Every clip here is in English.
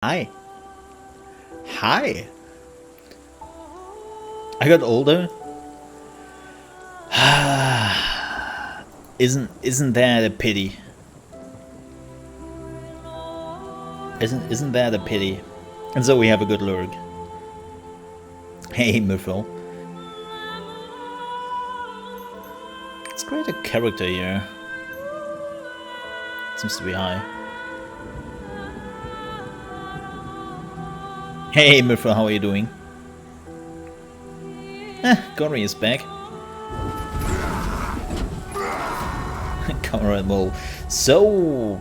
Hi. Hi. I got older. Isn't that a pity? Isn't that a pity? And so we have a good lurk. Hey, Murphy. Let's create a character here. Seems to be high. Hey, Murphy, how are you doing? Gory is back. Comrade Mole. So...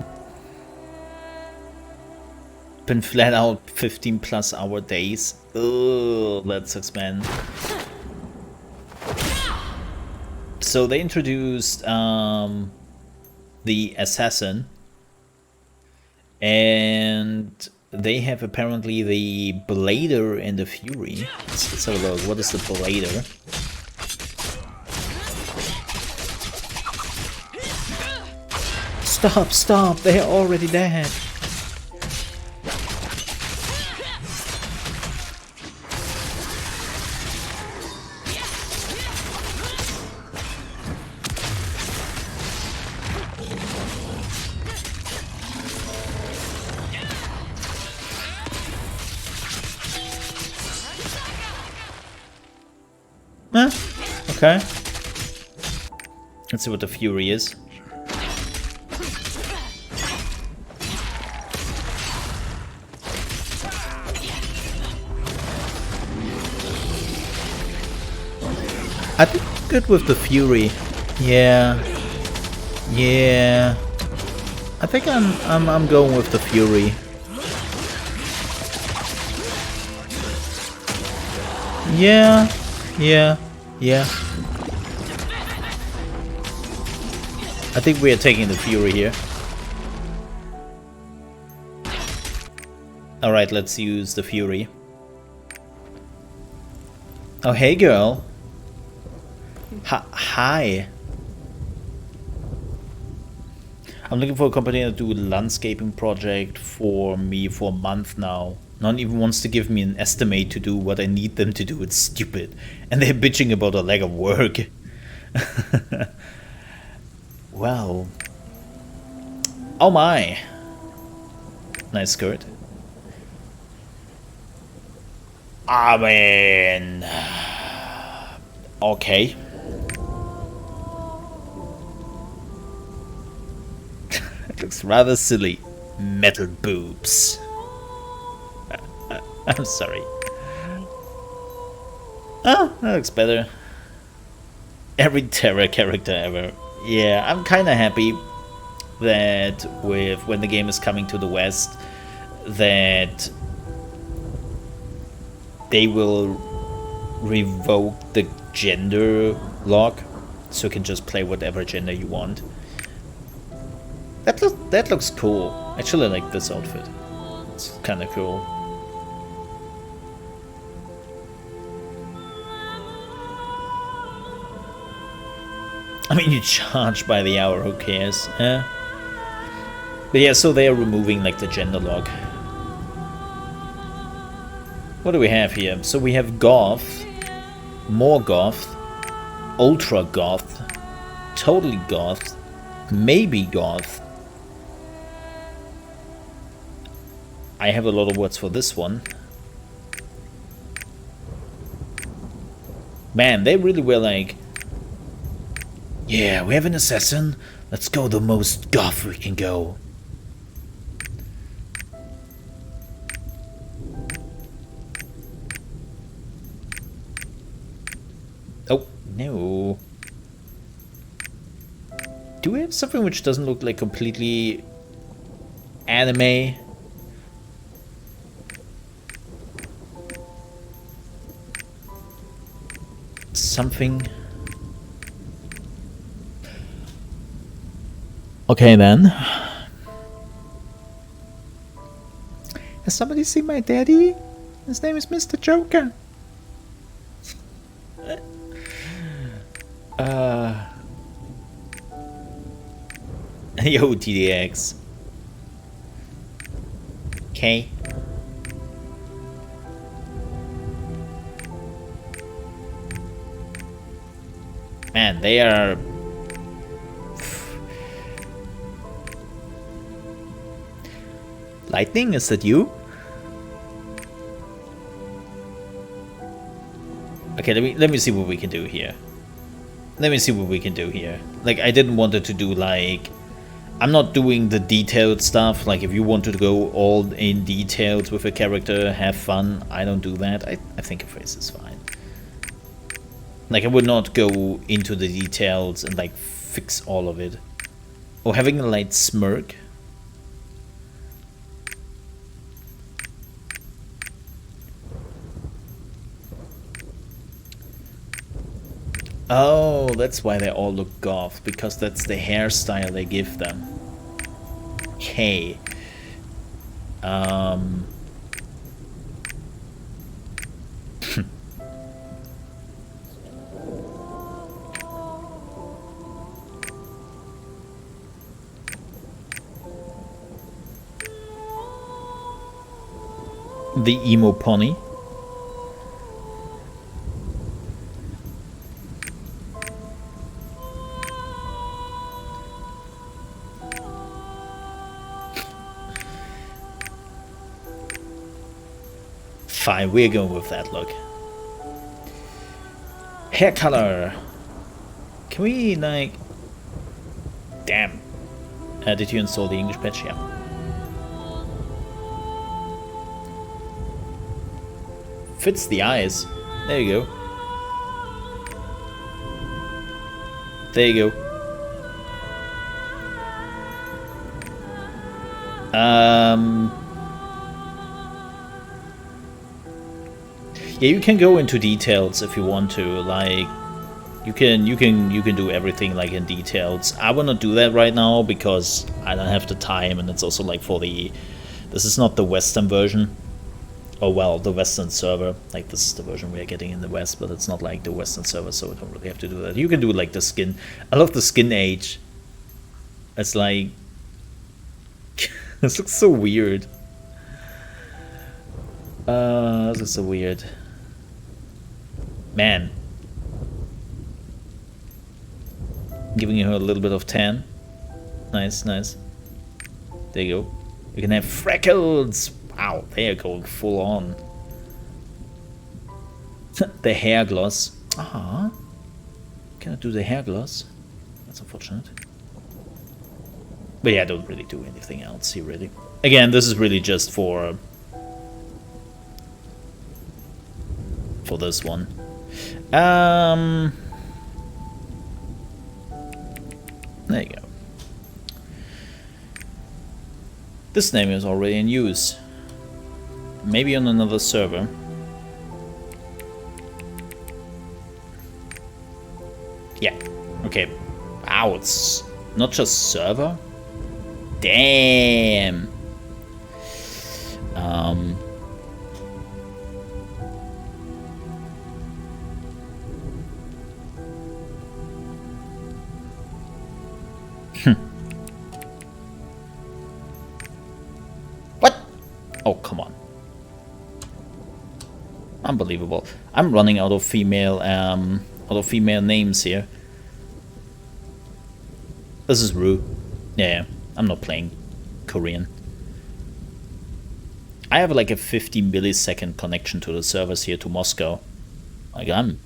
been flat out 15 plus hour days. Ugh, that sucks, man. So they introduced the assassin, and they have apparently the Blader and the Fury. Let's have a look. What is the Blader? Stop, stop, they are already dead. Huh? Okay. Let's see what the Fury is. I think good with the Fury. Yeah. Yeah. I think I'm going with the Fury. Yeah. Yeah. Yeah. I think we are taking the Fury here. Alright, let's use the Fury. Oh, hey girl. Hi. I'm looking for a company to do a landscaping project for me for a month now. None even wants to give me an estimate to do what I need them to do. It's stupid. And they're bitching about a lack of work. Well. Oh my. Nice skirt. I mean... okay. It looks rather silly. Metal boobs. I'm sorry. Oh, that looks better. Every Terra character ever. Yeah, I'm kinda happy that with when the game is coming to the West, that they will revoke the gender lock, so you can just play whatever gender you want. That looks cool. I actually like this outfit. It's kind of cool. I mean, you charge by the hour, who cares? Eh? But yeah, so they are removing like the gender lock. What do we have here? So we have goth, more goth, ultra goth, totally goth, maybe goth. I have a lot of words for this one. Man, they really were like, yeah, we have an assassin. Let's go the most goth we can go. Oh, no. Do we have something which doesn't look like completely anime? Something. Okay then. Has somebody seen my daddy? His name is Mr. Joker. Yo, TDX. Okay. Man, they are... Lightning, is that you? Okay, let me see what we can do here. Let me see what we can do here. Like, I didn't want it to do, like... I'm not doing the detailed stuff. Like, if you want to go all in details with a character, have fun. I don't do that. I think a face is fine. Like, I would not go into the details and, like, fix all of it. Or having a light smirk. Oh, that's why they all look goth, because that's the hairstyle they give them. Okay. The emo pony. Fine, we're going with that look. Hair color. Can we, like... Damn. Did you install the English patch? Yeah. Fits the eyes. There you go. There you go. Yeah, you can go into details if you want to. Like, you can do everything like in details. I wanna do that right now because I don't have the time, and it's also like for the. This is not the Western version. Oh well, the Western server. Like, this is the version we are getting in the West, but it's not like the Western server, so I don't really have to do that. You can do like the skin. I love the skin age. It's like. This looks so weird. This is so weird. Man. Giving her a little bit of tan. Nice, nice. There you go. You can have freckles. Wow, they are going full on. The hair gloss. Ah. Cannot do the hair gloss. That's unfortunate. But yeah, I don't really do anything else here, really. Again, this is really just for this one. There you go. This name is already in use. Maybe on another server. Yeah. Okay. Wow, it's not just server? Damn. What? Oh, come on. Unbelievable. I'm running out of female names here. This is Rue. Yeah, I'm not playing Korean. I have like a 50 millisecond connection to the servers here to Moscow. Like, I'm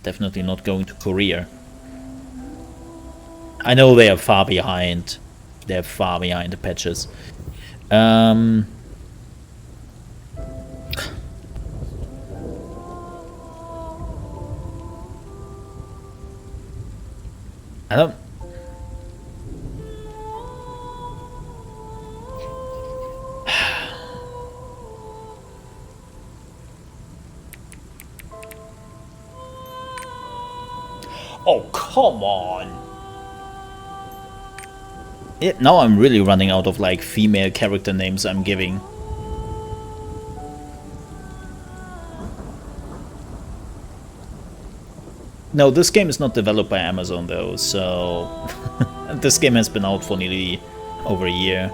definitely not going to Korea. I know they are far behind. They're far behind the patches. I don't... Oh, come on! Now I'm really running out of, like, female character names I'm giving. No, this game is not developed by Amazon, though, so... This game has been out for nearly over a year.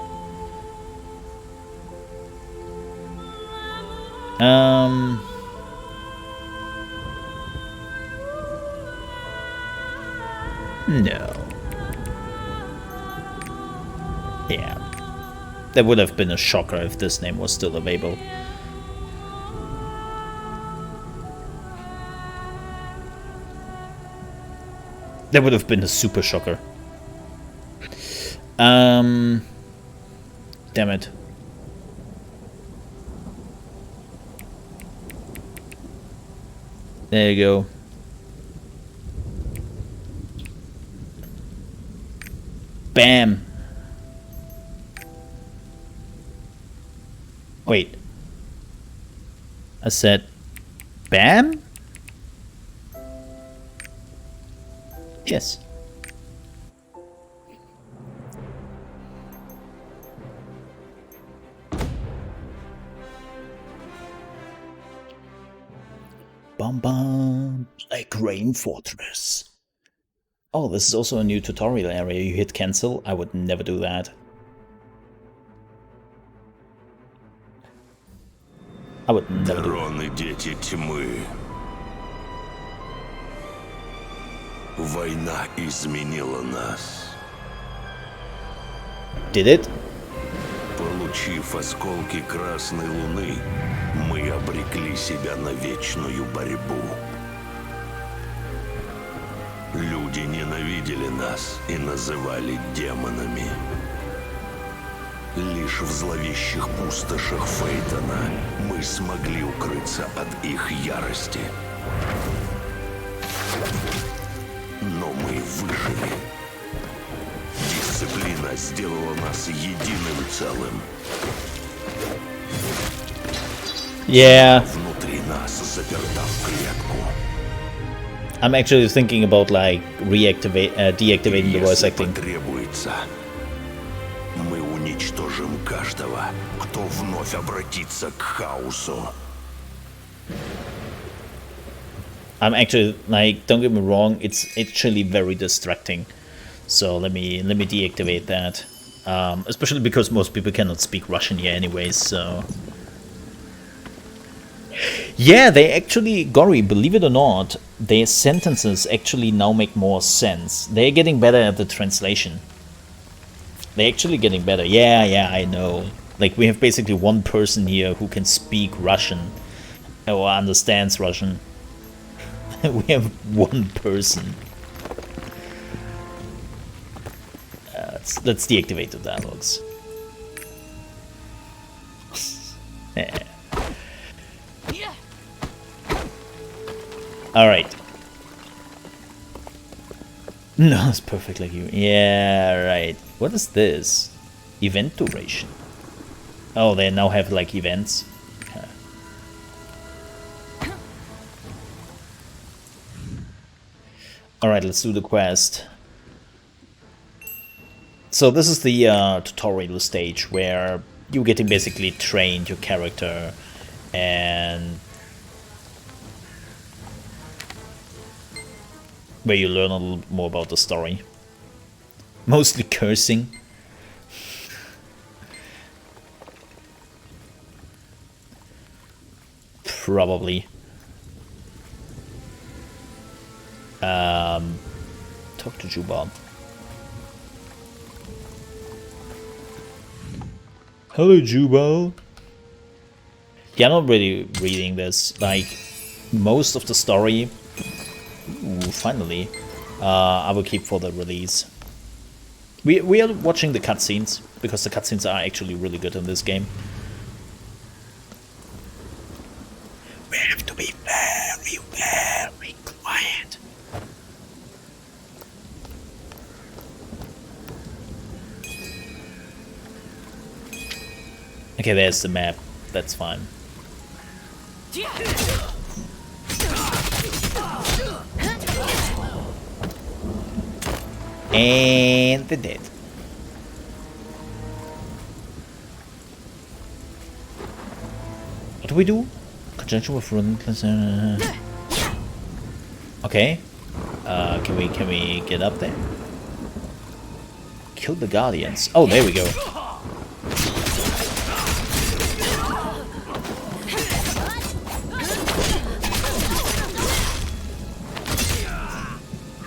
No. Yeah. That would have been a shocker if this name was still available. That would have been a super shocker. Damn it. There you go. Bam. Wait. I said bam? Yes. Bum bum. Like Rain Fortress. Oh, this is also a new tutorial area. You hit cancel. I would never do that. I would never do that. Дети тьмы. Война изменила нас. Did it? Получив осколки Красной Луны, мы обрекли себя на вечную борьбу. Люди ненавидели нас и называли демонами. Лишь в зловещих пустошах Фейтона мы смогли укрыться от их ярости. Но мы выжили. Дисциплина сделала нас единым целым. Yeah. Внутри нас заперта в клетку. I'm actually thinking about like deactivating the voice acting. Потребуется, мы уничтожим каждого, кто вновь обратится к хаосу. I'm actually like, don't get me wrong, it's actually very distracting. So let me deactivate that. Especially because most people cannot speak Russian here anyways, so. Yeah, they actually, Gory, believe it or not, their sentences actually now make more sense. They're getting better at the translation. They're actually getting better. Yeah, I know. Like, we have basically one person here who can speak Russian or understands Russian. We have one person. Let's deactivate the dialogues. Yeah. Alright. No, it's perfect like you. Yeah, right. What is this? Event duration. Oh, they now have like events. Okay. Alright, let's do the quest. So this is the tutorial stage where you're getting basically trained your character and where you learn a little more about the story. Mostly cursing. Probably. Talk to Jubal. Hello, Jubal. Yeah, I'm not really reading this. Like, most of the story, ooh, finally, I will keep for the release. We are watching the cutscenes, because the cutscenes are actually really good in this game. We have to be very, very quiet. Okay, there's the map. That's fine. And they're dead. What do we do? Conjunction with relentless. Okay. Can we get up there? Kill the guardians. Oh, there we go.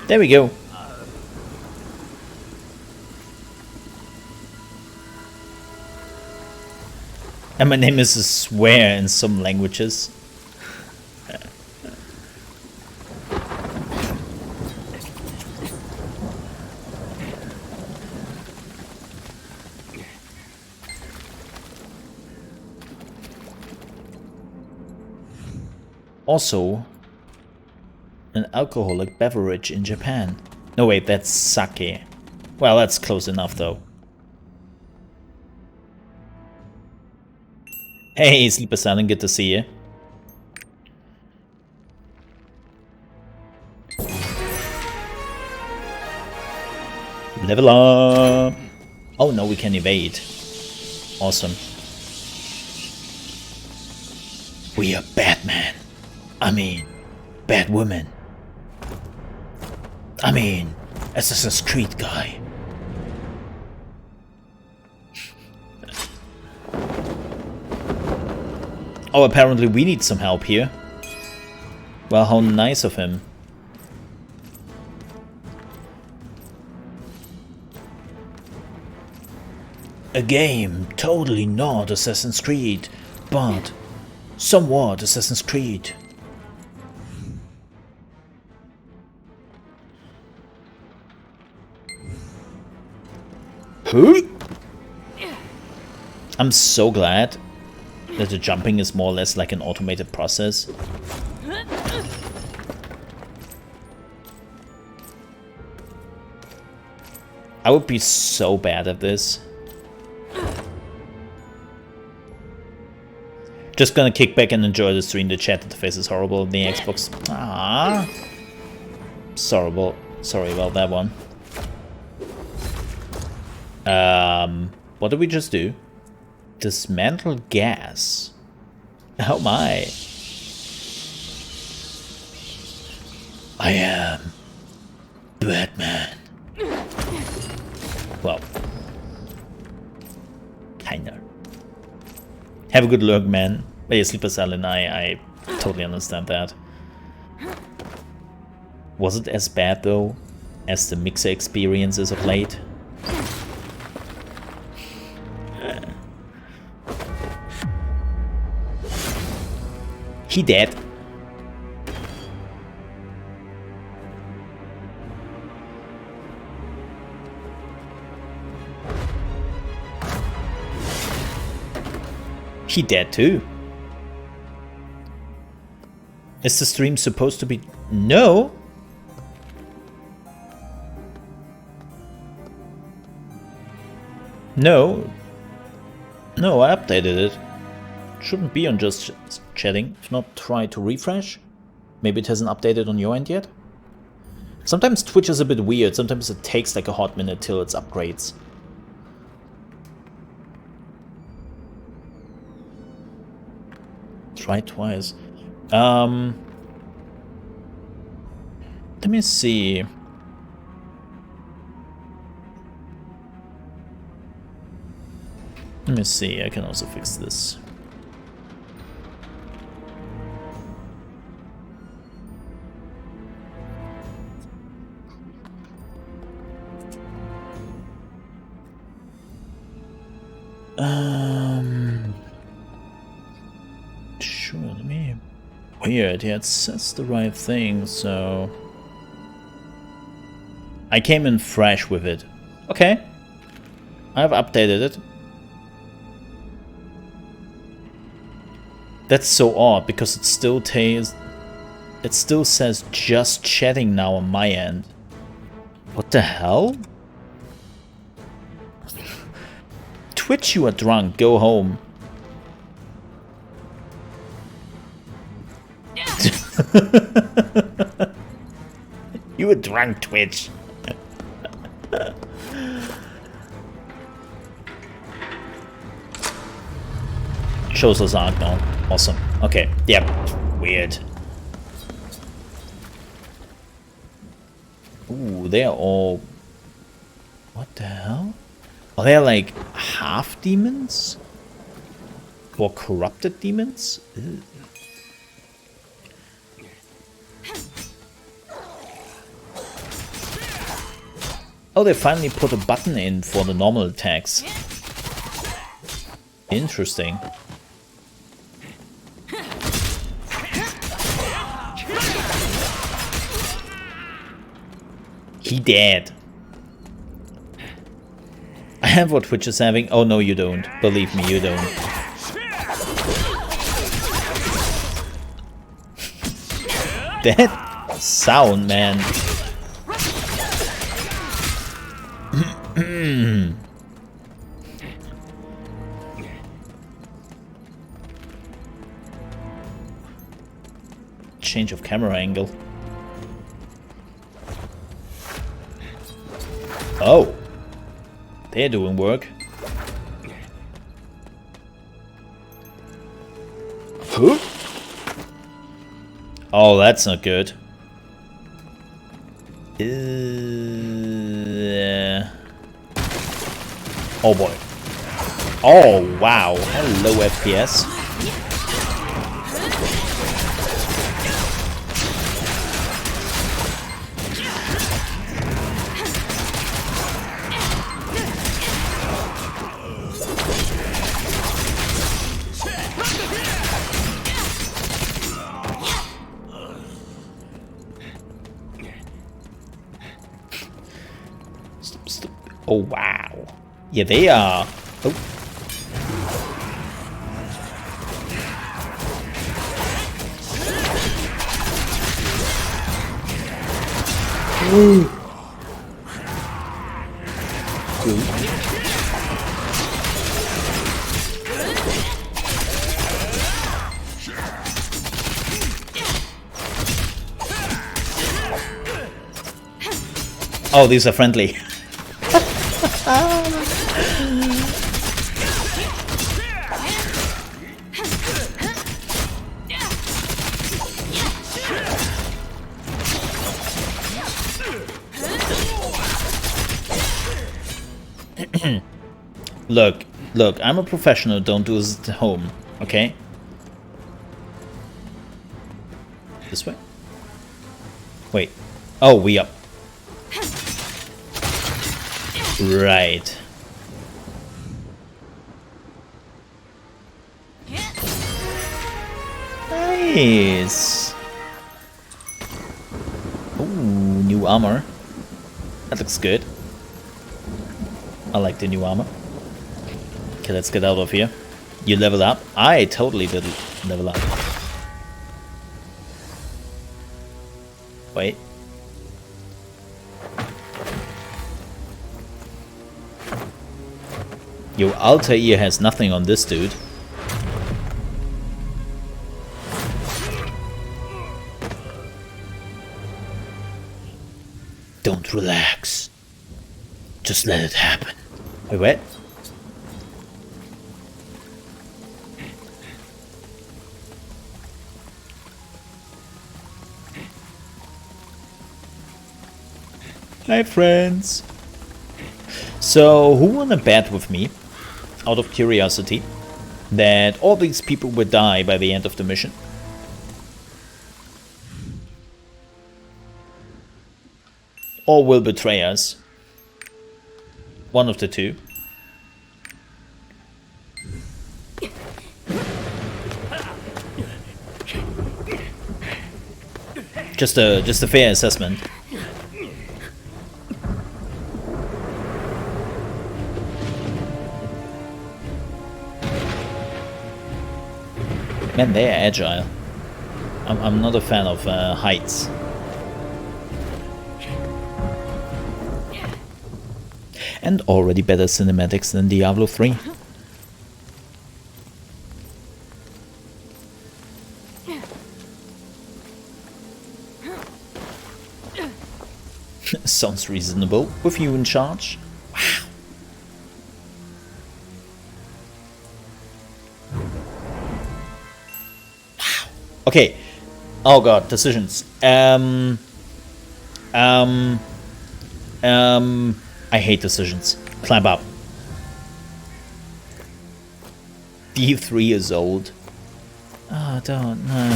There we go. And my name is a swear in some languages. Also, an alcoholic beverage in Japan. No, wait, that's sake. Well, that's close enough, though. Hey, Sleeper Silent, good to see you. Level up! Oh, no, we can evade. Awesome. We are Batman. I mean, Batwoman. I mean, Assassin's Creed guy. Oh, apparently we need some help here. Well, how nice of him. A game totally not Assassin's Creed, but somewhat Assassin's Creed. I'm so glad that the jumping is more or less like an automated process. I would be so bad at this. Just gonna kick back and enjoy the stream. The chat interface is horrible. The Xbox. Ah, sorry about that one. What did we just do? Dismantle gas. Oh my. I am Batman. Well, kinda. Have a good look, man. But yeah, Sleeper Silent, I totally understand that. Was it as bad though as the Mixer experiences of late? He dead. He dead too. Is the stream supposed to be... No? No. No, I updated it. Shouldn't be on just chatting. If not, try to refresh. Maybe it hasn't updated on your end yet. Sometimes Twitch is a bit weird. Sometimes it takes like a hot minute till it upgrades. Try twice. Let me see. Let me see. I can also fix this. Sure, let me... Weird, yeah, it says the right thing, so... I came in fresh with it. Okay. I've updated it. That's so odd, because it still says just chatting now on my end. What the hell? Twitch, you are drunk. Go home. You were drunk, Twitch. Shows LostArk now. Awesome. Okay. Yep. Weird. Ooh, they are all... What the hell? Are they like half demons? Or corrupted demons? Ew. Oh, they finally put a button in for the normal attacks. Interesting. He dead. I have what Twitch is having. Oh no, you don't. Believe me, you don't. That sound, man. Change of camera angle. Oh. They're doing work. Huh? Oh, that's not good. Oh boy. Oh wow. Hello FPS. Oh wow. Yeah, they are. Oh. Ooh. Oh, these are friendly. Look, I'm a professional, don't do this at home, okay? This way? Wait. Oh, we up. Right. Nice. Ooh, new armor. That looks good. I like the new armor. Okay, let's get out of here. You level up? I totally did level up. Wait. Yo, Altair has nothing on this dude. Don't relax. Just let it happen. Wait, what? Hi, friends. So, who wanna bet with me, out of curiosity, that all these people will die by the end of the mission? Or will betray us? One of the two. Just a fair assessment. Man, they're agile. I'm not a fan of heights. And already better cinematics than Diablo 3. Sounds reasonable with you in charge. Wow. Wow. Okay. Oh god, decisions. I hate decisions. Climb up. D3 is old. Oh, don't. No,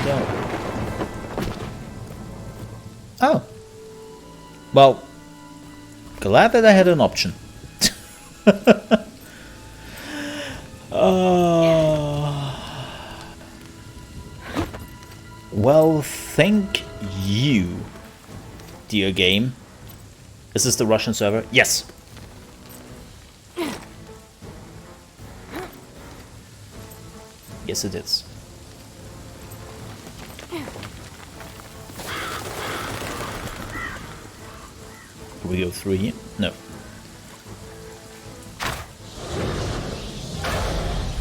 don't. Oh. Well, glad that I had an option. Well, thank you, dear game, Is this the Russian server? Yes. Yes, it is. Can we go through here? No.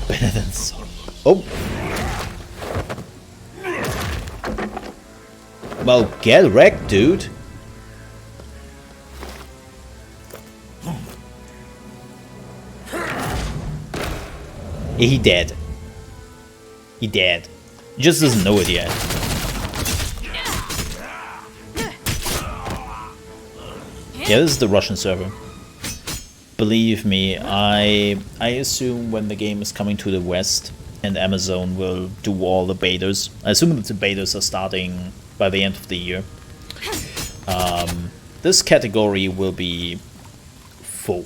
Better than some. Oh! Well, get wrecked, dude! Yeah, he dead. He dead. He just doesn't know it yet. Yeah, this is the Russian server. Believe me, I assume when the game is coming to the West and Amazon will do all the betas. I assume that the betas are starting by the end of the year. This category will be full.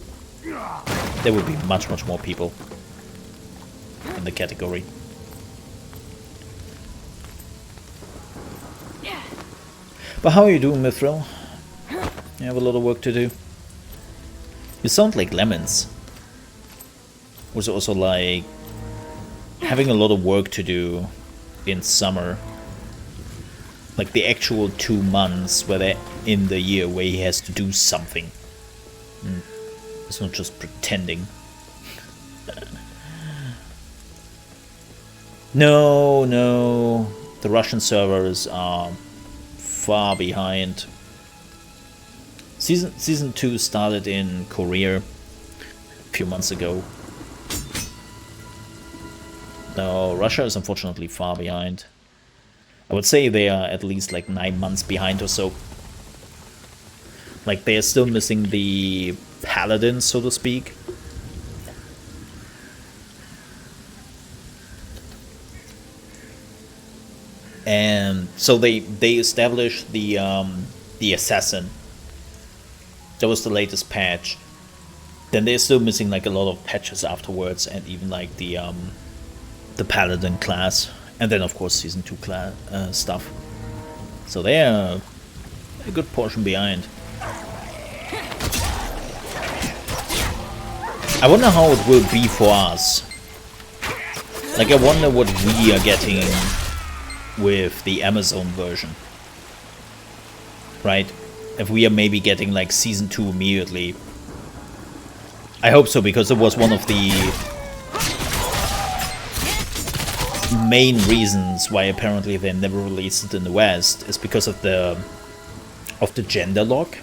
There will be much more people in the category. But how are you doing, Mithril? You have a lot of work to do. You sound like lemons. Was also like having a lot of work to do in summer. Like the actual 2 months where they in the year where he has to do something. It's not just pretending. No. The Russian servers are far behind. Season 2 started in Korea a few months ago. No, Russia is unfortunately far behind. I would say they are at least like 9 months behind or so. Like they are still missing the paladins, so to speak. And so they established the assassin. That was the latest patch. Then they're still missing like a lot of patches afterwards, and even like the paladin class, and then of course season 2 class stuff. So they are a good portion behind. I wonder how it will be for us. Like I wonder what we are getting with the Amazon version, right? If we are maybe getting like season 2 immediately. I hope so, because it was one of the main reasons why apparently they never released it in the West, is because of the gender lock.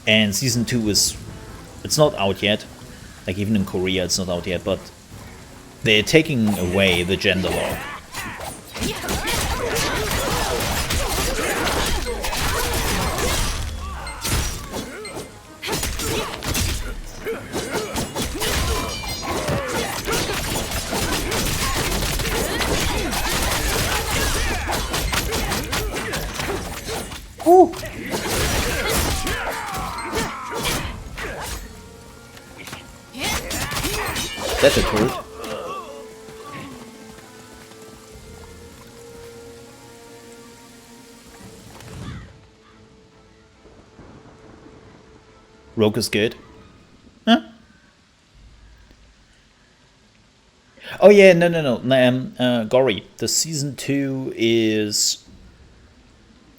And season 2 it's not out yet. Like even in Korea it's not out yet, but they're taking away the gender lock. Ooh. That's a turret. Rogue is good. Huh? Oh yeah, no. Gory. The season 2 is...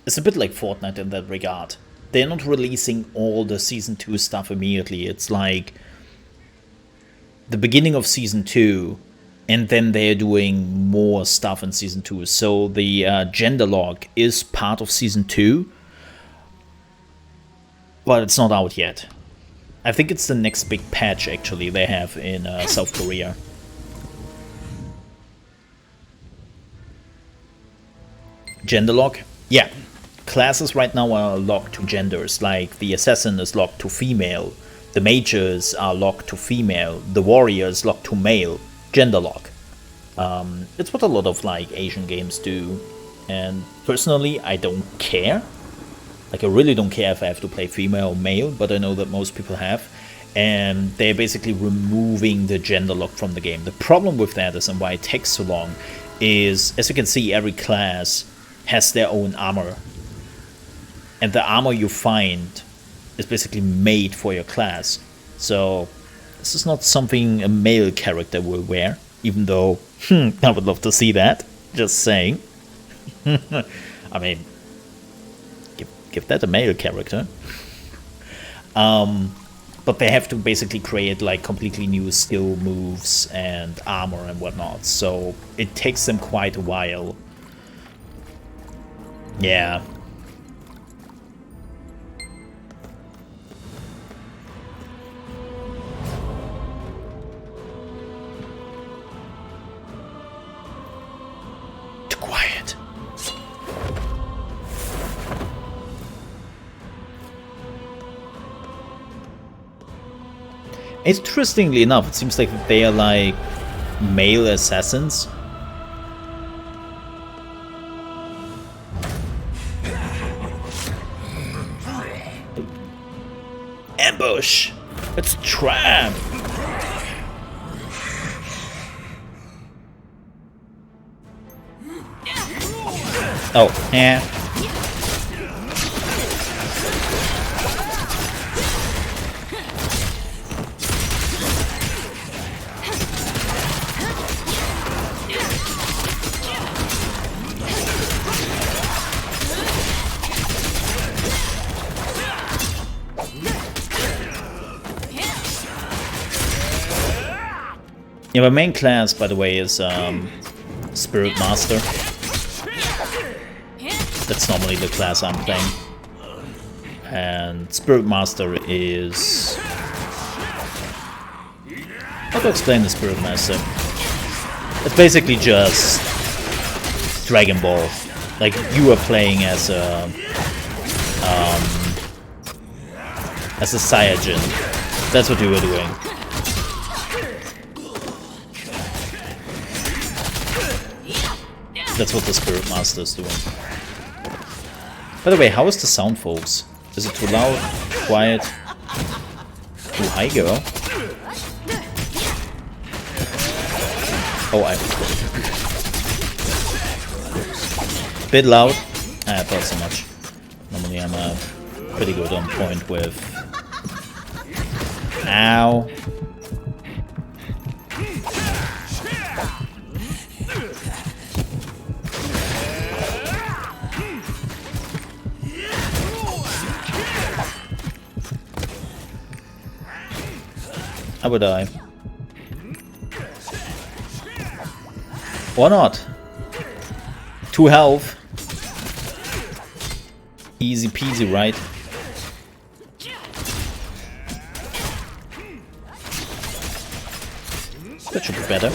It's a bit like Fortnite in that regard. They're not releasing all the season 2 stuff immediately. It's like the beginning of season 2, and then they're doing more stuff in season 2. So the gender log is part of season 2, but it's not out yet. I think it's the next big patch actually they have in South Korea. Gender lock? Yeah. Classes right now are locked to genders, like the assassin is locked to female, the mages are locked to female, the warrior is locked to male. Gender lock. It's what a lot of like Asian games do, and personally I don't care. Like I really don't care if I have to play female or male, but I know that most people have, and they're basically removing the gender lock from the game. The problem with that is, and why it takes so long, is as you can see every class has their own armor. And the armor you find is basically made for your class. So this is not something a male character will wear, even though I would love to see that. Just saying. I mean, give that a male character. But they have to basically create like completely new skill moves and armor and whatnot. So it takes them quite a while. Yeah. Too quiet. Interestingly enough, it seems like they are like male assassins. Ambush! It's a trap! Oh, yeah. Yeah, my main class, by the way, is Spirit Master. That's normally the class I'm playing. And Spirit Master is... How to explain the Spirit Master? It's basically just Dragon Ball. Like, you are playing as a... Saiyajin. That's what you were doing. That's what the Spirit Master is doing. By the way, how is the sound, folks? Is it too loud? Quiet? Too high, girl? Oh, bit loud? I thought so much. Normally I'm pretty good on point with... Ow. I would die. Or not. 2 health. Easy peasy, right? That should be better.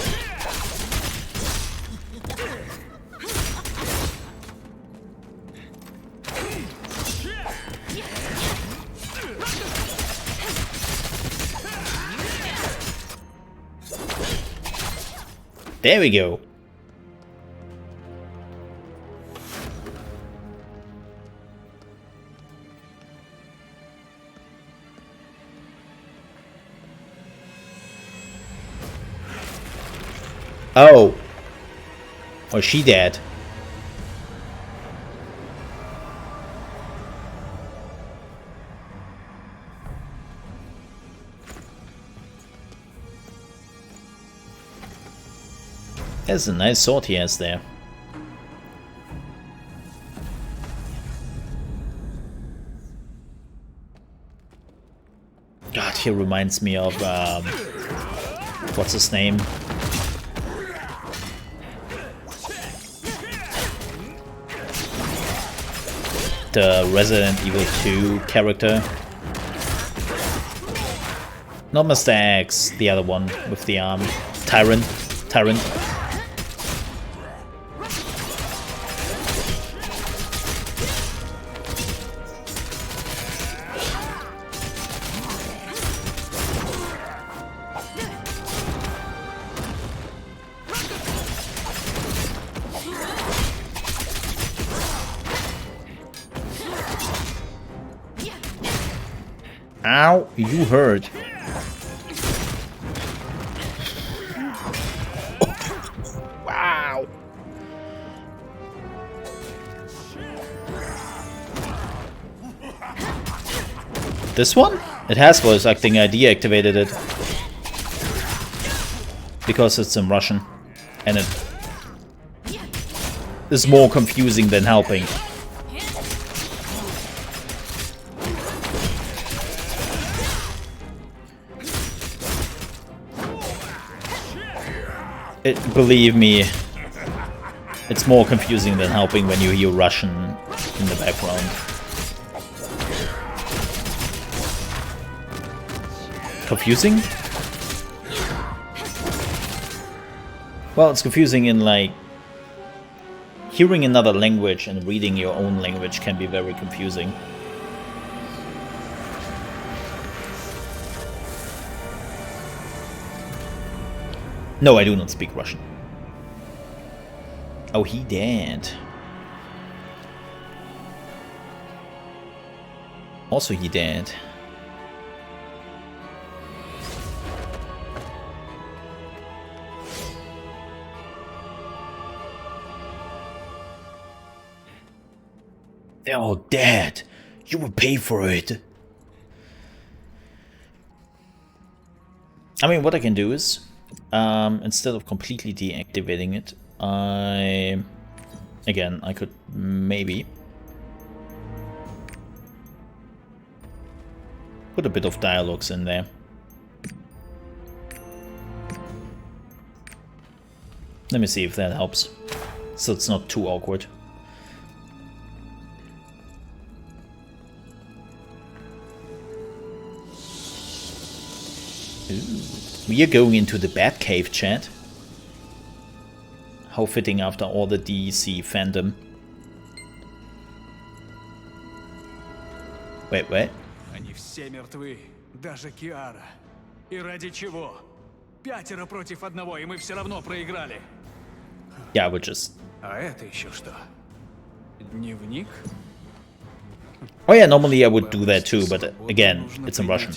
There we go. Oh. Or she dead. That's a nice sword he has there. God, he reminds me of what's his name? The Resident Evil 2 character. Not Mr. X, the other one with the arm. Tyrant. Ow, you hurt. Wow. This one? It has voice acting. I deactivated it. Because it's in Russian. And it is more confusing than helping. Believe me, it's more confusing than helping when you hear Russian in the background. Confusing? Well, it's confusing in like hearing another language and reading your own language can be very confusing. No, I do not speak Russian. Oh, he did. Also, he did. They're all dead. You will pay for it. I mean, what I can do is, instead of completely deactivating it, I could maybe put a bit of dialogues in there. Let me see if that helps, so it's not too awkward. Ooh. We are going into the Batcave, chat. How fitting after all the DC fandom. Wait, what? Они все мертвы, даже Киара. И ради чего? 5 против 1, и мы все равно проиграли. Yeah, we're just... А это еще что? Дневник? Oh yeah, normally I would do that too, but again, it's in Russian.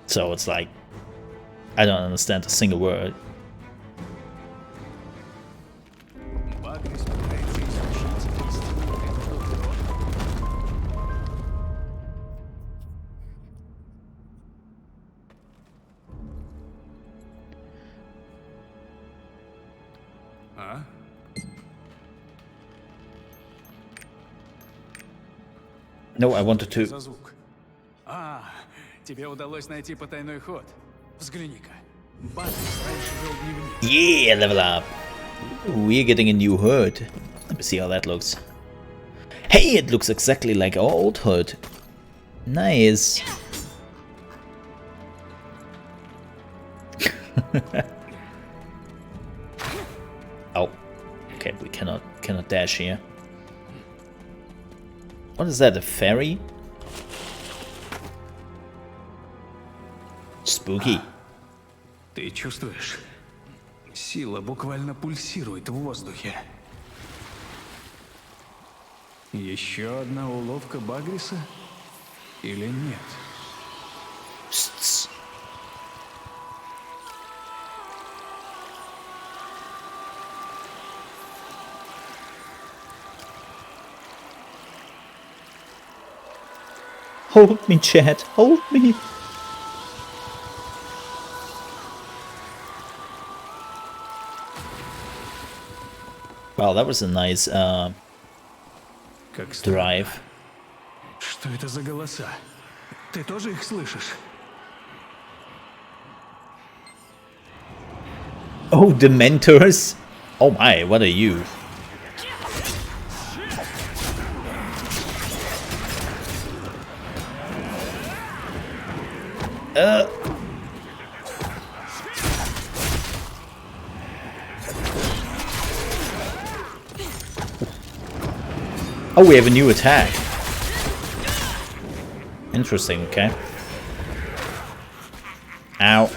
So it's like, I don't understand a single word. No, I wanted to... Тебе удалось найти потайной ход. Взгляни-ка. Багрис раньше вел дневник. Yeah, level up. We're getting a new hood. Let me see how that looks. Hey, it looks exactly like our old hood. Nice. Oh, okay, we cannot dash here. What is that? A ferry? Spooky. Ты чувствуешь? Сила буквально пульсирует в воздухе. Еще одна уловка Багриса? Или нет? Psst. Hold me, chat. Hold me. Wow, that was a nice drive. Что это за голоса? Ты тоже их слышишь? Oh, Dementors! Oh my, what are you? Oh, we have a new attack. Interesting, okay. Ow.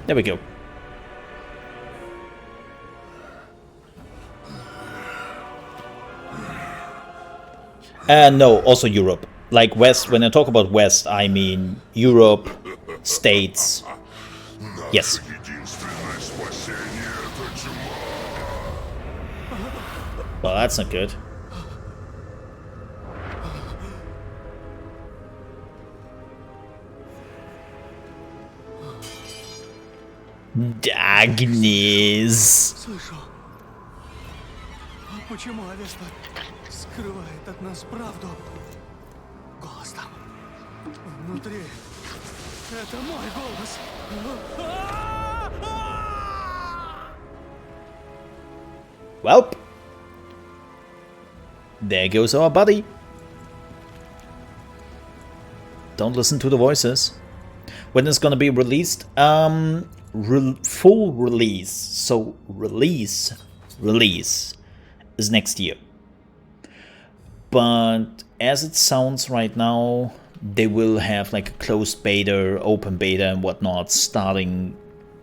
There we go. No, also Europe. Like West, when I talk about West, I mean Europe, States. Yes. Единственное спасение Well, that's not good. Agnes. Слышу. Почему Авеста скрывает от нас правду? Голос там. Внутри. Это мой голос. Welp. There goes our buddy. Don't listen to the voices. When is gonna be released? Full release. So release is next year. But as it sounds right now, they will have like a closed beta, open beta and whatnot starting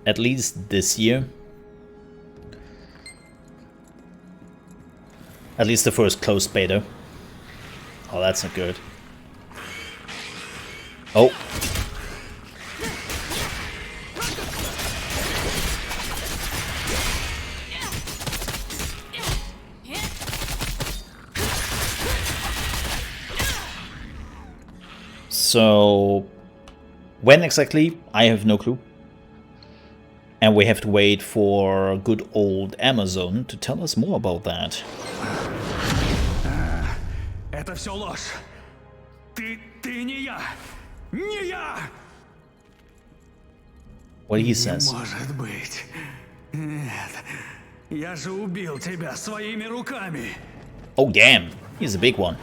at least this year. At least the first closed beta. Oh, that's not good. Oh. So, when exactly? I have no clue. And we have to wait for good old Amazon to tell us more about that. Это все ложь. Ты не я. Не я. What he says. Не может быть. Нет. Я же убил тебя своими руками. Oh damn, he's a big one.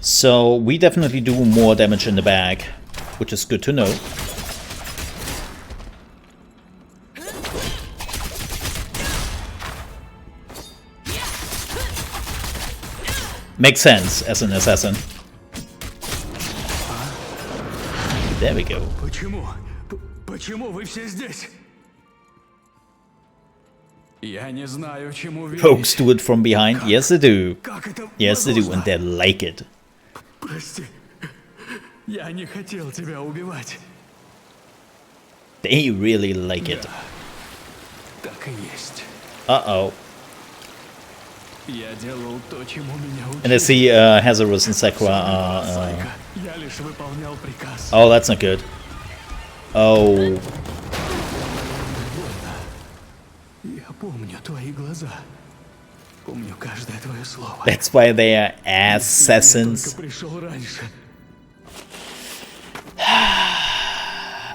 So we definitely do more damage in the bag, which is good to know. Makes sense as an assassin. There we go. Почему вы все здесь? Я не знаю, чему верить. Folks do it from behind. Yes, they do. Yes, they do, and they like it. Прости. Я не хотел тебя убивать. They really like it. Так и есть. Uh-oh. Я делал то, чему меня учили. And I see Hazarus and Sakura Я лишь выполнял приказ. Oh, that's not good. Oh. Я помню твои глаза. Помню каждое твое слово. That's why they are assassins. Я только пришел раньше.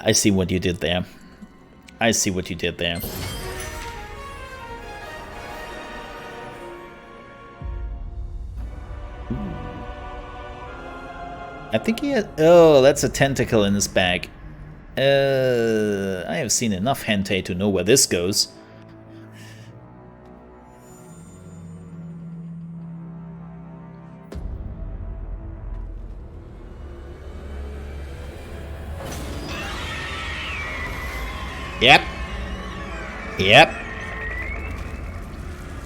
I see what you did there. I see what you did there. I think he had... Oh, that's a tentacle in his bag. I have seen enough hentai to know where this goes. Yep. Yep.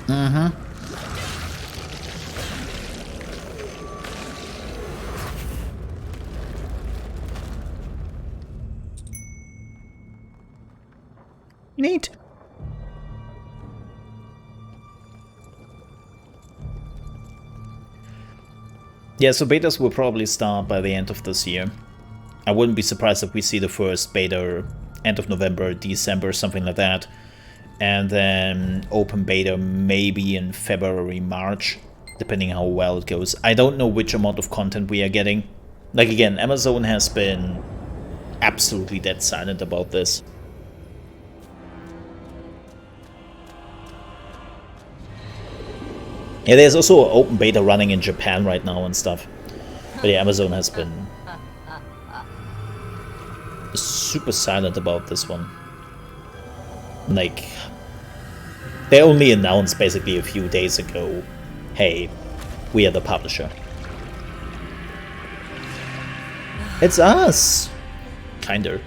Mm-hmm. Neat. Yeah, so betas will probably start by the end of this year. I wouldn't be surprised if we see the first beta end of November, December, something like that. And then open beta maybe in February, March, depending how well it goes. I don't know which amount of content we are getting. Like again, Amazon has been absolutely dead silent about this. Yeah, there's also an open beta running in Japan right now and stuff. But yeah, Amazon has been super silent about this one. Like, they only announced basically a few days ago, hey, we are the publisher. It's us! Kinder.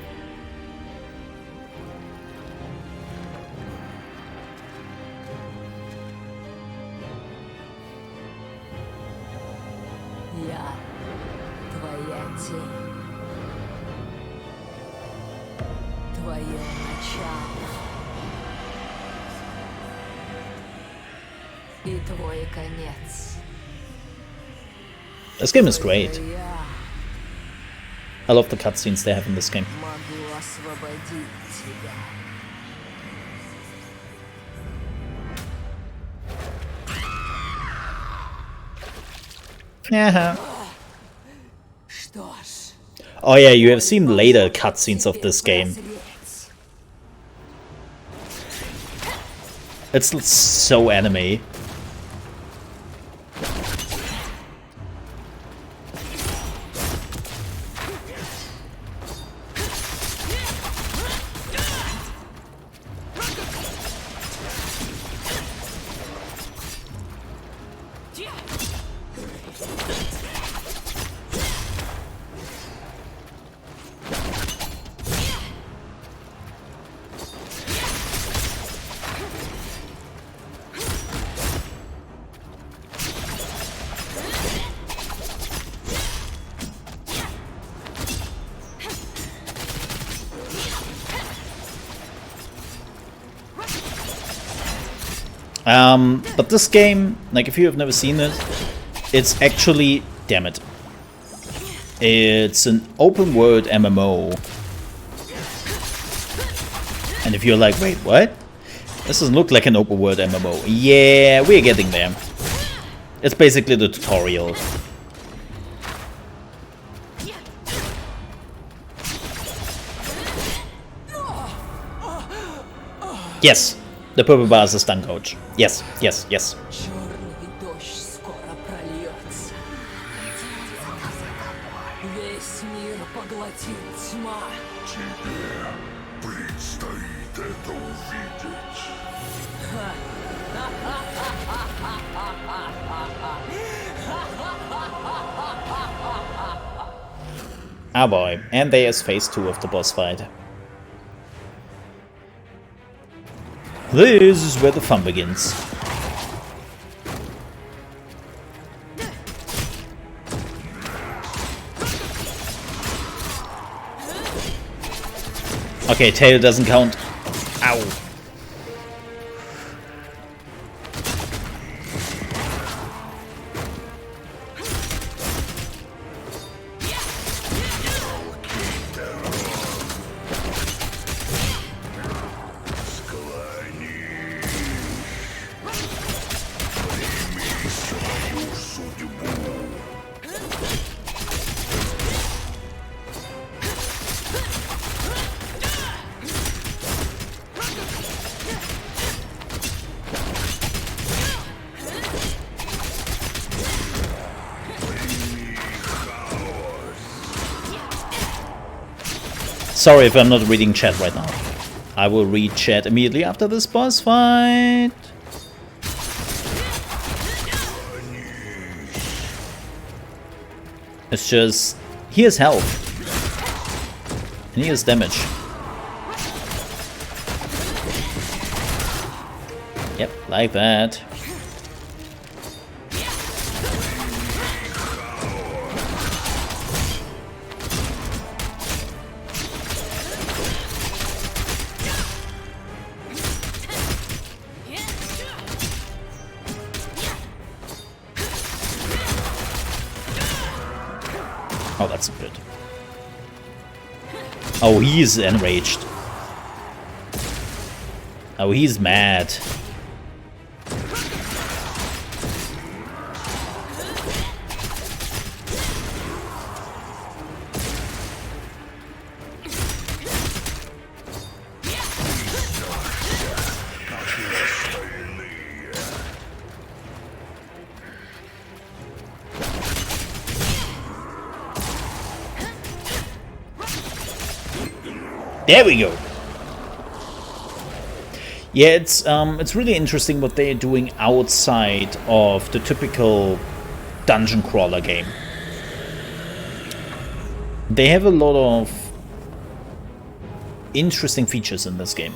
Я твоя тень. Твое начало. И твой конец. This game is great. Только я I love the cutscenes they have in this game. могу освободить тебя. Yeah. Что ж, Oh yeah, you have seen later cutscenes of this game. It's so anime. But this game, like if you have never seen it, it's actually, damn it, it's an open world MMO. And if you're like, wait, what? This doesn't look like an open world MMO. Yeah, we're getting there. It's basically the tutorial. Yes, the purple bar is the stun coach. Yes, yes, yes. черный дождь скоро прольется. Весь мир поглотит тьма. Тебе предстоит это увидеть. Ah boy, and there's phase 2 of the boss fight. This is where the fun begins. Okay, tail doesn't count. Ow. Sorry if I'm not reading chat right now. I will read chat immediately after this boss fight. It's just, he has health. And he has damage. Yep, like that. Oh, that's good. Oh, he's enraged. Oh, he's mad. There we go. Yeah, it's really interesting what they're doing outside of the typical dungeon crawler game. They have a lot of interesting features in this game.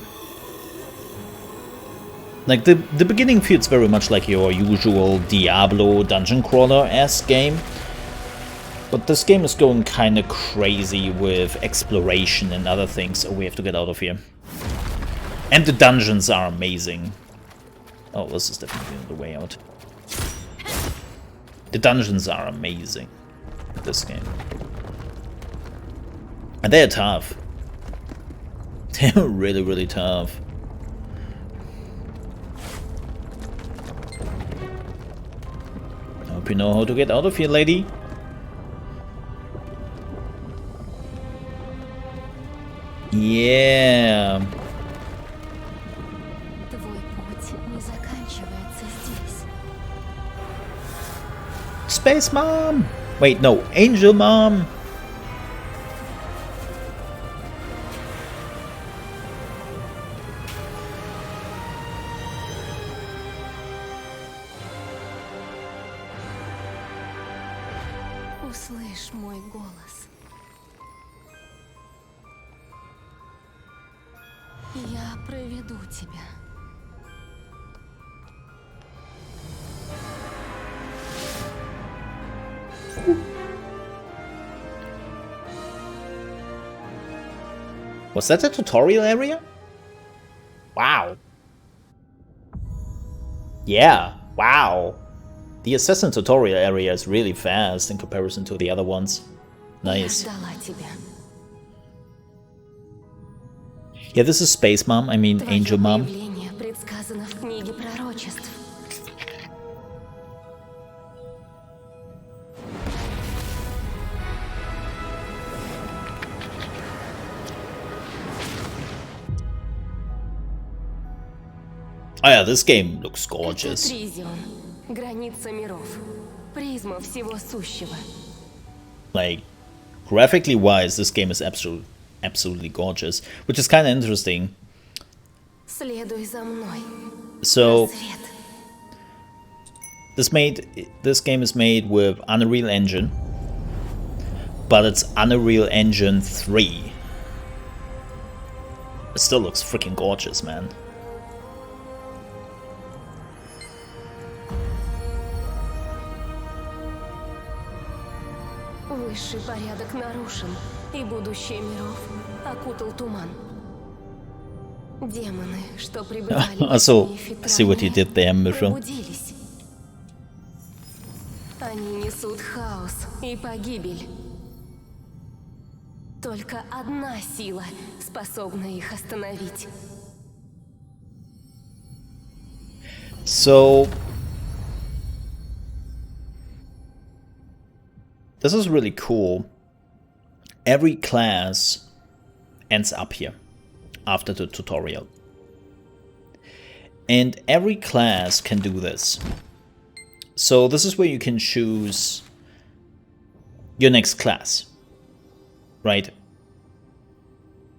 Like, the beginning feels very much like your usual Diablo dungeon crawler-esque game. But this game is going kind of crazy with exploration and other things. Oh, we have to get out of here. And the dungeons are amazing. Oh, this is definitely the way out. The dungeons are amazing in this game. And they're tough. They're really, really tough. Hope you know how to get out of here, lady. Yeah. Твой путь не заканчивается здесь. Space Mom! Wait, no, Angel Mom! Услышь мой голос. Я проведу тебя. Was that a tutorial area? Wow. Yeah, wow. The assassin tutorial area is really fast in comparison to the other ones. Nice. Я ждала тебя. Yeah, this is Space Mom, I mean Angel Mom. Твое появление предсказано в книге пророчеств. Oh yeah, this game looks gorgeous. Тризион. Граница миров. Призма всего сущего. Like, graphically wise, this game is absolutely gorgeous, which is kind of interesting. Следуй за мной. So, Свет. this game is made with Unreal Engine, but it's Unreal Engine 3. It still looks freaking gorgeous, man. Высший порядок нарушен, и будущее миров окутал туман. Демоны, что пребывали в So, тени I see what you did there, Mishra. пробудились. Они несут хаос и погибель. Только одна сила способна их остановить. So, this is really cool. Every class ends up here after the tutorial. And every class can do this. So this is where you can choose your next class, right?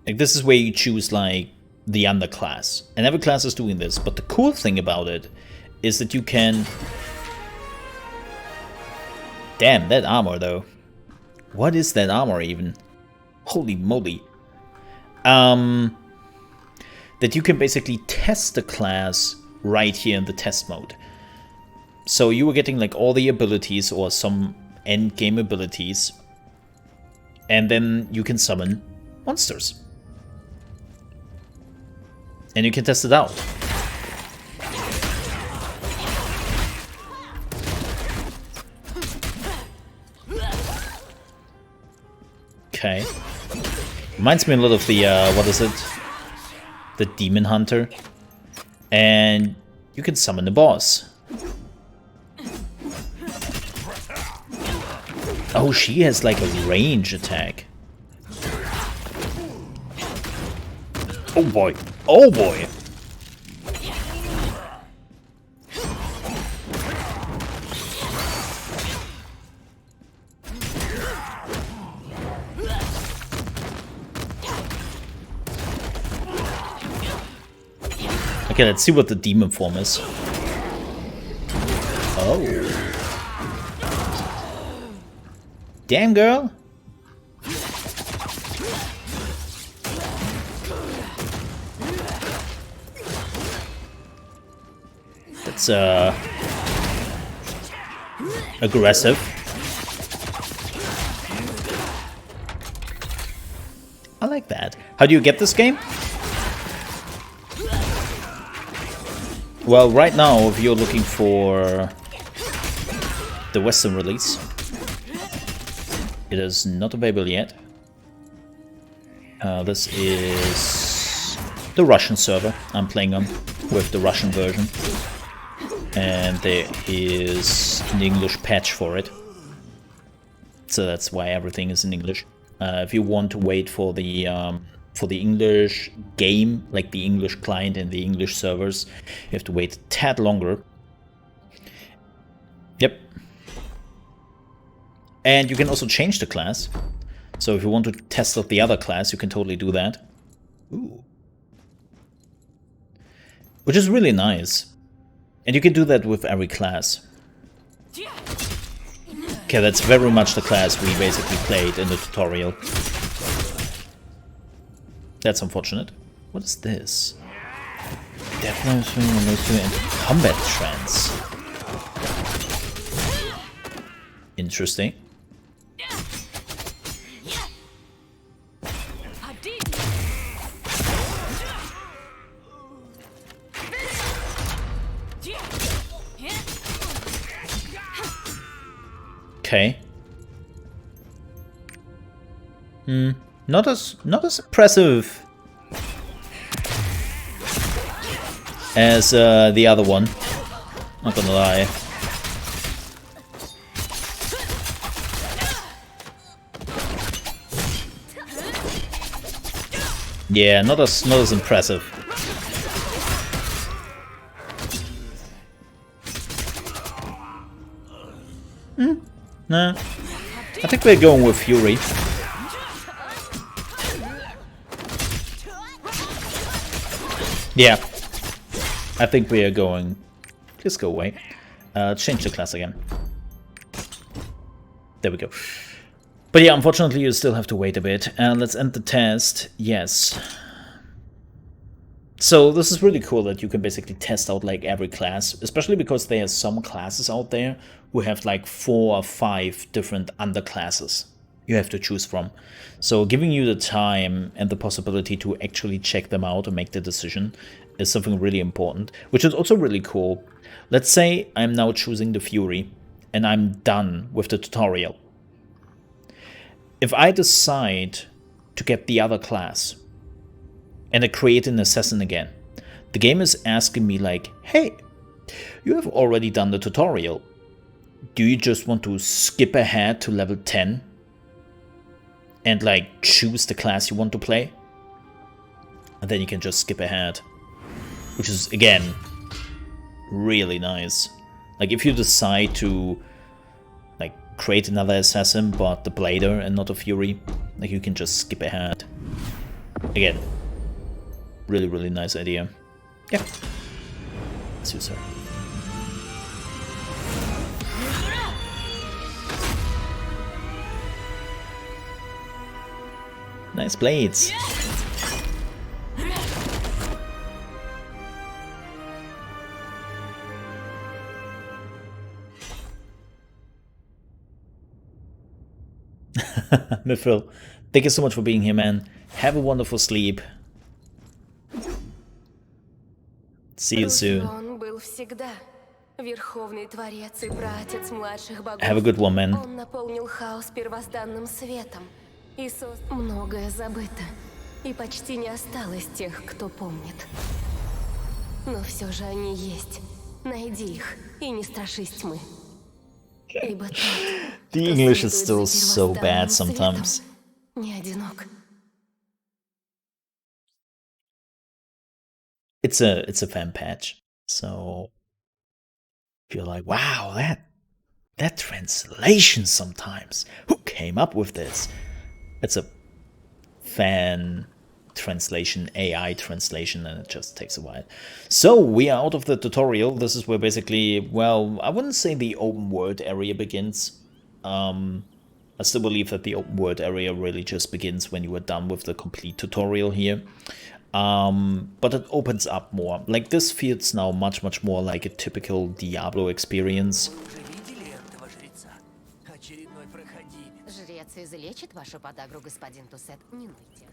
Like, this is where you choose like the underclass, and every class is doing this. But the cool thing about it is that you can... Damn, that armor though. What is that armor even? Holy moly. That you can basically test the class right here in the test mode. So you were getting like all the abilities or some end game abilities, and then you can summon monsters. And you can test it out. Okay. Reminds me a lot of the, what is it? The Demon Hunter. And you can summon the boss. Oh, she has like a range attack. Oh boy. Oh boy. Okay, let's see what the demon form is. Oh. Damn, girl. It's aggressive. I like that. How do you get this game? Well, right now, if you're looking for the Western release, it is not available yet. This is the Russian server I'm playing on with the Russian version. And there is an English patch for it. So that's why everything is in English. If you want to wait for the English game, like the English client and the English servers, you have to wait a tad longer. Yep. And you can also change the class. So if you want to test out the other class, you can totally do that. Ooh. Which is really nice. And you can do that with every class. Okay, that's very much the class we basically played in the tutorial. That's unfortunate. What is this? Definitely military and combat trends. Interesting. Okay. Not as impressive as the other one. Not gonna lie. Yeah, not as impressive. Nah. I think we're going with Fury. Yeah. I think we are going... Please go away. Change the class again. There we go. But yeah, unfortunately you still have to wait a bit. And let's end the test. Yes. So this is really cool that you can basically test out like every class, especially because there are some classes out there who have like 4 or 5 different underclasses you have to choose from. So giving you the time and the possibility to actually check them out and make the decision is something really important, which is also really cool. Let's say I'm now choosing the Fury and I'm done with the tutorial. If I decide to get the other class and I create an assassin again, the game is asking me like, hey, you have already done the tutorial. Do you just want to skip ahead to level 10 and like choose the class you want to play? And then you can just skip ahead, which is again really nice. Like if you decide to like create another assassin but the blader and not a Fury, like you can just skip ahead. Again, really nice idea. Yeah. Let's use her. Nice blades. Mithril, thank you so much for being here, man. Have a wonderful sleep. See you soon. Верховный Творец и праотец младших богов. Have a good one, man. Он наполнил хаос первозданным светом. И многое забыто. И почти не осталось тех, кто помнит. Но все же они есть. Найди их и не страшись тьмы. Ибо тот, The English is still so bad sometimes. Не одинок. It's a fan patch, so if you're like, wow, that translation sometimes, who came up with this? It's a fan translation, AI translation, and it just takes a while. So we are out of the tutorial. This is where basically, well, I wouldn't say the open world area begins. I still believe that the open world area really just begins when you are done with the complete tutorial here. but it opens up more. Like, this feels now much more like a typical Diablo experience. Уже видели этого жреца? Очередной проходимец. Жрец излечит вашу подагру, господин Тусет. Не ныйте.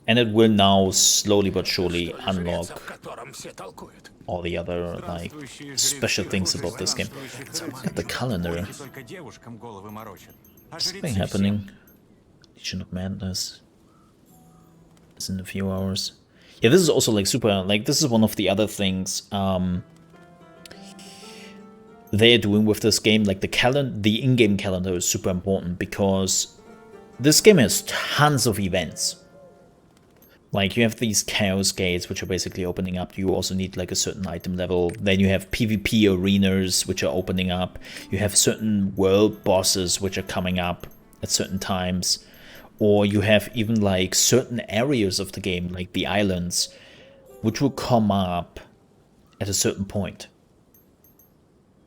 And it will now slowly but surely unlock О котором все толкуют. all the other, like, special things about this game. So look at the calendar. Только девушкам головы морочат. А Something жрецы happening. Legion of Madness is in a few hours. Yeah, this is also like super, like, this is one of the other things they're doing with this game. Like, the in-game calendar is super important because this game has tons of events. Like, you have these chaos gates, which are basically opening up. You also need like a certain item level. Then you have PvP arenas, which are opening up. You have certain world bosses, which are coming up at certain times. Or you have even like certain areas of the game, like the islands, which will come up at a certain point.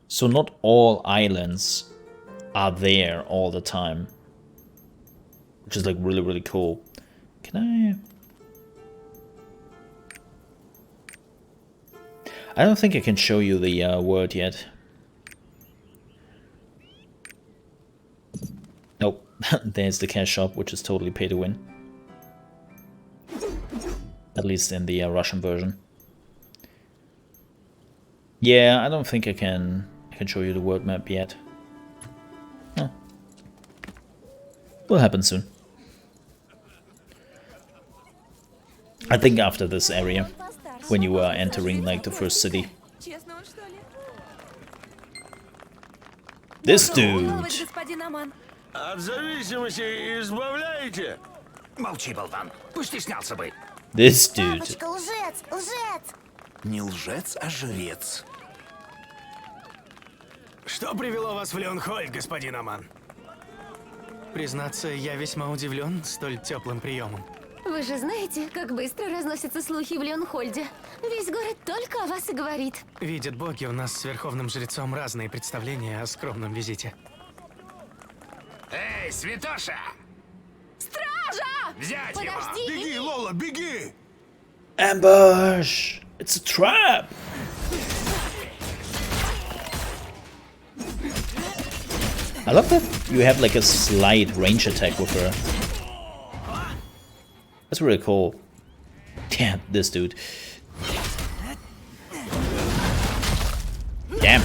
So not all islands are there all the time, which is like really cool. Can I don't think I can show you the word yet. Nope. There's the cash shop, which is totally pay to win. At least in the Russian version. Yeah, I don't think I can show you the world map yet. Huh. Will happen soon. I think after this area, when you are entering like the first city. This dude. От зависимости избавляете? Молчи, болван. Пусть ты снялся бы. This dude. Лжец! Лжец! Не лжец, а жрец. Что привело вас в Леонхольд, господин Аман? Признаться, я весьма удивлен столь теплым приемом. Вы же знаете, как быстро разносятся слухи в Леонхольде. Весь город только о вас и говорит. Видят боги, у нас с Верховным Жрецом разные представления о скромном визите. Эй, святоша! Стража! Взять Подожди! его! Беги, Лола, беги! Ambush! It's a trap! I love that you have like a slight range attack with her. That's really cool. Damn, this dude. Damn.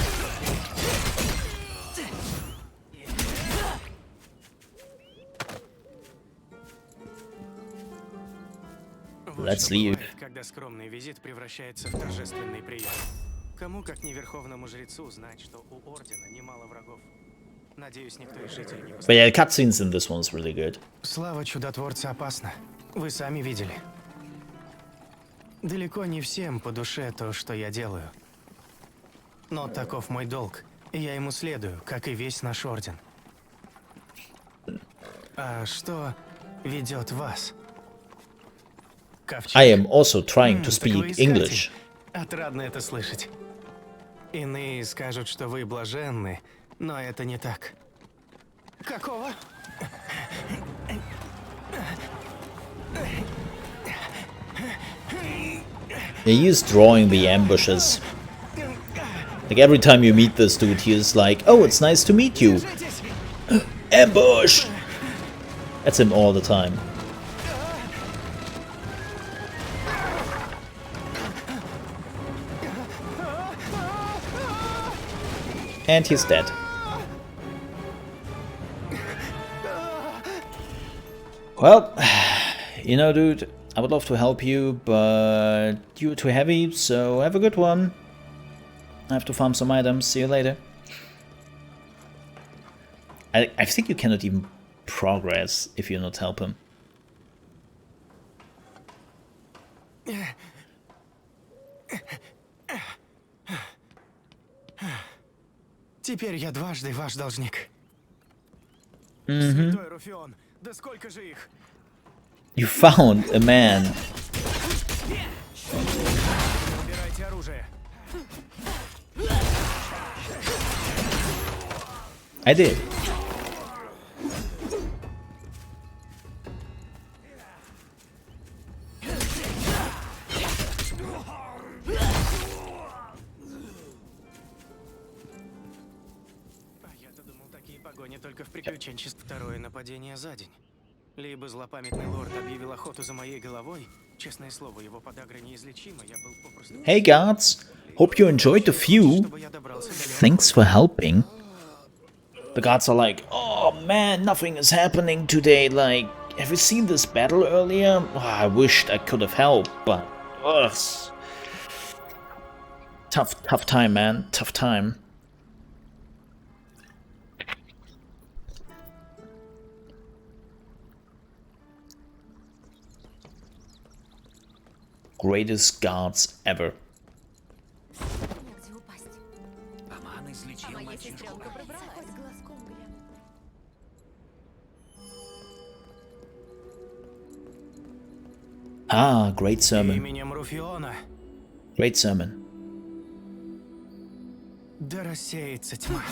Let's leave. Когда скромный визит превращается в торжественный прием. Кому, как не Верховному Жрецу, знать, что у Ордена немало врагов. Надеюсь, никто из жителей не But yeah, the cutscenes in this one's really good. Слава Чудотворца опасна. Вы сами видели. Далеко не всем по душе то, что я делаю. Но таков мой долг, и я ему следую, как и весь наш Орден. А что ведет вас? Ковчег? I am also trying to Так вы speak искатель. English. Отрадно это слышать. Иные скажут, что вы блаженны, но это не так. Какого? He is drawing the ambushes. Like every time you meet this dude, he is like, "Oh, it's nice to meet you." Ambush! That's him all the time. And he's dead. Well, you know, dude, I would love to help you, but you're too heavy, so have a good one. I have to farm some items. See you later. I think you cannot even progress if you not help him. Теперь я дважды ваш должник. Святой Руфион, да сколько же их? You found a man. Убирайте оружие. I did. только в приключенчестве. Второе нападение за день. Либо злопамятный лорд объявил охоту за моей головой. Честное слово, его подагра неизлечима, я был попросту... Hey guards, hope you enjoyed the view. Чтобы я добрался до Thanks for helping. The guards are like, oh man, nothing is happening today. Like, have you seen this battle earlier? Oh, I wished I could have helped, but ugh. Tough time, man. Tough time. Greatest guards ever. Негде упасть. Аман излечил Моя мальчишку. сестренка пробралась. Хоть глазком гляну. Ah, great sermon. Именем Руфиона. Great sermon. Да рассеется тьма.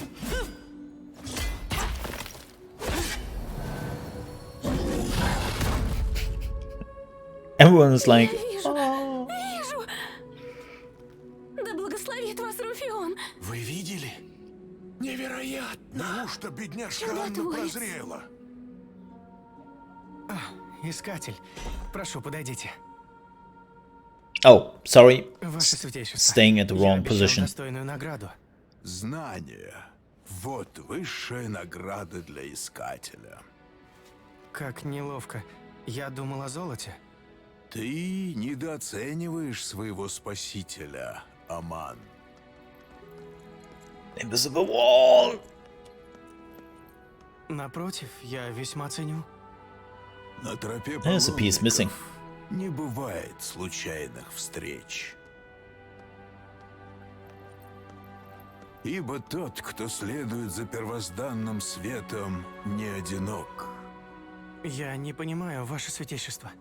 Everyone is like, Вижу. Да благословит вас Руфион. Вы видели? Невероятно! Неужто бедняжка Анна Чудотворец. прозрела? Искатель, прошу, подойдите. oh, sorry, Ваше святейшество. staying at the Я wrong обещал position. достойную награду. Знание. Вот высшая награда для искателя. Как неловко. Я думал о золоте. Ты недооцениваешь своего спасителя, Аман. Invisible wall. Напротив, я весьма ценю. На тропе There's a piece missing. паломников не бывает случайных встреч. Ибо тот, кто следует за первозданным светом, не одинок. Я не понимаю, ваше святейшество.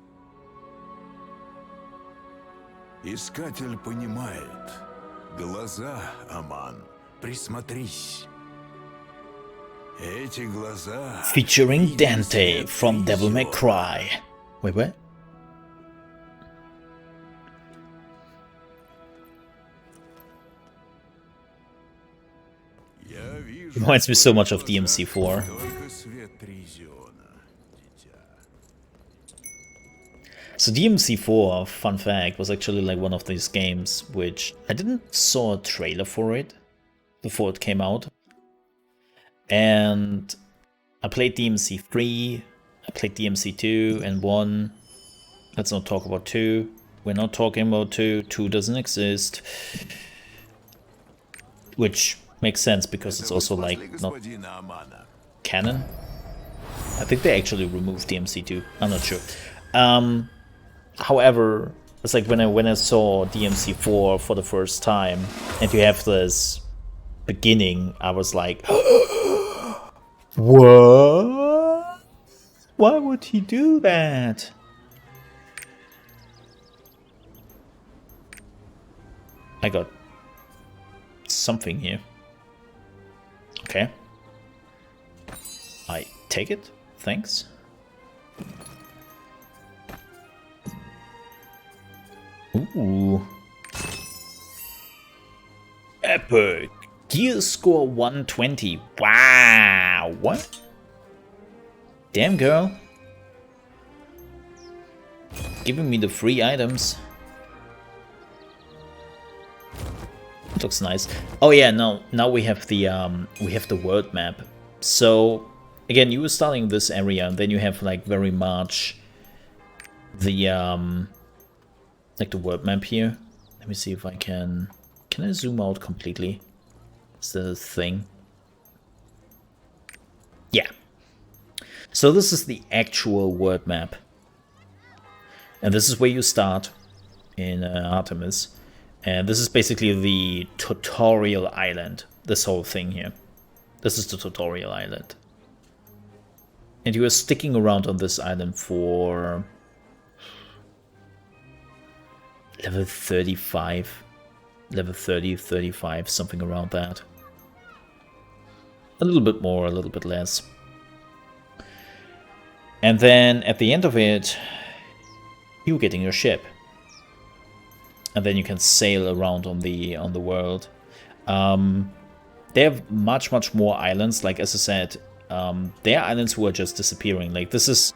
Искатель понимает. Глаза, Аман, присмотрись. Эти глаза... Featuring видят Dante свет from Devil May призора. Cry. Wait, what? Я вижу Reminds me so much of в твоих DMC4. глазах только свет Тризиона, дитя. So DMC4, fun fact, was actually like one of these games which I didn't saw a trailer for it before it came out. And I played DMC3, I played DMC2 and 1. Let's not talk about 2. We're not talking about 2. 2 doesn't exist. Which makes sense because it's Это also вы like спасли not господина Амана. canon. I think they actually removed DMC2. I'm not sure. However, it's like when I saw DMC4 for the first time, and you have this beginning, I was like, what? Why would he do that? I got something here. Okay. I take it. Thanks. Ooh. Epic. Gear score 120. Wow. What? Damn, girl. Giving me the free items. Looks nice. Oh yeah, no. Now we have the world map. So again, you were starting this area, and then you have like very much the like the world map here. Let me see if I can I zoom out completely? Is that a thing? Yeah. So this is the actual world map. And this is where you start in Artemis. And this is basically the tutorial island. This whole thing here. This is the tutorial island. And you are sticking around on this island for level 35, level 30, 35, something around that. A little bit more, a little bit less. And then at the end of it, you're getting your ship. And then you can sail around on the world. They have much more islands. Like as I said, there are islands who are just disappearing. Like, this is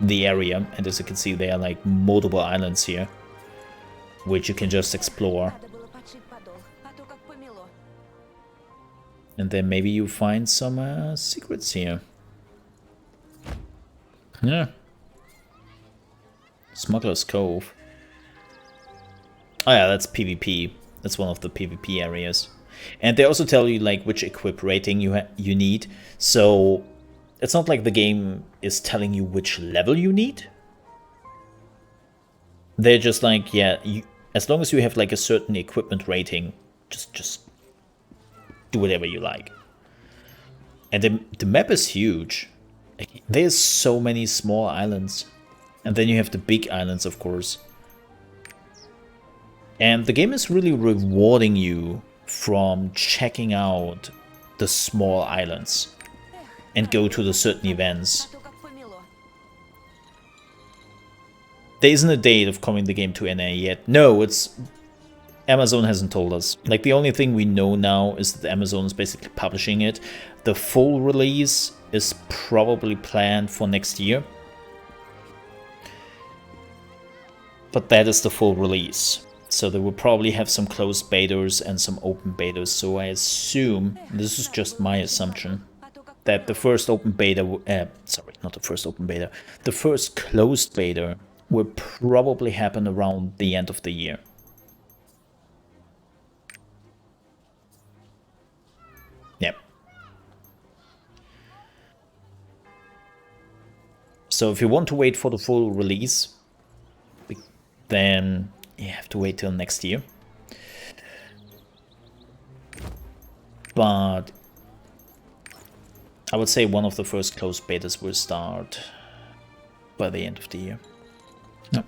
the area, and as you can see, there are like multiple islands here, which you can just explore. And then maybe you find some secrets here. Yeah. Smuggler's Cove. Oh yeah, that's PvP. That's one of the PvP areas. And they also tell you like which equip rating you need. So it's not like the game is telling you which level you need. They're just like, yeah, as long as you have like a certain equipment rating, just do whatever you like. And the map is huge. Like, there's so many small islands. And then you have the big islands, of course. And the game is really rewarding you from checking out the small islands and go to the certain events. There isn't a date of coming the game to NA yet. No, Amazon hasn't told us. Like, the only thing we know now is that Amazon is basically publishing it. The full release is probably planned for next year. But that is the full release. So they will probably have some closed betas and some open betas. So I assume, this is just my assumption, that the first open beta, sorry, not the first open beta, the first closed beta will probably happen around the end of the year. Yep. So if you want to wait for the full release, then you have to wait till next year. But I would say one of the first closed betas will start by the end of the year. No.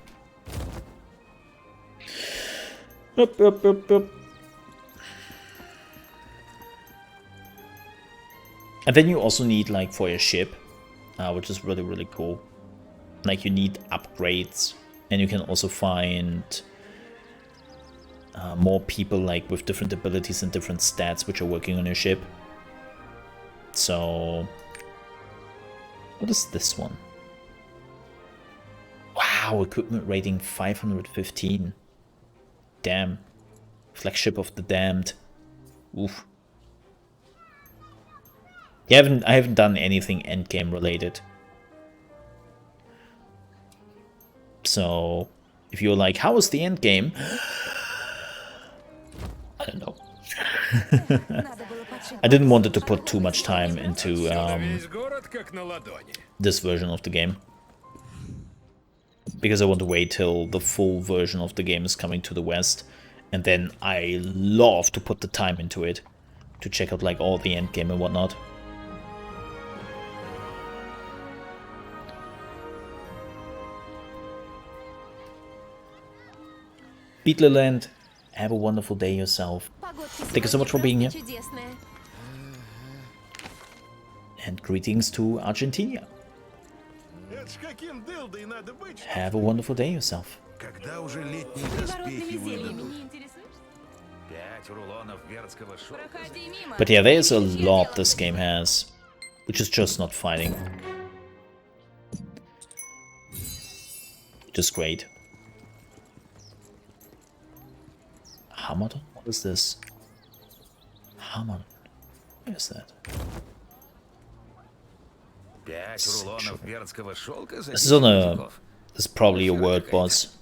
Up. And then you also need, like, for your ship, which is really, really cool. Like, you need upgrades. And you can also find more people like with different abilities and different stats which are working on your ship. So, what is this one? Wow, equipment rating 515. Damn. Flagship of the Damned. Oof. I haven't done anything endgame related. So, if you're like, how is the end game? I don't know. I didn't want it to put too much time into this version of the game. Because I want to wait till the full version of the game is coming to the West. And then I love to put the time into it. To check out like all the end game and whatnot. Beetleland, have a wonderful day yourself. Thank you so much for being here. And greetings to Argentina. Have a wonderful day yourself. But yeah, there's a lot this game has, which is just not fighting. Which is great. Hamadon? What is this? Hamadon. What is that? This is on a... This is probably a word boss.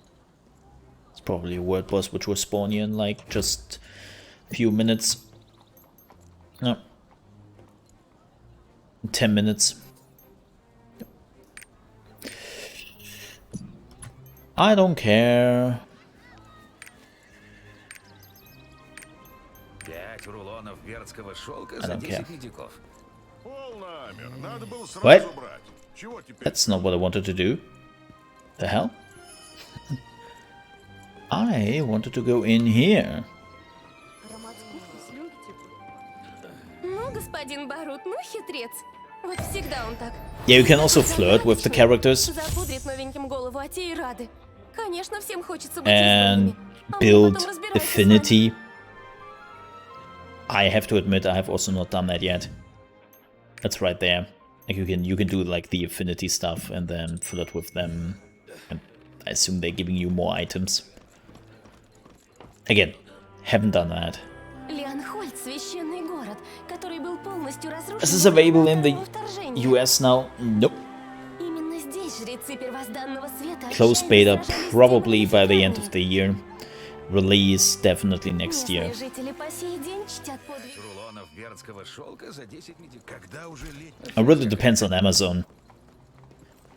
It's probably a word boss which will spawn you in like just a few minutes. No. 10 minutes. I don't care. I don't care. What? That's not what I wanted to do. The hell? I wanted to go in here. Yeah, you can also flirt with the characters and build affinity. I have to admit, I have also not done that yet. That's right there. Like you can do like the affinity stuff and then flirt with them. And I assume they're giving you more items. Again, haven't done that. Лианхольд — священный город, который был полностью разрушен. Is this available in the US now? Nope. Именно здесь жрецы первозданного света Close отчаянно beta сражались с probably демонами by the end Вселенной. of the year. Release definitely next year. Местные жители по сей день чтят подвиг. Рулонов бердского шелка за 10 медиков. Когда уже летний... It really depends on Amazon.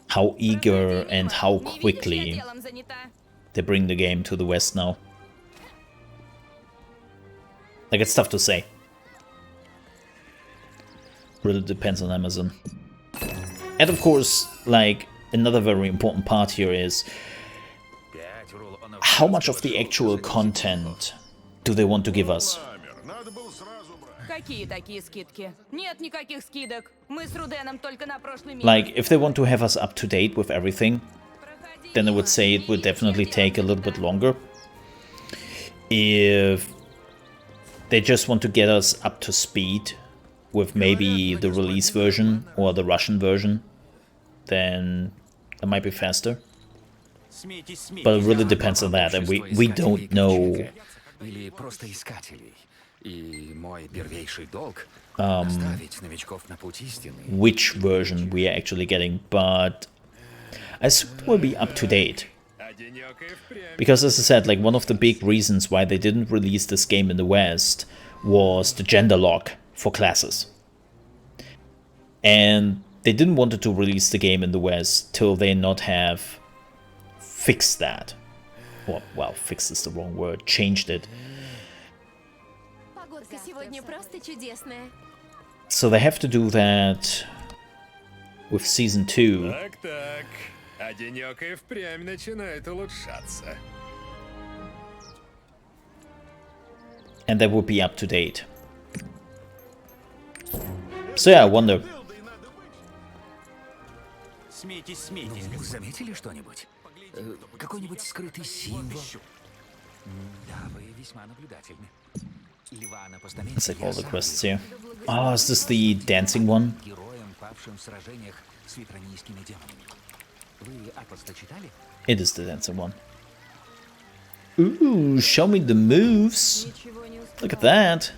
How eager and how quickly they bring the game to the West now. Like, it's tough to say. Really depends on Amazon. And of course, like, another very important part here is how much of the actual content do they want to give us? Какие такие скидки? Нет никаких скидок. Мы с Руденом только на прошлый месяц. Like, if they want to have us up to date with everything, then I would say it would definitely take a little bit longer. If they just want to get us up to speed with maybe the release version or the Russian version, then it might be faster. But it really depends on that, and we don't know Или просто искателей. И мой первейший долг — наставить новичков на путь истины. which version we are actually getting, but I assume it will be up to date. Because as I said, like, one of the big reasons why they didn't release this game in the West was the gender lock for classes. And they didn't want to release the game in the West till they not have fixed that. Or, well, fixed is the wrong word, changed it. Погодка сегодня просто чудесная. So they have to do that with Season 2. Так-так, а денёк и впрямь начинает улучшаться. And that would be up to date. So yeah, I wonder. Смейтесь, смейтесь. Вы заметили что-нибудь? Какой-нибудь скрытый символ? Да, вы весьма наблюдательны. Льва на постаменте Let's take all the я quests сам here. Oh, is this the dancing one? героем, павшим в сражениях с ветронийскими демонами. Вы Атлас-то читали? It is the dancing one. Ooh, show me the moves. Look at that.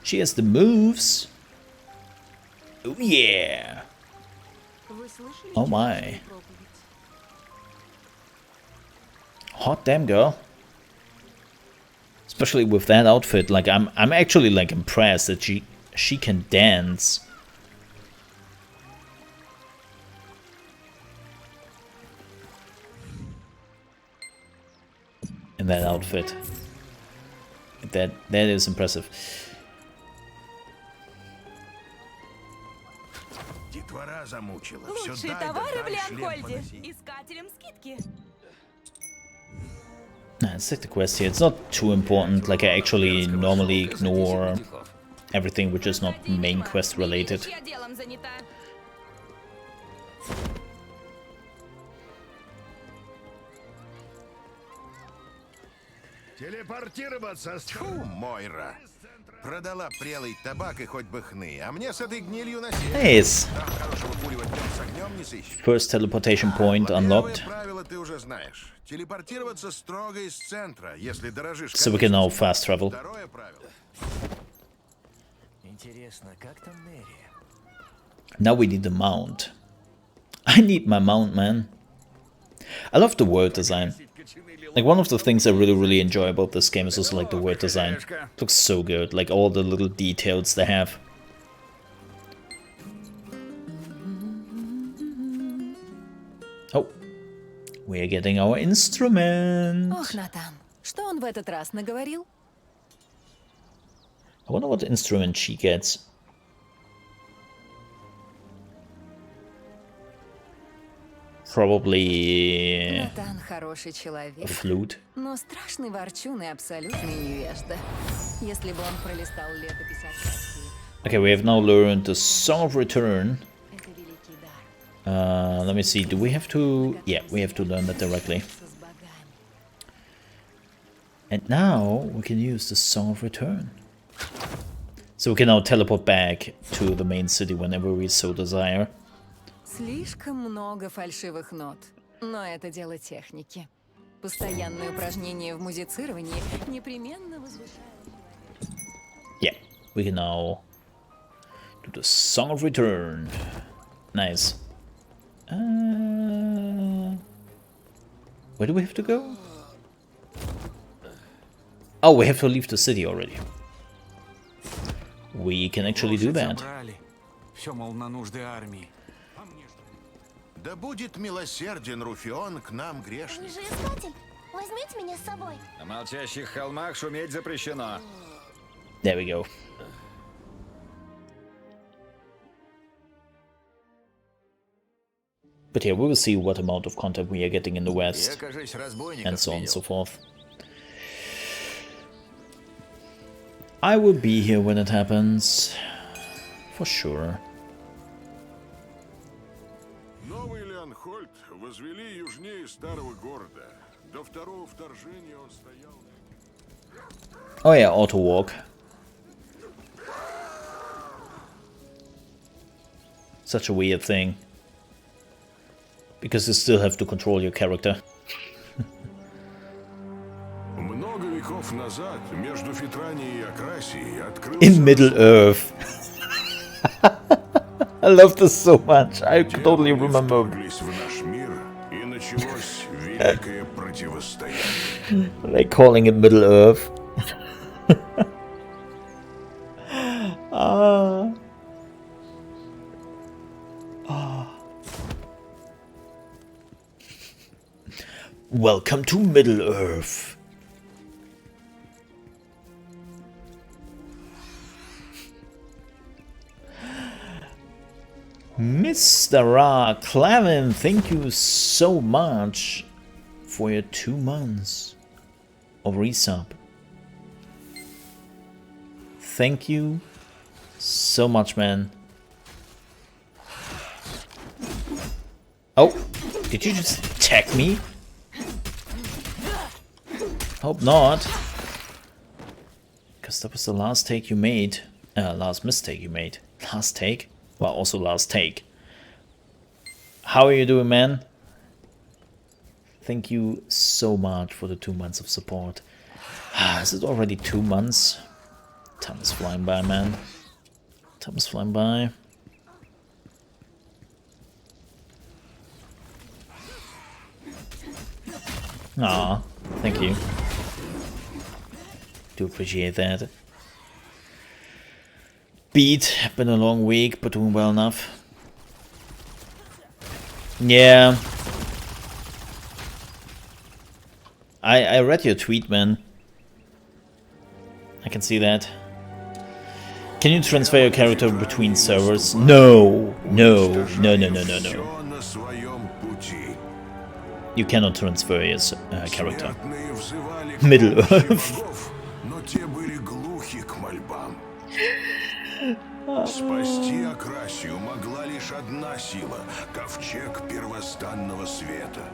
She has the moves. Oh yeah. Oh my. Hot damn girl. Especially with that outfit, like I'm actually like impressed that she can dance. In that outfit. That is impressive. Детвора замучила. Всё Лучшие дай да товары в дай, шлем Лианхольде. поноси. Искателям скидки. Nah, let's take the quest here. It's not too important. Like, I actually normally ignore everything which is not main quest related. Я делом занята. Телепортироваться. Фу, Мойра. Продала прелый табак и хоть бы хны, а мне с этой гнилью на сеть. Nice. Там хорошего курева днем с огнем не сыщешь. First teleportation point unlocked. Первое правило ты уже знаешь. Телепортироваться строго из центра, если дорожишь. So we can now fast travel. Второе правило. Интересно, как там Нерри? Now we need a mount. I need my mount, man. I love the world design. Like, one of the things I really enjoy about this game is also like the world design. It looks so good, like all the little details they have. Oh, we're getting our instrument. Ох, Натан, что он в этот раз наговорил? I wonder what instrument she gets. Probably Натан хороший a человек, flute. но страшный ворчун и абсолютный невежда. Если бы он пролистал летопись о Кассии, Okay, we have now learned the Song of Return. это великий дар. Let me see, do we have to... Yeah, we have to learn that directly. С богами. And now we can use the Song of Return. So we can now teleport back to the main city whenever we so desire. Слишком много фальшивых нот. Но это дело техники. Постоянные упражнения в музицировании непременно возвышают. Yeah, we can now do the Song of Return. Nice. Where do we have to go? Oh, we have to leave the city already. We can actually do that. Все, мол, на нужды армии. Да будет милосерден Руфион к нам, Вы грешник. же искатель. Возьмите меня с собой. На молчащих холмах шуметь запрещено. There we go. But yeah, we will see what amount of content we are getting in the West, кажись, разбойников and so on and видел. so forth. I will be here when it happens, for sure. Новый Леонхольд возвели южнее старого города. До второго вторжения он стоял... Oh yeah, auto walk. Such a weird thing. Because you still have to control your character. Много веков назад между Фитранией и Акрасией открылся... In Middle-earth. I love this so much. I totally remember. Вторглись в наш мир, и началось великое противостояние. Like calling it Middle-earth. Welcome to Middle-earth. Mr. Clavin, thank you so much for your 2 months of resub. Thank you so much, man. Oh, did you just attack me? Hope not. Because that was the last take you made. Last mistake you made. Last take? Well, also last take. How are you doing, man? Thank you so much for the 2 months of support. Is it already 2 months? Time is flying by, man. Time is flying by. Aw, thank you. Do appreciate that. Beat, been a long week, but doing well enough. Yeah. I read your tweet, man. I can see that. Can you transfer your character between servers? No, no, no, no, no, no, no. Всё на своем пути. You cannot transfer your character. Смертные взывали к Middle-earth. помощи богов, но те были глухи к мольбам. Спасти Акрасию могла лишь одна сила — ковчег первозданного света.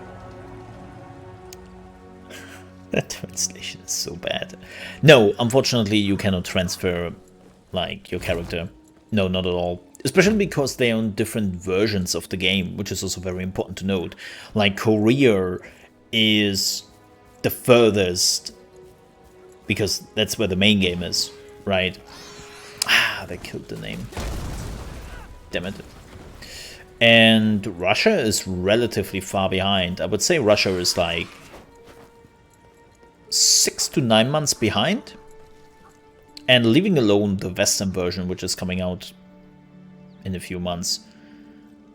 That translation is so bad. No, unfortunately you cannot transfer like your character. No, not at all. Especially because they are on different versions of the game, which is also very important to note. Like Korea is the furthest, because that's where the main game is, right? Ah, they killed the name. Damn it. And Russia is relatively far behind. I would say Russia is like 6 to 9 months behind. And leaving alone the Western version, which is coming out in a few months.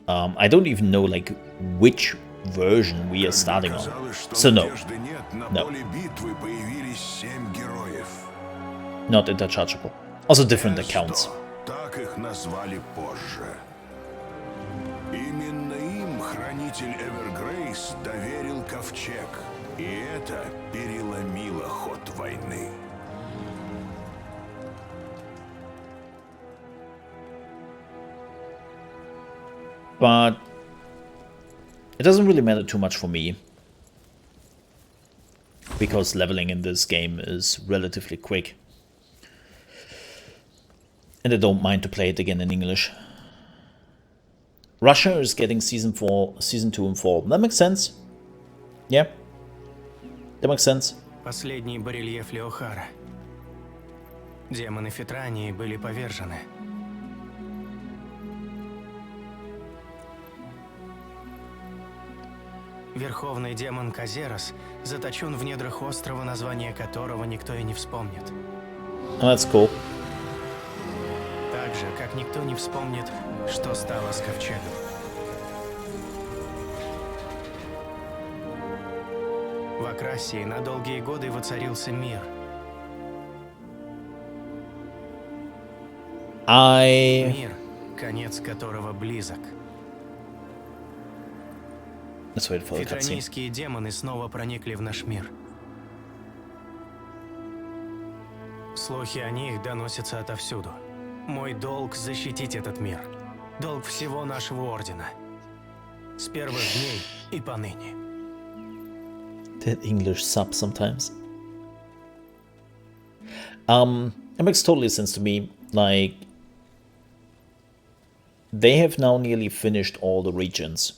I don't even know like which version we are starting on. So no. No. Not interchangeable. Also different accounts. Так их назвали позже. Именно им хранитель Эвергрейс доверил ковчег, и это переломило ход войны. But it doesn't really matter too much for me, because leveling in this game is relatively quick. And I don't mind to play it again in English. Russia is getting season 2 in fall. That makes sense. Yeah. That makes sense. Последний барельеф Леохара. Демоны Фитрании были повержены. Верховный демон Казерос заточен в недрах острова, название которого никто и не вспомнит. Oh, that's cool. Так же, как никто не вспомнит, что стало с ковчегом. В Акрасии на долгие годы воцарился мир. Мир, конец которого близок. Let's wait for the cutscene. Фитранийские демоны снова проникли в наш мир. Слухи о них доносятся отовсюду. Мой долг защитить этот мир. Долг всего нашего ордена. С первых дней и поныне. That English sub sometimes. It makes totally sense to me. Like, they have now nearly finished all the regions.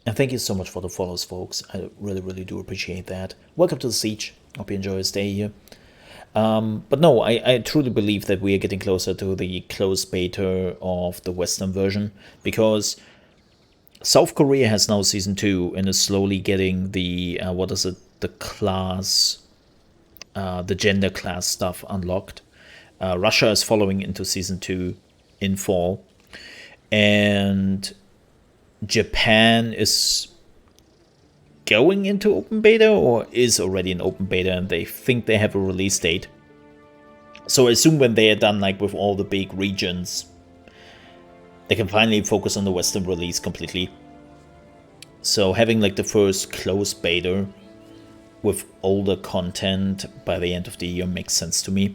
And thank you so much for the follows, folks. I really, really do appreciate that. Welcome to the Siege. Hope you enjoy your stay here. But no, I truly believe that we are getting closer to the closed beta of the Western version, because South Korea has now Season 2 and is slowly getting the, the class, the gender class stuff unlocked. Russia is following into Season 2 in fall. And Japan is going into open beta, or is already in open beta, and they think they have a release date. So I assume when they are done, like with all the big regions, they can finally focus on the Western release completely. So having like the first closed beta with older content by the end of the year makes sense to me.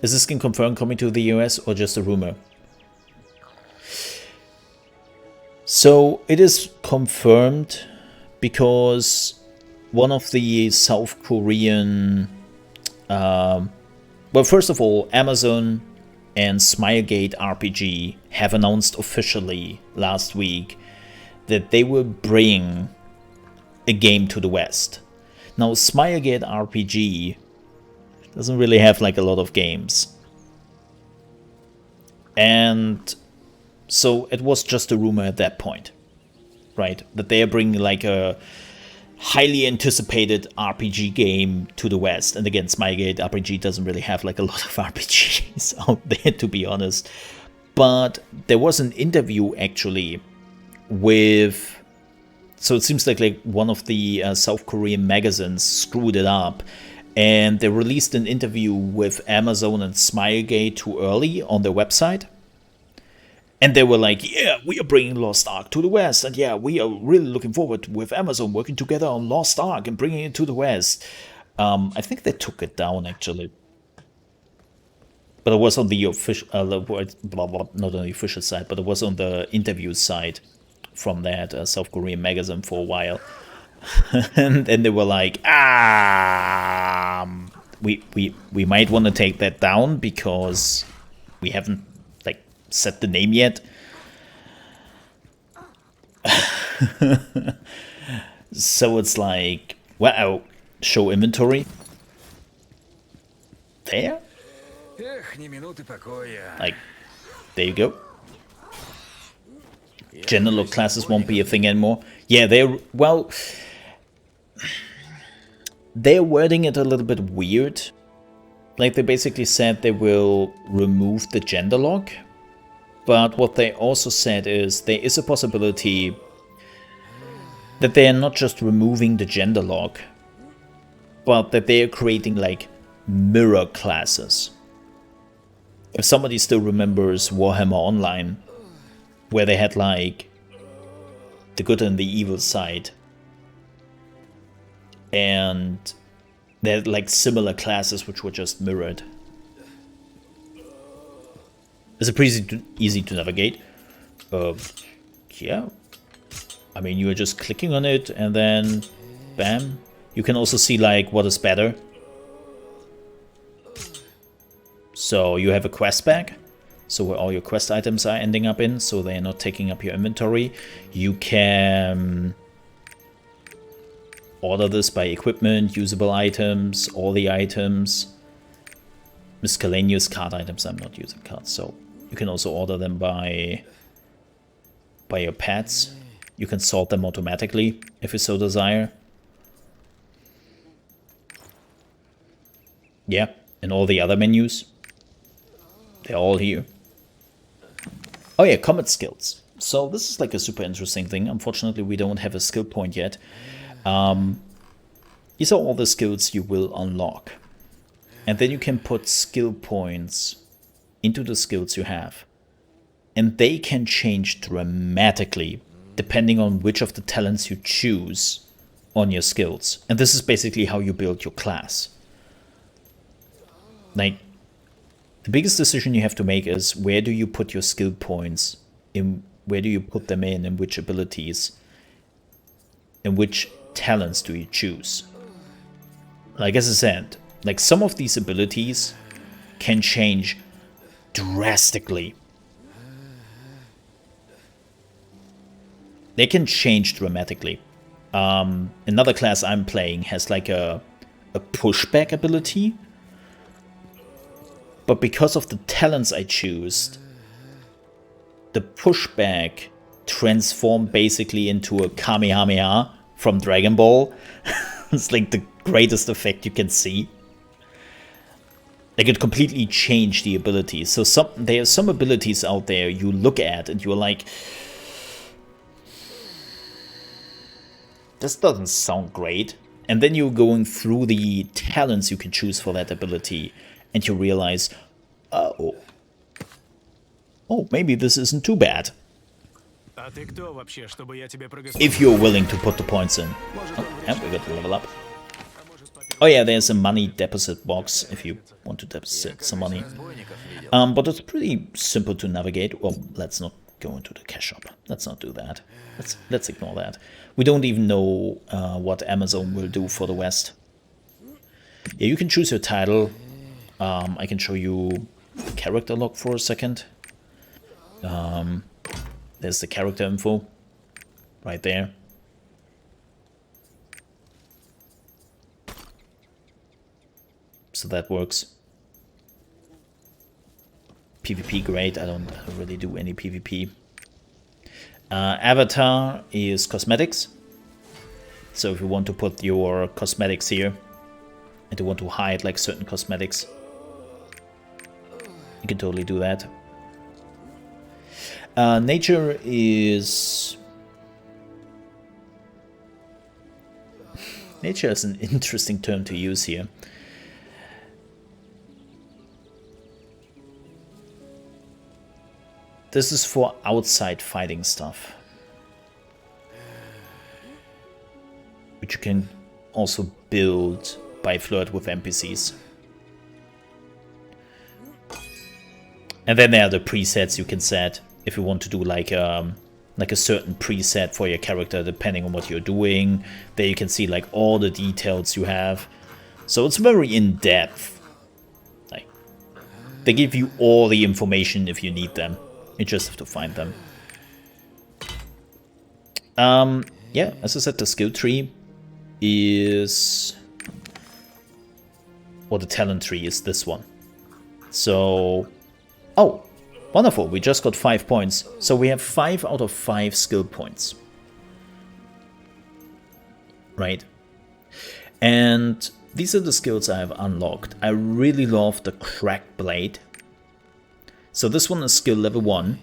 Is this skin confirmed coming to the US or just a rumor? So it is confirmed, because one of the South Korean, well, first of all, Amazon and Smilegate RPG have announced officially last week that they will bring a game to the West. Now, Smilegate RPG doesn't really have like a lot of games. And so it was just a rumor at that point, right? That they are bringing like a highly anticipated RPG game to the West. And again, Smilegate RPG doesn't really have like a lot of RPGs out there, to be honest. But there was an interview actually with, so it seems like one of the South Korean magazines screwed it up, and they released an interview with Amazon and Smilegate too early on their website. And they were like, yeah, we are bringing LostArk to the West. And yeah, we are really looking forward to, with Amazon, working together on LostArk and bringing it to the West. I think they took it down, actually. But it was on the official, not on the official side, but it was on the interview side from that South Korean magazine for a while. And then they were like, we might want to take that down because we haven't like set the name yet. So it's like, wow, show inventory. There? Like, there you go. General classes won't be a thing anymore. Yeah, they're wording it a little bit weird. Like, they basically said they will remove the gender lock. But what they also said is there is a possibility that they are not just removing the gender lock, but that they are creating like mirror classes. If somebody still remembers Warhammer Online, where they had like the good and the evil side, and they had like similar classes which were just mirrored. Is it pretty easy to navigate? Yeah. I mean, you are just clicking on it and then bam. You can also see like what is better. So you have a quest bag, so where all your quest items are ending up in, so they're not taking up your inventory. You can order this by equipment, usable items, all the items, miscellaneous card items. I'm not using cards, so you can also order them by your pets. You can sort them automatically if you so desire. Yeah, and all the other menus, they're all here. Oh yeah, combat skills. So this is like a super interesting thing. Unfortunately, we don't have a skill point yet. These are all the skills you will unlock. And then you can put skill points into the skills you have. And they can change dramatically depending on which of the talents you choose on your skills. And this is basically how you build your class. Like, the biggest decision you have to make is where do you put your skill points, in where do you put them in which abilities, and which talents do you choose. Like as I said, like some of these abilities can change drastically. They can change dramatically. Another class I'm playing has like a pushback ability. But because of the talents I choose, the pushback transformed basically into a Kamehameha from Dragon Ball. It's like the greatest effect you can see. Like it completely changed the ability. So there are some abilities out there you look at and you're like, this doesn't sound great. And then you're going through the talents you can choose for that ability and you realize, oh, maybe this isn't too bad. If you're willing to put the points in. Oh, yeah, we got to level up. Oh yeah, there's a money deposit box if you want to deposit some money. But it's pretty simple to navigate. Well, let's not go into the cash shop. Let's not do that. Let's ignore that. We don't even know what Amazon will do for the West. Yeah, you can choose your title. I can show you the character log for a second. There's the character info right there. So that works. PvP, great. I don't really do any PvP. Avatar is cosmetics. So if you want to put your cosmetics here and you want to hide like certain cosmetics, you can totally do that. Nature is... Nature is an interesting term to use here. This is for outside fighting stuff, which you can also build by flirt with NPCs. And then there are the presets you can set if you want to do like a certain preset for your character depending on what you're doing. There you can see like all the details you have. So it's very in-depth. Like, they give you all the information if you need them. You just have to find them. Yeah, as I said, the skill tree is... or the talent tree is this one. So... oh, wonderful, we just got 5 points. So we have 5 out of 5 skill points. Right. And these are the skills I have unlocked. I really love the cracked blade. So this one is skill level 1.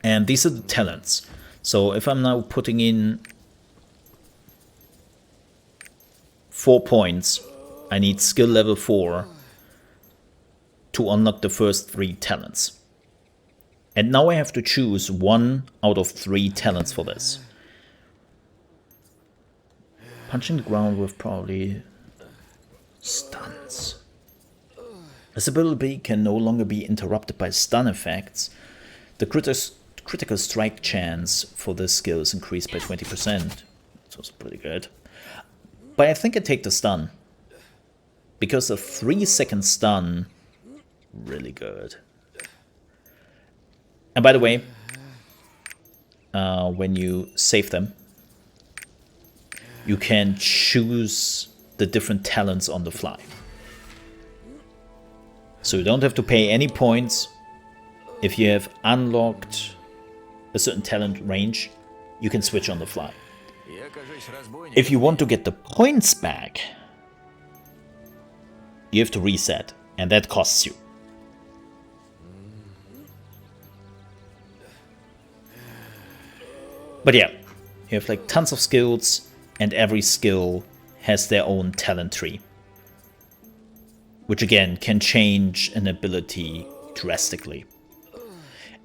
And these are the talents. So if I'm now putting in 4 points, I need skill level 4 to unlock the first 3 talents. And now I have to choose 1 out of 3 talents for this. Punching the ground with probably stuns. This ability can no longer be interrupted by stun effects. The critical strike chance for this skill is increased by 20%. It's also pretty good. But I think I take the stun. Because a 3-second stun really good. And by the way, when you save them, you can choose the different talents on the fly. So you don't have to pay any points. If you have unlocked a certain talent range, you can switch on the fly. If you want to get the points back, you have to reset, and that costs you. But yeah, you have like tons of skills, and every skill has their own talent tree, which again can change an ability drastically.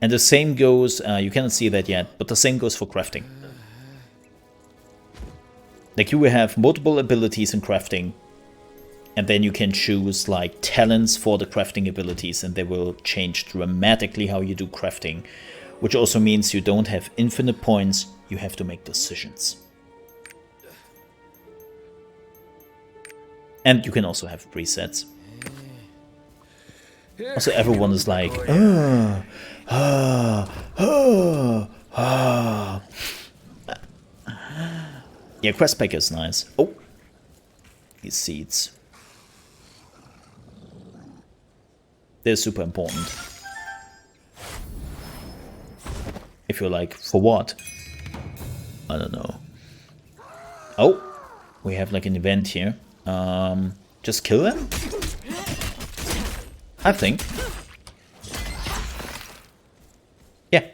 And the same goes, you cannot see that yet, but the same goes for crafting. Like you will have multiple abilities in crafting, and then you can choose like talents for the crafting abilities, and they will change dramatically how you do crafting, which also means you don't have infinite points, you have to make decisions. And you can also have presets. Also, everyone is like, yeah, quest pack is nice. Oh, these seeds. They're super important. If you're like, for what? I don't know. Oh, we have like an event here. Just kill them? I think. Yeah.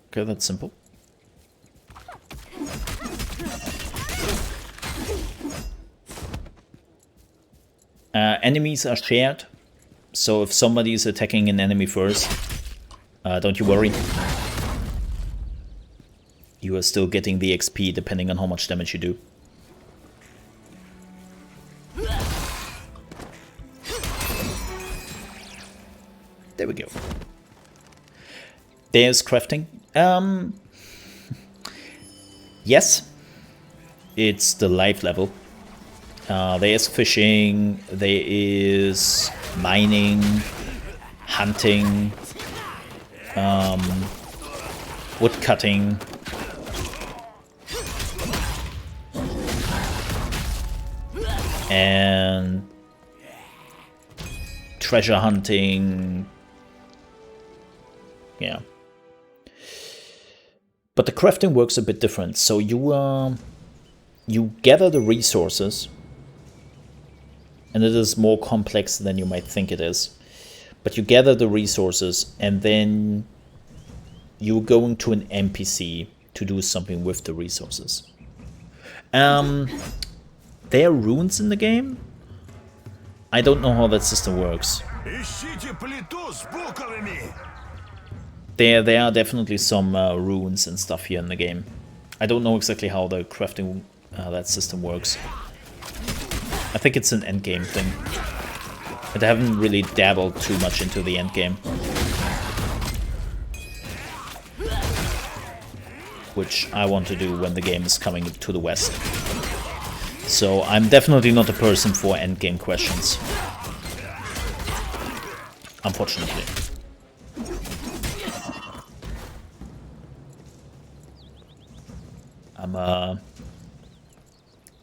Okay, that's simple. Enemies are shared, so if somebody is attacking an enemy first, don't you worry. You are still getting the XP depending on how much damage you do. There we go. There's crafting. Yes, it's the life level. There is fishing, there is mining, hunting, wood cutting. And treasure hunting. Yeah. But the crafting works a bit different. So you gather the resources, and it is more complex than you might think it is. But you gather the resources, and then you're going to an NPC to do something with the resources. There are runes in the game. I don't know how that system works. There are definitely some runes and stuff here in the game. I don't know exactly how the crafting that system works. I think it's an endgame thing. But I haven't really dabbled too much into the endgame. Which I want to do when the game is coming to the West. So I'm definitely not a person for endgame questions. Unfortunately.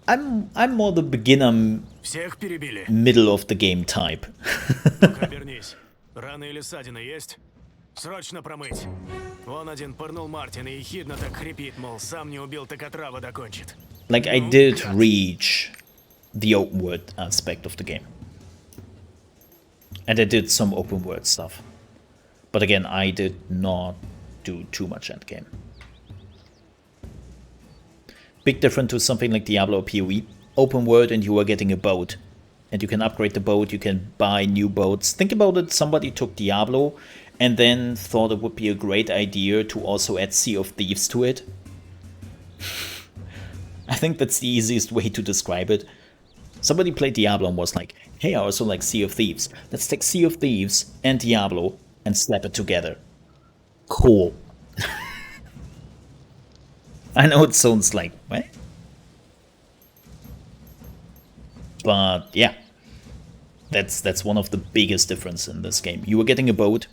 I'm more the beginner, middle of the game type. Обернись. Рана или ссадина есть? Срочно промыть. Вон один пырнул Мартина и ехидно так хрипит, мол, сам не убил, так отрава докончит. Like, I did reach the open world aspect of the game. And I did some open world stuff. But again, I did not do too much endgame. Big difference to something like Diablo or PoE. Open world and you are getting a boat. And you can upgrade the boat, you can buy new boats. Think about it, somebody took Diablo and then thought it would be a great idea to also add Sea of Thieves to it. I think that's the easiest way to describe it. Somebody played Diablo and was like, hey, I also like Sea of Thieves. Let's take Sea of Thieves and Diablo and slap it together. Cool. I know it sounds like, what? But yeah. That's one of the biggest differences in this game. You are getting a boat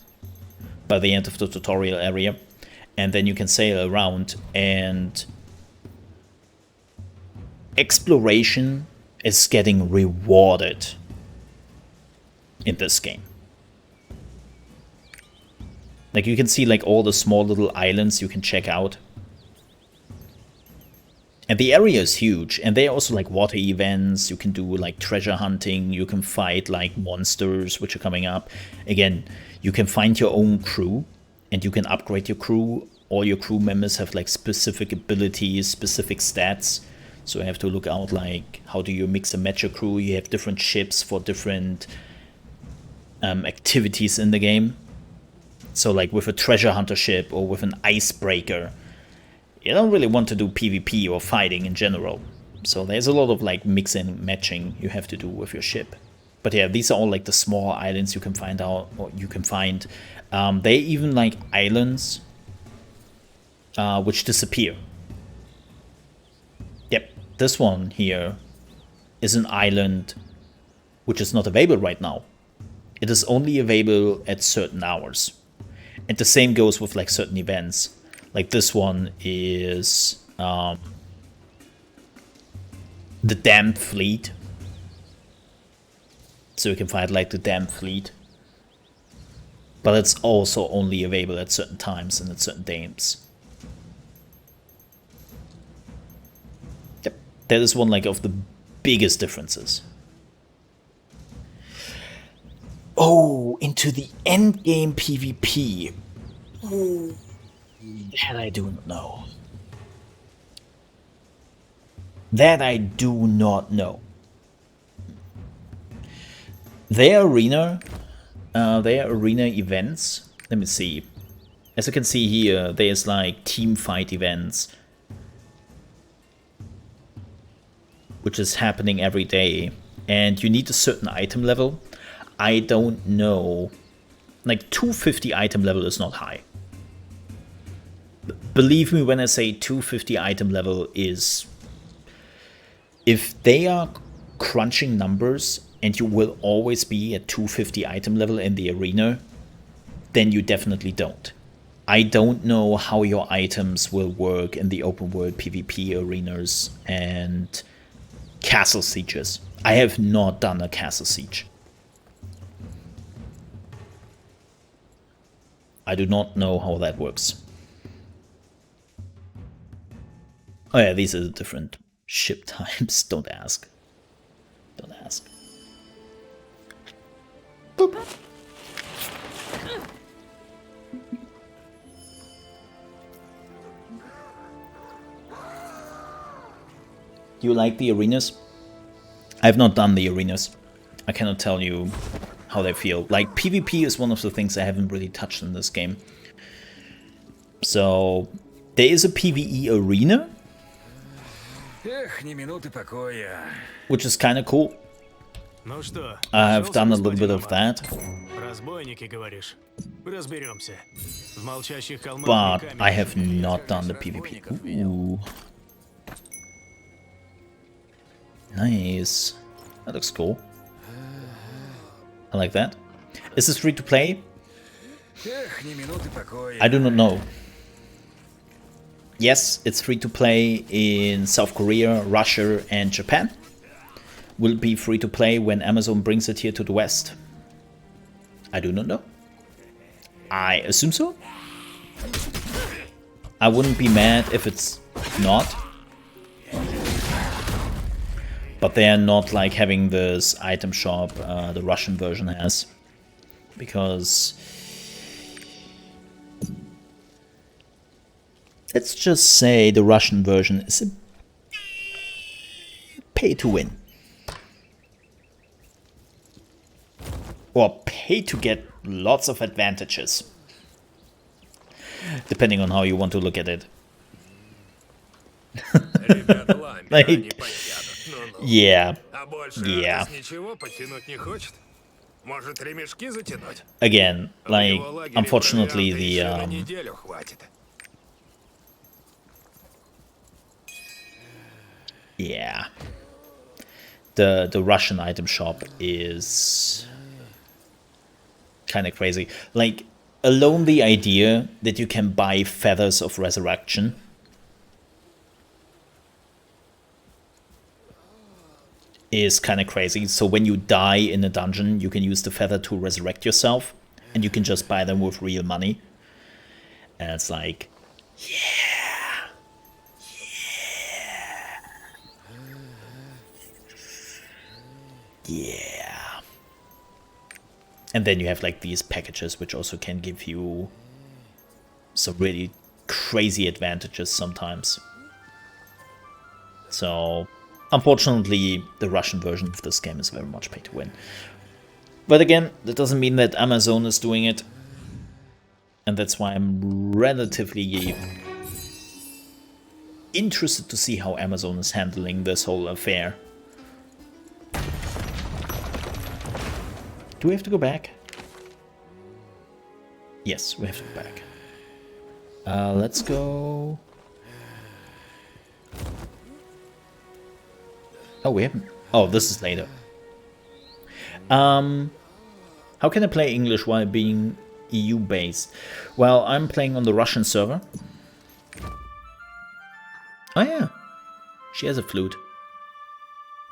by the end of the tutorial area, and then you can sail around, and exploration is getting rewarded in this game. Like, you can see like all the small little islands you can check out. And the area is huge, and there are also like water events, you can do like treasure hunting, you can fight like monsters which are coming up. Again, you can find your own crew, and you can upgrade your crew. All your crew members have like specific abilities, specific stats. So you have to look out like, how do you mix and match your crew? You have different ships for different activities in the game. So like with a treasure hunter ship or with an icebreaker, you don't really want to do PvP or fighting in general. So there's a lot of like mixing and matching you have to do with your ship. But yeah, these are all like the small islands you can find out, or you can find. They even like islands which disappear. Yep, this one here is an island which is not available right now. It is only available at certain hours. And the same goes with like certain events. Like this one is the Damned Fleet. So you can find like the Damned Fleet. But it's also only available at certain times and at certain games. Yep. That is one like of the biggest differences. Oh, into the endgame PvP. Ooh. That I do not know. That I do not know. Their arena events. Let me see. As you can see here, there's like team fight events, which is happening every day, and you need a certain item level. I don't know. Like 250 item level is not high. Believe me when I say 250 item level is... If they are crunching numbers and you will always be at 250 item level in the arena, then you definitely don't. I don't know how your items will work in the open world PvP arenas and castle sieges. I have not done a castle siege. I do not know how that works. Oh yeah, these are the different ship types. Don't ask. Don't ask. Boop. Do you like the arenas? I have not done the arenas. I cannot tell you how they feel. Like, PvP is one of the things I haven't really touched in this game. So, there is a PvE arena, which is kind of cool. I have done a little bit of that. But I have not done the PvP. Ooh. Nice. That looks cool. I like that. Is this free to play? I do not know. Yes, it's free to play in South Korea, Russia, and Japan. Will it be free to play when Amazon brings it here to the West? I do not know. I assume so. I wouldn't be mad if it's not. But they are not like having this item shop the Russian version has. Because let's just say the Russian version is a pay to win. Or pay to get lots of advantages. Depending on how you want to look at it. Like, yeah. Yeah. Again, like, unfortunately, the yeah. the Russian item shop is kind of crazy. Like, alone the idea that you can buy feathers of resurrection is kind of crazy. So when you die in a dungeon, you can use the feather to resurrect yourself, and you can just buy them with real money. And it's like, yeah, yeah. And then you have like these packages, which also can give you some really crazy advantages sometimes. So, unfortunately, the Russian version of this game is very much pay to win. But again, that doesn't mean that Amazon is doing it. And that's why I'm relatively interested to see how Amazon is handling this whole affair. Do we have to go back? Yes, we have to go back. Let's go... Oh, we haven't... Oh, this is later. How can I play English while being EU-based? Well, I'm playing on the Russian server. Oh yeah, she has a flute.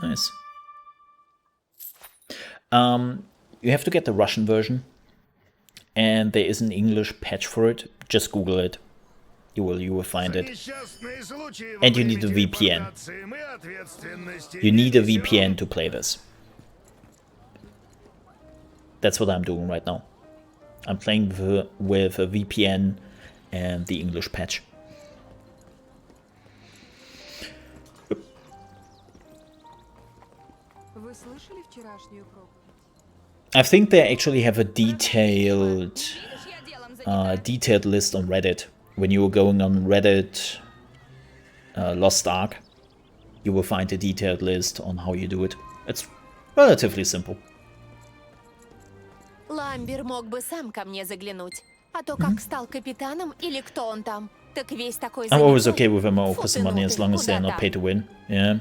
Nice. You have to get the Russian version, and there is an English patch for it. Just Google it. You will find it. And you need a VPN. You need a VPN to play this. That's what I'm doing right now. I'm playing with a VPN and the English patch. I think they actually have a detailed list on Reddit. When you were going on Reddit, LostArk, you will find a detailed list on how you do it. It's relatively simple. Ламбер мог бы сам ко мне заглянуть. А то как стал капитаном или кто он там, так весь такой I'm always okay with MMO for some money as long as they're not pay to win. Yeah.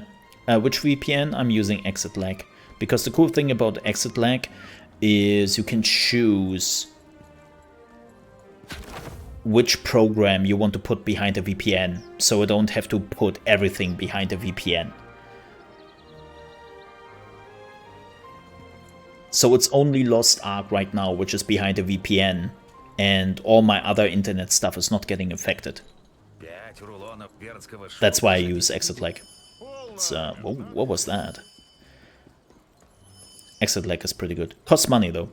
Which VPN? I'm using ExitLag. Because the cool thing about ExitLag is you can choose which program you want to put behind a VPN, so you don't have to put everything behind a VPN. So it's only LostArk right now, which is behind a VPN, and all my other internet stuff is not getting affected. That's why I use ExitLag. It's, what was that? ExitLag is pretty good. Costs money though.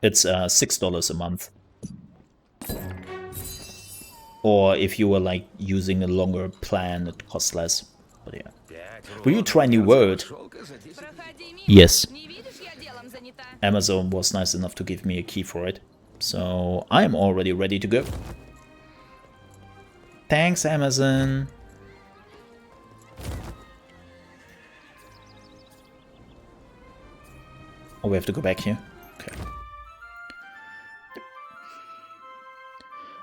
It's $6 a month. Or if you were like using a longer plan, it costs less. But yeah. Will you try New World? Yes. Amazon was nice enough to give me a key for it. So I'm already ready to go. Thanks, Amazon. Oh, we have to go back here? Okay.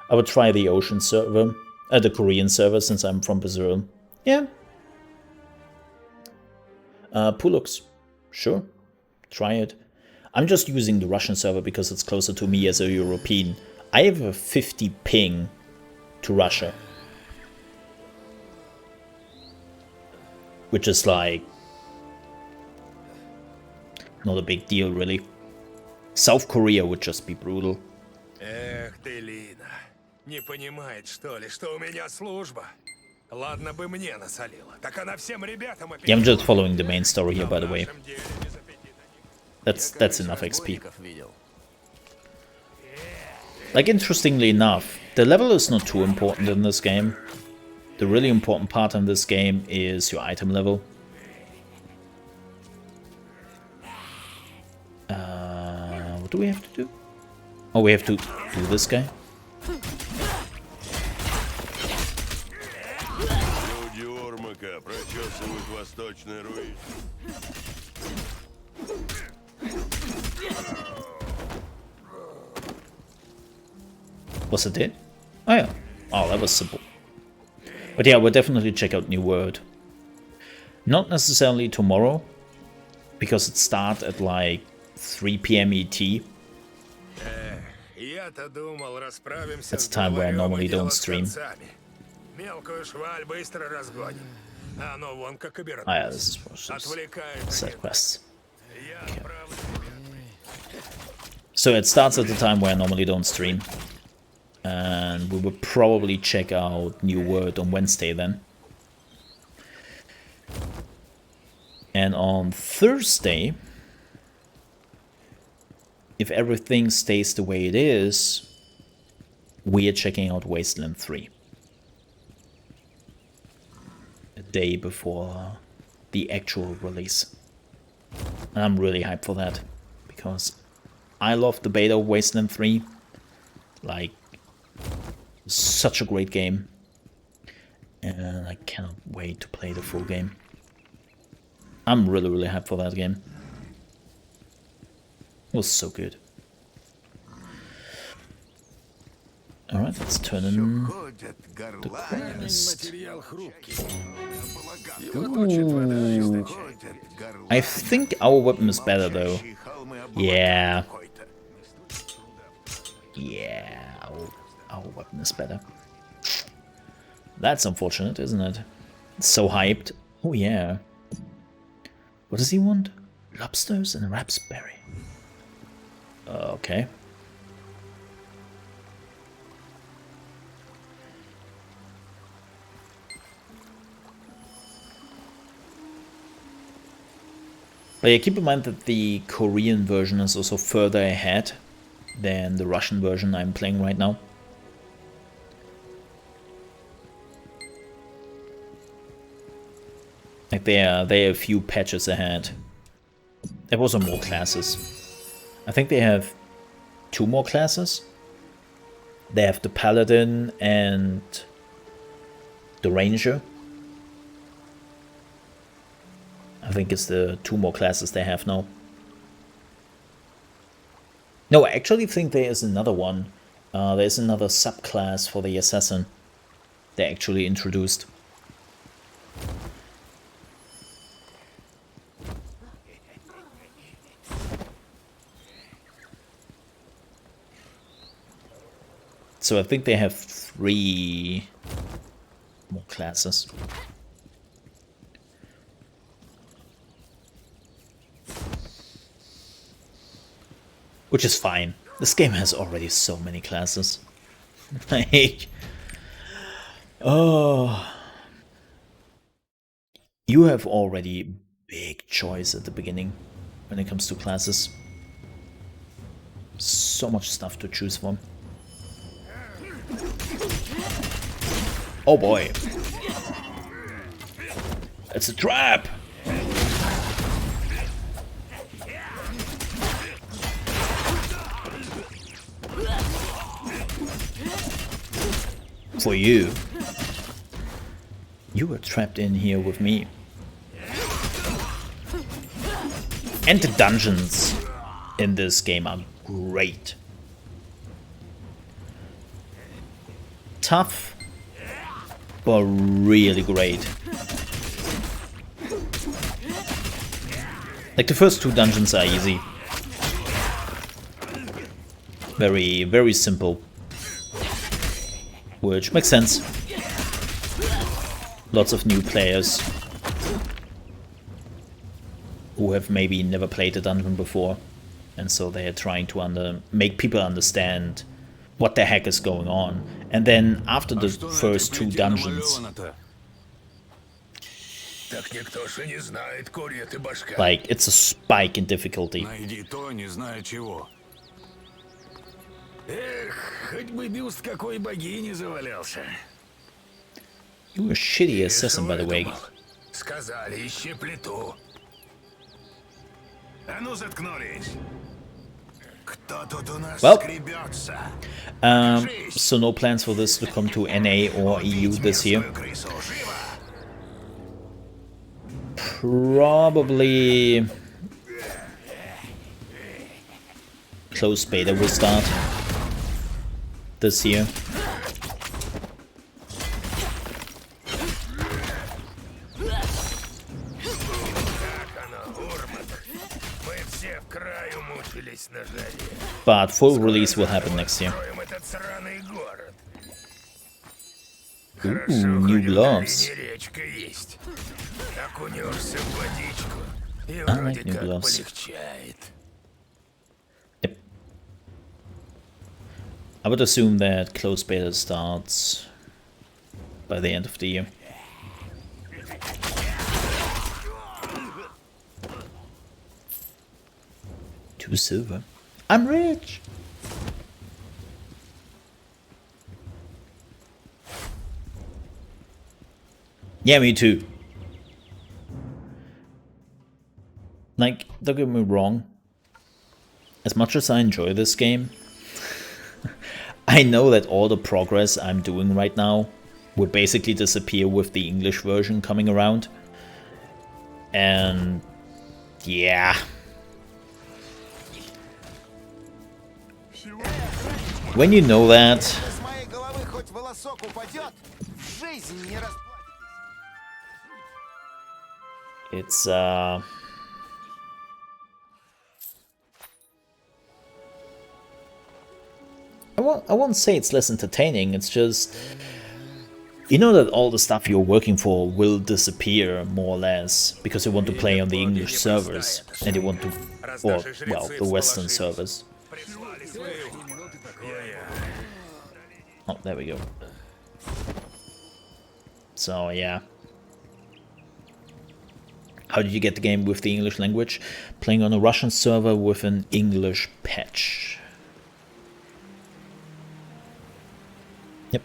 I would try the Ocean server, the Korean server, since I'm from Brazil. Yeah. Pulux. Sure. Try it. I'm just using the Russian server because it's closer to me as a European. I have a 50 ping to Russia. Which is like... not a big deal, really. South Korea would just be brutal. Эх ты, Лина. Не понимает, что ли, что у меня служба? Ладно бы мне насолила. Так она всем ребятам... Yeah, I'm just following the main story here, by the way. That's enough XP. Like, interestingly enough, the level is not too important in this game. The really important part in this game is your item level. What do we have to do? Oh, we have to do this guy. Was it it? Oh yeah. Oh, that was simple. But yeah, we'll definitely check out New World. Not necessarily tomorrow, because it starts at like 3 p.m. ET. Я-то думал, расправимся That's с the time where I главарем и normally дело don't с stream. концами. Мелкую шваль быстро разгоним. А ну вон как Oh yeah, обернулся. this is just Отвлекает на side него. quests. Я отправлю тебя. So it starts at the time where I normally don't stream. And we will probably check out New World on Wednesday then. And on Thursday, if everything stays the way it is, we are checking out Wasteland 3. A day before the actual release. And I'm really hyped for that, because I love the beta of Wasteland 3. Like, such a great game. And I cannot wait to play the full game. I'm really, really hyped for that game. It was so good. Alright, let's turn in the quest. Ooh. I think our weapon is better though. Yeah. Yeah, our weapon is better. That's unfortunate, isn't it? It's so hyped. Oh yeah. What does he want? Lobsters and a raspberry. Okay. But yeah, keep in mind that the Korean version is also further ahead than the Russian version I'm playing right now. Like they are a few patches ahead. There was more classes. I think they have 2 more classes. They have the Paladin and the Ranger. I think it's the 2 more classes they have now. No, I actually think there is another one. There's another subclass for the Assassin they actually introduced. So I think they have 3 more classes. Which is fine. This game has already so many classes. Like, oh, you have already big choice at the beginning when it comes to classes. So much stuff to choose from. Oh boy. It's a trap! For you. You were trapped in here with me. And the dungeons in this game are great. Tough, but really great. Like the first 2 dungeons are easy. Very, very simple. Which makes sense. Lots of new players who have maybe never played a dungeon before, and so they are trying to make people understand what the heck is going on. And then after the first 2 dungeons, like, it's a spike in difficulty. You were a shitty assassin, by the way. Well, so no plans for this to come to NA or EU this year. Probably closed beta will start this year. But full release will happen next year. Ooh, new gloves. I like new gloves. Yep. I would assume that closed beta starts by the end of the year. Two silver. I'm rich! Yeah, me too. Like, don't get me wrong. As much as I enjoy this game, I know that all the progress I'm doing right now would basically disappear with the English version coming around. And yeah. When you know that, it's I won't say it's less entertaining, it's just, you know that all the stuff you're working for will disappear, more or less, because you want to play on the English servers, and you want to, or, well, the Western servers. Oh, there we go. So, yeah. How did you get the game with the English language? Playing on a Russian server with an English patch. Yep.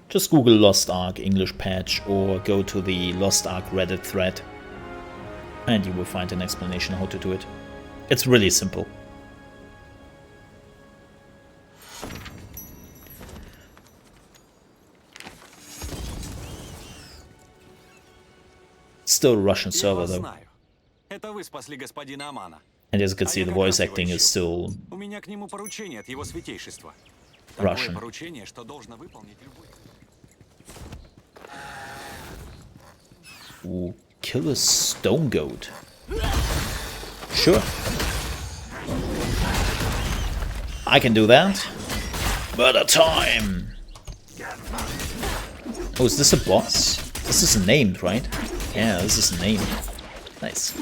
Just Google LostArk English patch or go to the LostArk Reddit thread and you will find an explanation how to do it. It's really simple. Still a Russian server though. And as you can see, the voice acting is still Russian. Ooh, kill a stone goat. Sure. I can do that. Murder time! Oh, is this a boss? This is named, right? Yeah, this is named. Nice.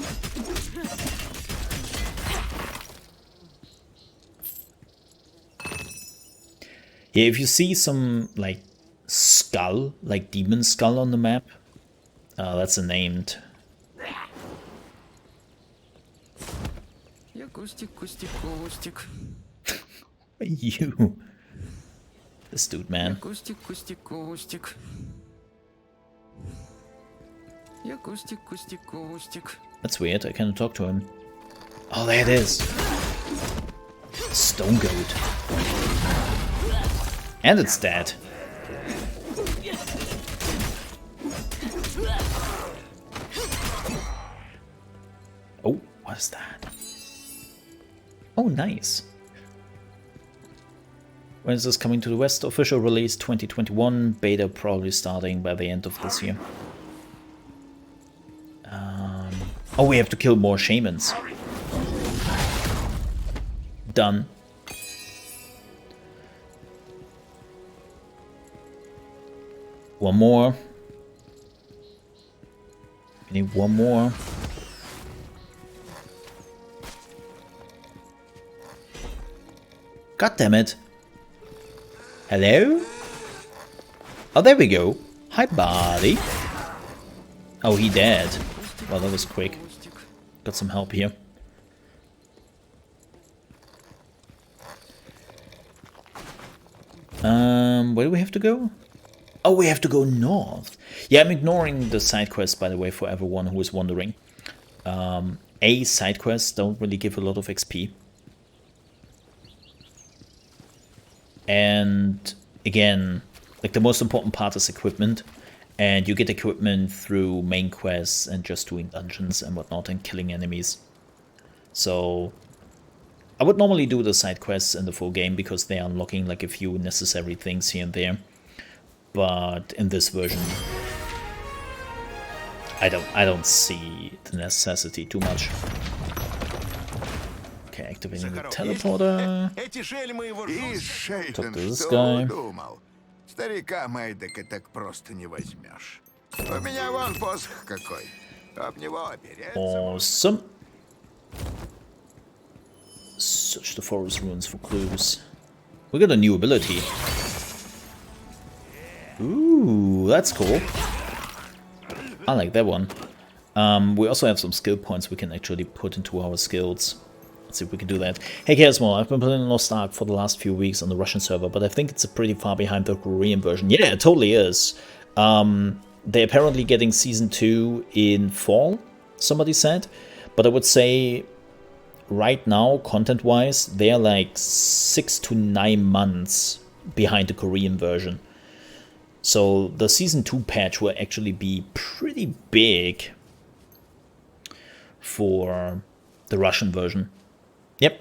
Yeah, if you see some, like, skull, like demon skull on the map, that's a named. You. This dude, man. That's weird, I cannot talk to him. Oh, there it is. Stone goat. And it's dead. Oh, what is that? Oh, nice. When is this coming to the West? Official release 2021, beta probably starting by the end of this year. Oh, we have to kill more shamans. Done. One more. We need one more. God damn it. Hello? Oh, there we go. Hi, buddy. Oh, he dead. Well, that was quick. Got some help here. Where do we have to go? Oh, we have to go north. Yeah, I'm ignoring the side quests, by the way, for everyone who is wondering. Side quests don't really give a lot of XP. And again, like the most important part is equipment. And you get equipment through main quests and just doing dungeons and whatnot and killing enemies. So I would normally do the side quests in the full game because they are unlocking like a few necessary things here and there. But in this version, I don't see the necessity too much. Activating the Сахарок teleporter. Эти шельмы его И Talk Шейтон to this что guy. удумал? Старика Мэйдека так просто не возьмешь. У меня вон посох какой. Об него опереться. Awesome. Search the forest ruins for clues. We got a new ability. Ooh, that's cool. I like that one. We also have some skill points we can actually put into our skills. Let's see if we can do that. Hey Casmo, I've been playing LostArk for the last few weeks on the Russian server, but I think it's pretty far behind the Korean version. Yeah, it totally is. They're apparently getting Season 2 in fall, somebody said. But I would say right now, content-wise, they're like 6 to 9 months behind the Korean version. So the Season 2 patch will actually be pretty big for the Russian version. Yep.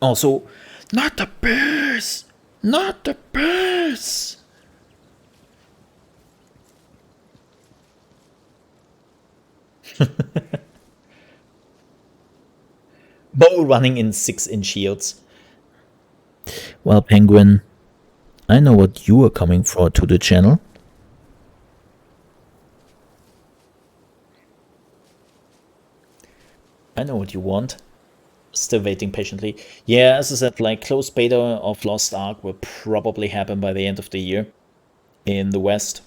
Also, not the bears! Not the bears! Bow running in 6-inch shields. Well, Penguin, I know what you are coming for to the channel. I know what you want. Still waiting patiently. Yeah, as I said, like, closed beta of Lost Ark will probably happen by the end of the year in the West.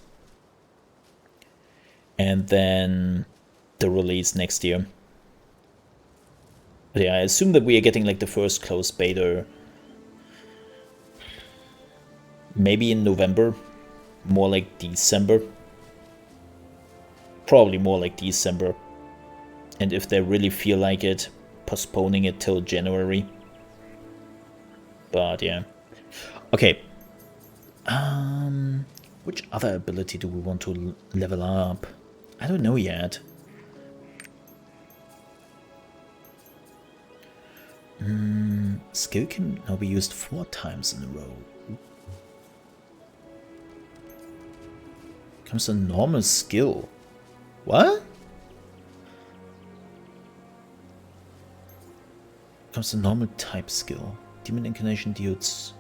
And then the release next year. But yeah, I assume that we are getting like the first closed beta maybe in November, more like December. Probably more like December. And if they really feel like it, postponing it till January. But yeah. Okay. Which other ability do we want to level up? I don't know yet. Skill can now be used 4 times in a row. Comes a normal skill. What? Comes a normal type skill. Demon Incarnation deals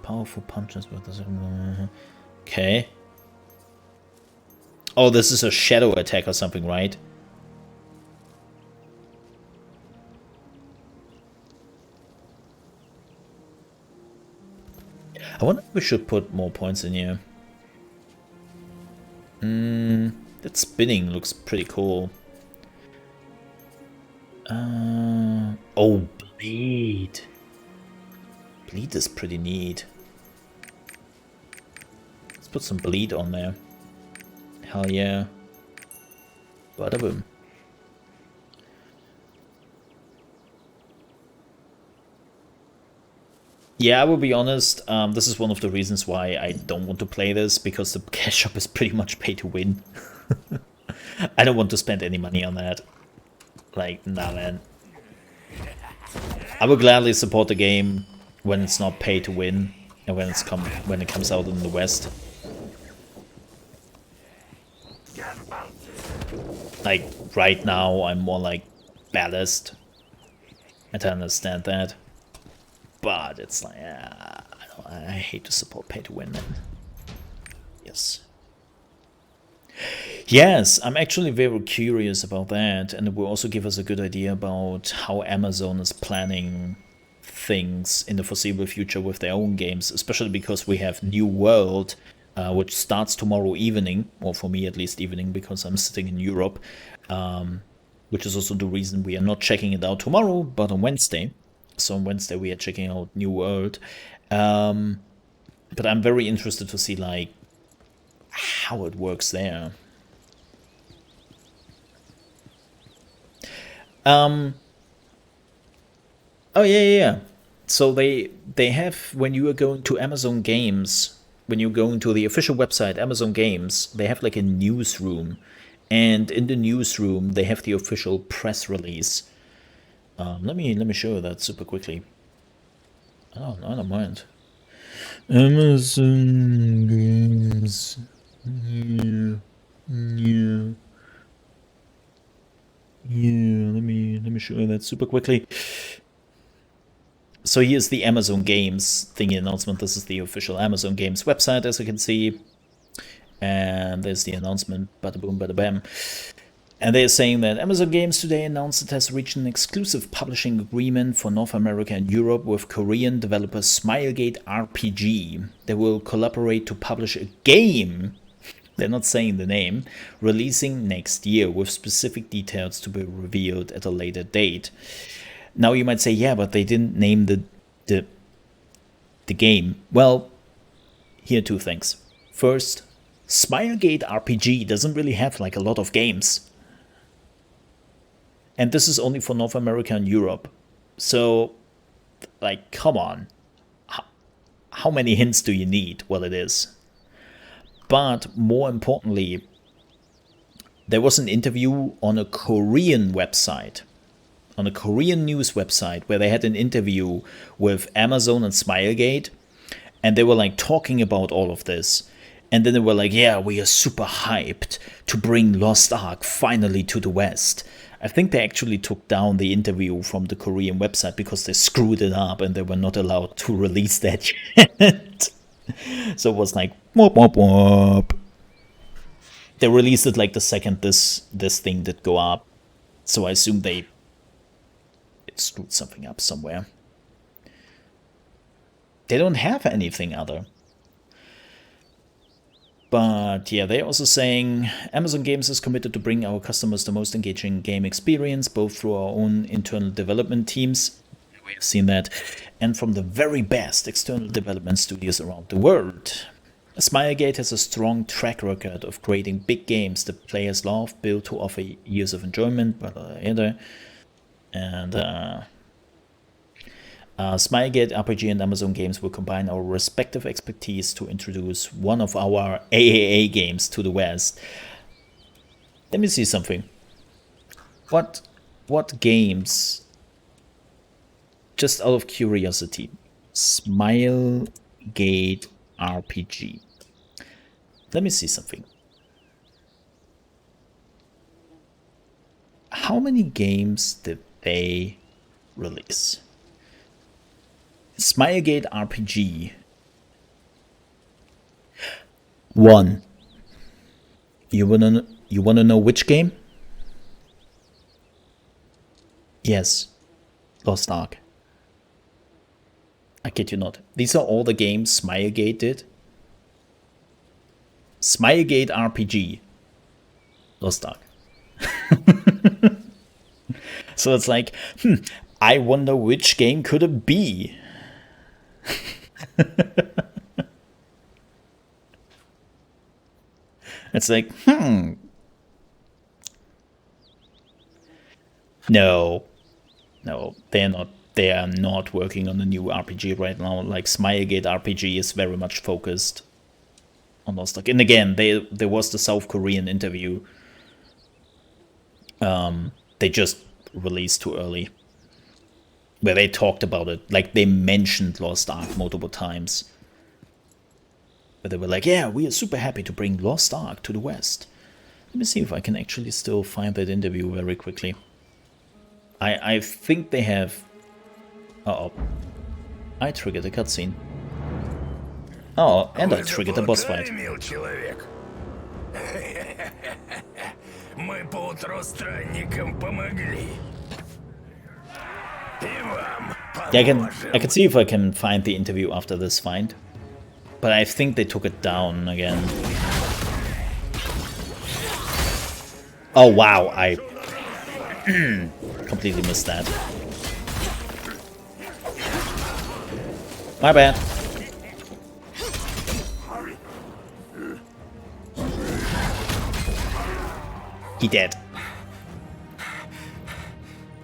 powerful punches with this. Okay. Oh, this is a shadow attack or something, right? I wonder if we should put more points in here. That spinning looks pretty cool. Oh, bleed. Bleed is pretty neat. Let's put some bleed on there. Hell yeah. Bada boom. Yeah, I will be honest, this is one of the reasons why I don't want to play this, because the cash shop is pretty much pay to win. I don't want to spend any money on that. Like, nah man. I will gladly support the game when it's not pay to win and when it comes out in the West. Like, right now I'm more like ballast. And I understand that. But it's like, I hate to support pay to win, man. Yes. Yes, I'm actually very curious about that, and it will also give us a good idea about how Amazon is planning things in the foreseeable future with their own games, especially because we have New World, which starts tomorrow evening, or for me at least evening, because I'm sitting in Europe, which is also the reason we are not checking it out tomorrow, but on Wednesday. So on Wednesday we are checking out New World. But I'm very interested to see, like, how it works there. Oh yeah. So they have, when you are going to Amazon Games, when you're going to the official website Amazon Games, they have like a newsroom, and in the newsroom they have the official press release. Let me show you that super quickly. Oh, I don't mind. Amazon Games. Yeah. Let me show you that super quickly. So here's the Amazon Games thingy announcement. This is the official Amazon Games website, as you can see. And there's the announcement, bada boom, bada bam. And they're saying that Amazon Games today announced it has reached an exclusive publishing agreement for North America and Europe with Korean developer Smilegate RPG. They will collaborate to publish a game, they're not saying the name, releasing next year with specific details to be revealed at a later date. Now you might say, yeah, but they didn't name the game. Well, here are two things. First, Smilegate RPG doesn't really have like a lot of games. And this is only for North America and Europe. So, like, come on. How many hints do you need? Well, it is. But more importantly, there was an interview on a Korean website, on a Korean news website, where they had an interview with Amazon and Smilegate. And they were like talking about all of this. And then they were like, yeah, we are super hyped to bring LostArk finally to the West. I think they actually took down the interview from the Korean website because they screwed it up and they were not allowed to release that yet. So it was like, whoop, whoop, whoop. They released it like the second this thing did go up. So I assume they screwed something up somewhere. They don't have anything other. But yeah, they're also saying Amazon Games is committed to bring our customers the most engaging game experience, both through our own internal development teams, we have seen that, and from the very best external development studios around the world. Smilegate has a strong track record of creating big games that players love, built to offer years of enjoyment, and Smilegate RPG and Amazon Games will combine our respective expertise to introduce one of our AAA games to the West. Let me see something. What games, just out of curiosity, Smilegate RPG. Let me see something. How many games did they release? Smilegate RPG. 1. You wanna know which game? Yes. LostArk. I kid you not. These are all the games Smilegate did. Smilegate RPG. LostArk. So it's like, I wonder which game could it be? It's like, No, they're not. They are not working on a new RPG right now. Like Smilegate RPG is very much focused on LostArk. And again, there was the South Korean interview. They just released too early, where they talked about it. Like, they mentioned LostArk multiple times. But they were like, yeah, we are super happy to bring LostArk to the West. Let me see if I can actually still find that interview very quickly. I think they have... Uh-oh. I triggered a cutscene. Oh, and I triggered a boss fight. Мы поутру странникам помогли. Yeah, I can see if I can find the interview after this find. But I think they took it down again. Oh wow, I completely missed that. My bad. He dead.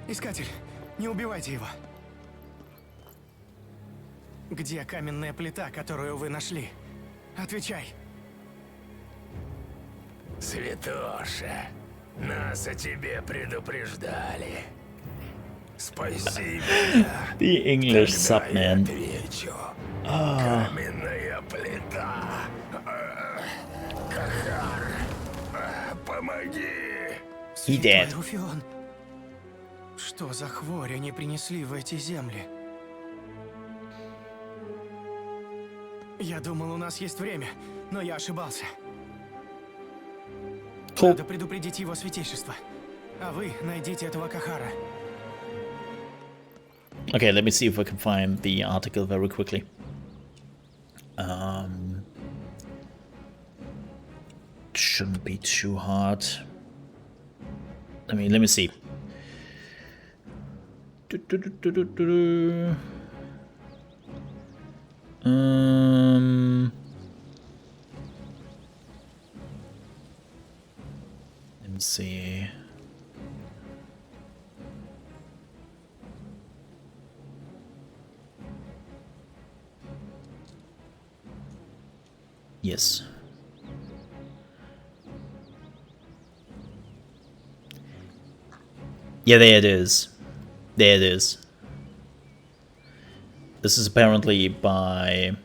Искатель, не убивайте его. Где каменная плита, которую вы нашли? Отвечай. Святоша, нас о тебе предупреждали. Спаси меня. The English sub, man. Каменная плита. Кахар, помоги. He dead. Руфион. Что за хворь они принесли в эти земли? Я думал, у нас есть время, но я ошибался. Cool. Надо предупредить его святейшество. А вы найдите этого Кахара. Okay, let me see if I can find the article very quickly. Shouldn't be too hard. Let me see. Let me see. Yes. Yeah, there it is. There it is. This is apparently by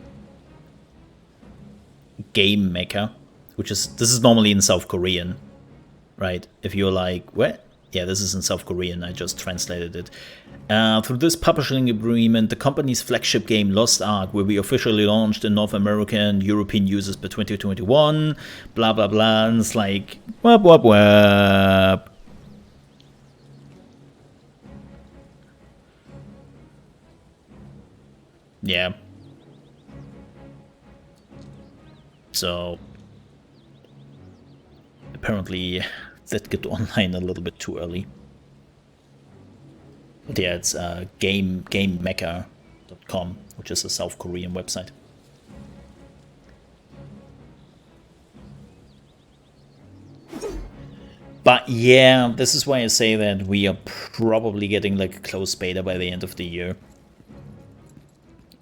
Game Maker, which is, this is normally in South Korean, right? If you're like, what? Yeah, this is in South Korean, I just translated it. Through this publishing agreement, the company's flagship game LostArk will be officially launched in North American and European users by 2021, blah blah blah, and it's like, wap wap wap. Yeah. So apparently that got online a little bit too early. But yeah, it's GameMecha.com, which is a South Korean website. But yeah, this is why I say that we are probably getting like a closed beta by the end of the year.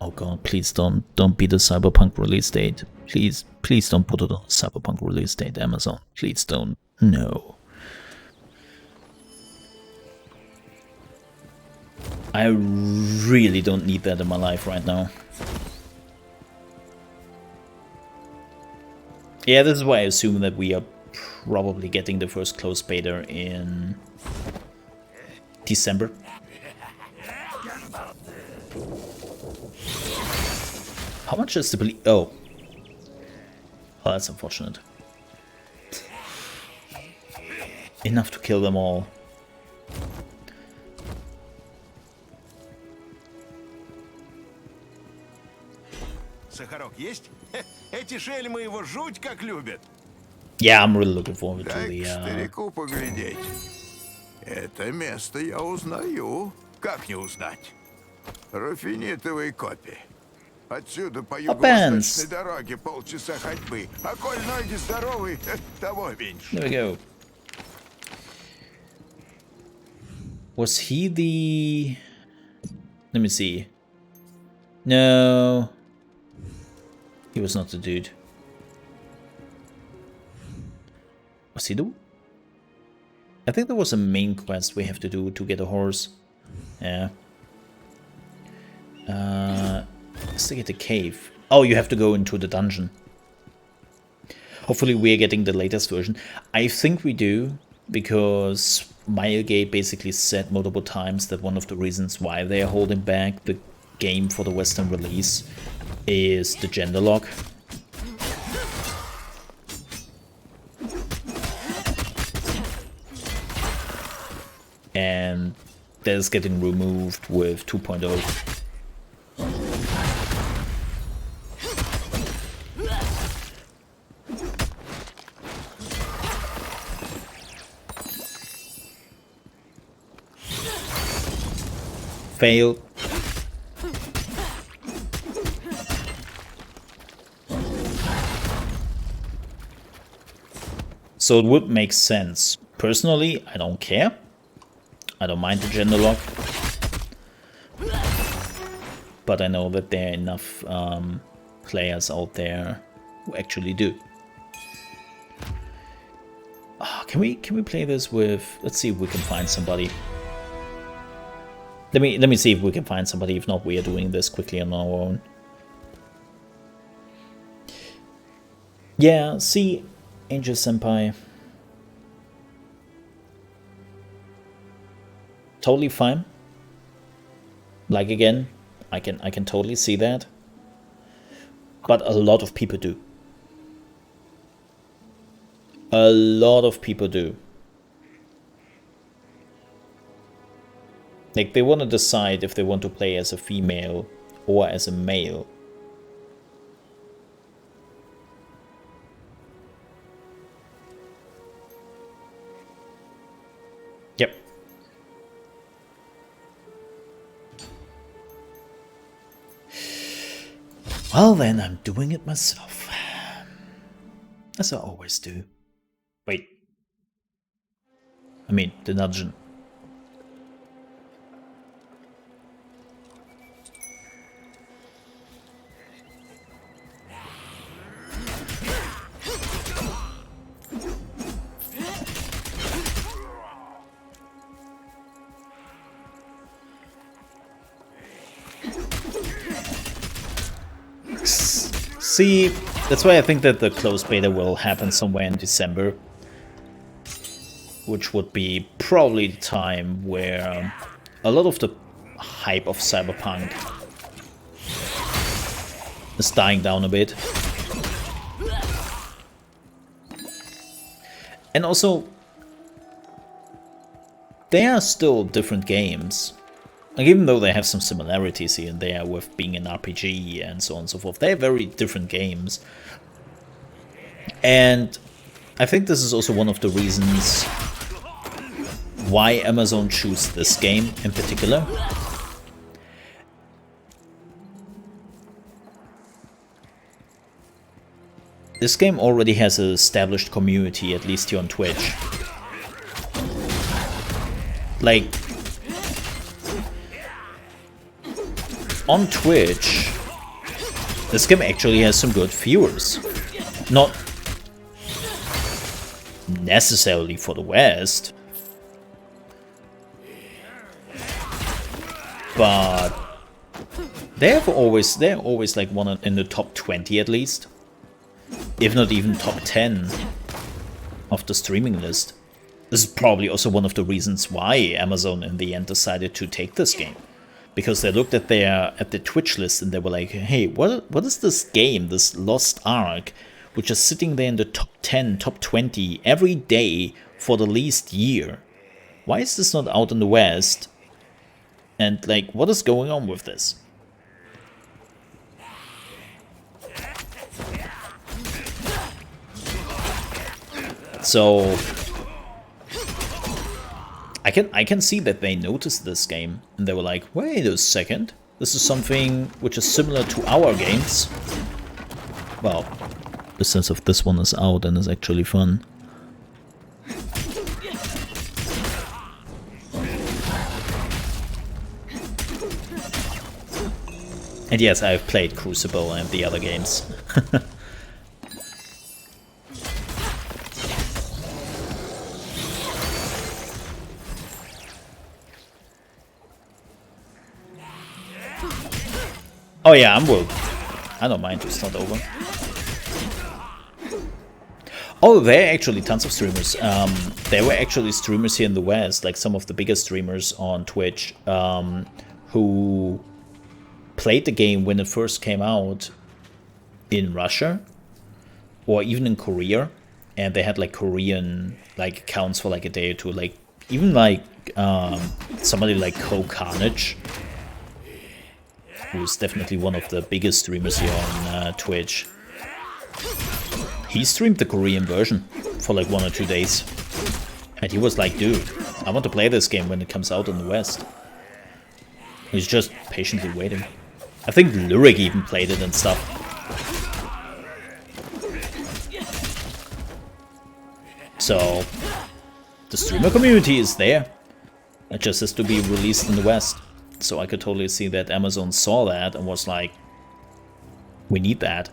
Oh god, please don't be the Cyberpunk release date. Please don't put it on Cyberpunk release date, Amazon. Please don't. No. I really don't need that in my life right now. Yeah, this is why I assume that we are probably getting the first closed beta in December. How much is the bleed? Oh, that's unfortunate. Enough to kill them all. Сахарок есть? Эти шельмы его жуть как любят. Yeah, I'm really looking forward to Дай the. к старику поглядеть. Это место я узнаю. Как не узнать? Рафинитовые копии. Отсюда по юго-восточной дороге полчаса ходьбы. А коль ноги здоровый, того меньше. There we go. Was he the... Let me see. No. He was not the dude. Was he the... I think there was a main quest we have to do to get a horse. Yeah. Investigate the cave. Oh, you have to go into the dungeon. Hopefully we're getting the latest version. I think we do, because Milegate basically said multiple times that one of the reasons why they are holding back the game for the Western release is the gender lock. And that is getting removed with 2.0. Fail. So it would make sense. Personally, I don't care. I don't mind the gender lock. But I know that there are enough players out there who actually do. Oh, can we play this with... Let's see if we can find somebody. Let me see if we can find somebody. If not, we are doing this quickly on our own. Yeah, see, Angel Senpai. Totally fine. Like again, I can totally see that. But a lot of people do. A lot of people do. Like, they want to decide if they want to play as a female or as a male. Yep. Well, then I'm doing it myself. As I always do. Wait. I mean, the dungeon. See, that's why I think that the closed beta will happen somewhere in December. Which would be probably the time where a lot of the hype of Cyberpunk is dying down a bit. And also, they are still different games. Like, even though they have some similarities here and there with being an RPG and so on and so forth, they're very different games. And I think this is also one of the reasons why Amazon chose this game in particular. This game already has an established community, at least here on Twitch. Like, on Twitch, this game actually has some good viewers. Not necessarily for the West, but they're always like one in the top 20 at least, if not even top 10 of the streaming list. This is probably also one of the reasons why Amazon in the end decided to take this game. Because they looked at the Twitch list and they were like, hey, what is this game, this LostArk, which is sitting there in the top 10, top 20 every day for the least year? Why is this not out in the West? And like, what is going on with this? So I can see that they noticed this game and they were like, wait a second, this is something which is similar to our games. Well, the sense of this one is out and is actually fun. And yes, I've played Crucible and the other games. Oh yeah, I'm woke. I don't mind, it's not over. Oh, there are actually tons of streamers. There were actually streamers here in the West, like some of the biggest streamers on Twitch, who played the game when it first came out in Russia, or even in Korea, and they had like Korean like accounts for like a day or two, like even like somebody like Carnage, who's definitely one of the biggest streamers here on Twitch. He streamed the Korean version for like 1 or 2 days. And he was like, dude, I want to play this game when it comes out in the West. He's just patiently waiting. I think Lyric even played it and stuff. So, the streamer community is there. It just has to be released in the West. So I could totally see that Amazon saw that and was like, we need that.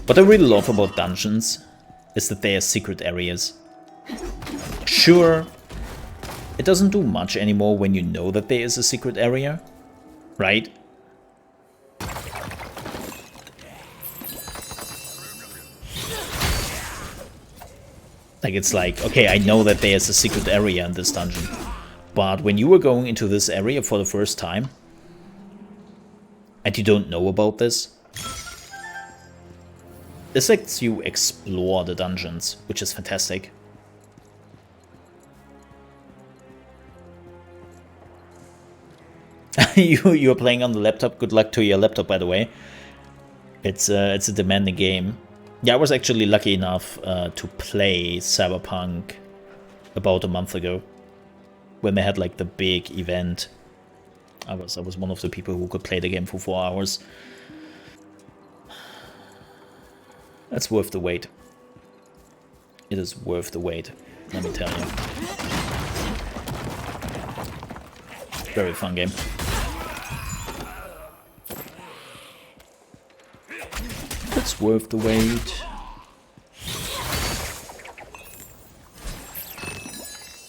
What I really love about dungeons is that they are secret areas. Sure, it doesn't do much anymore when you know that there is a secret area, right? Like, it's like, okay, I know that there's a secret area in this dungeon. But when you were going into this area for the first time, and you don't know about this, this lets you explore the dungeons, which is fantastic. You're playing on the laptop. Good luck to your laptop, by the way. It's a demanding game. Yeah, I was actually lucky enough to play Cyberpunk about a month ago, when they had like the big event. I was one of the people who could play the game for 4 hours. That's worth the wait. It is worth the wait, let me tell you. Very fun game. It's worth the wait.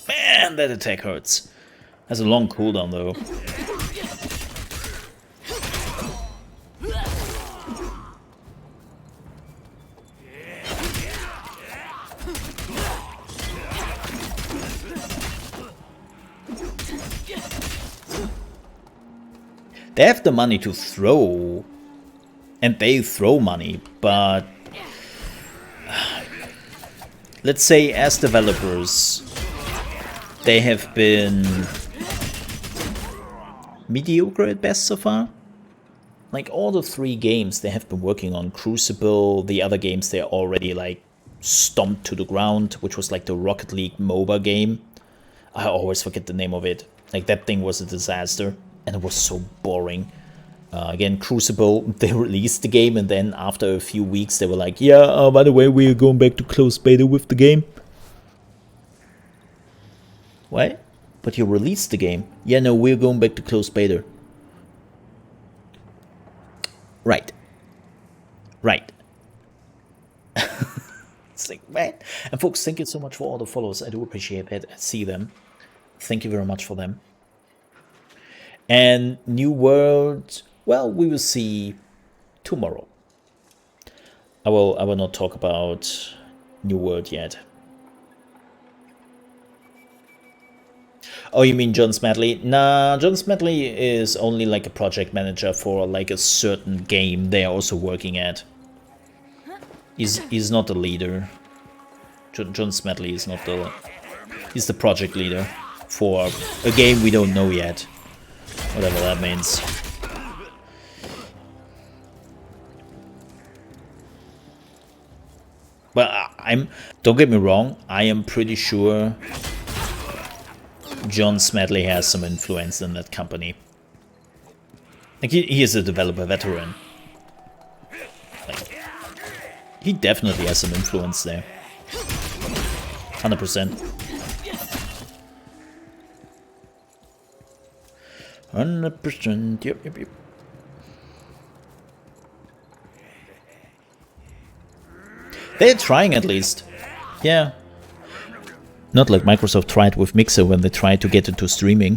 Man, that attack hurts. Has a long cooldown though. They have the money to throw, and they throw money, but let's say as developers, they have been mediocre at best so far. Like all the 3 games they have been working on, Crucible, the other games they're already like stomped to the ground, which was like the Rocket League MOBA game. I always forget the name of it. Like that thing was a disaster. And it was so boring. Again, Crucible, they released the game, and then after a few weeks, they were like, yeah, by the way, we're going back to closed beta with the game. What? But you released the game. Yeah, no, we're going back to closed beta. Right. Right. It's like, man. And folks, thank you so much for all the follows. I do appreciate it. I see them. Thank you very much for them. And New World, well, we will see tomorrow. I will not talk about New World yet. Oh, you mean John Smedley? Nah, John Smedley is only like a project manager for like a certain game they are also working at. He's not the leader. John Smedley is not the... He's the project leader for a game we don't know yet. Whatever that means. Well, don't get me wrong, I am pretty sure John Smedley has some influence in that company. Like, he is a developer veteran. Like, he definitely has some influence there. 100%. 100%, yep. They're trying at least. Yeah. Not like Microsoft tried with Mixer when they tried to get into streaming.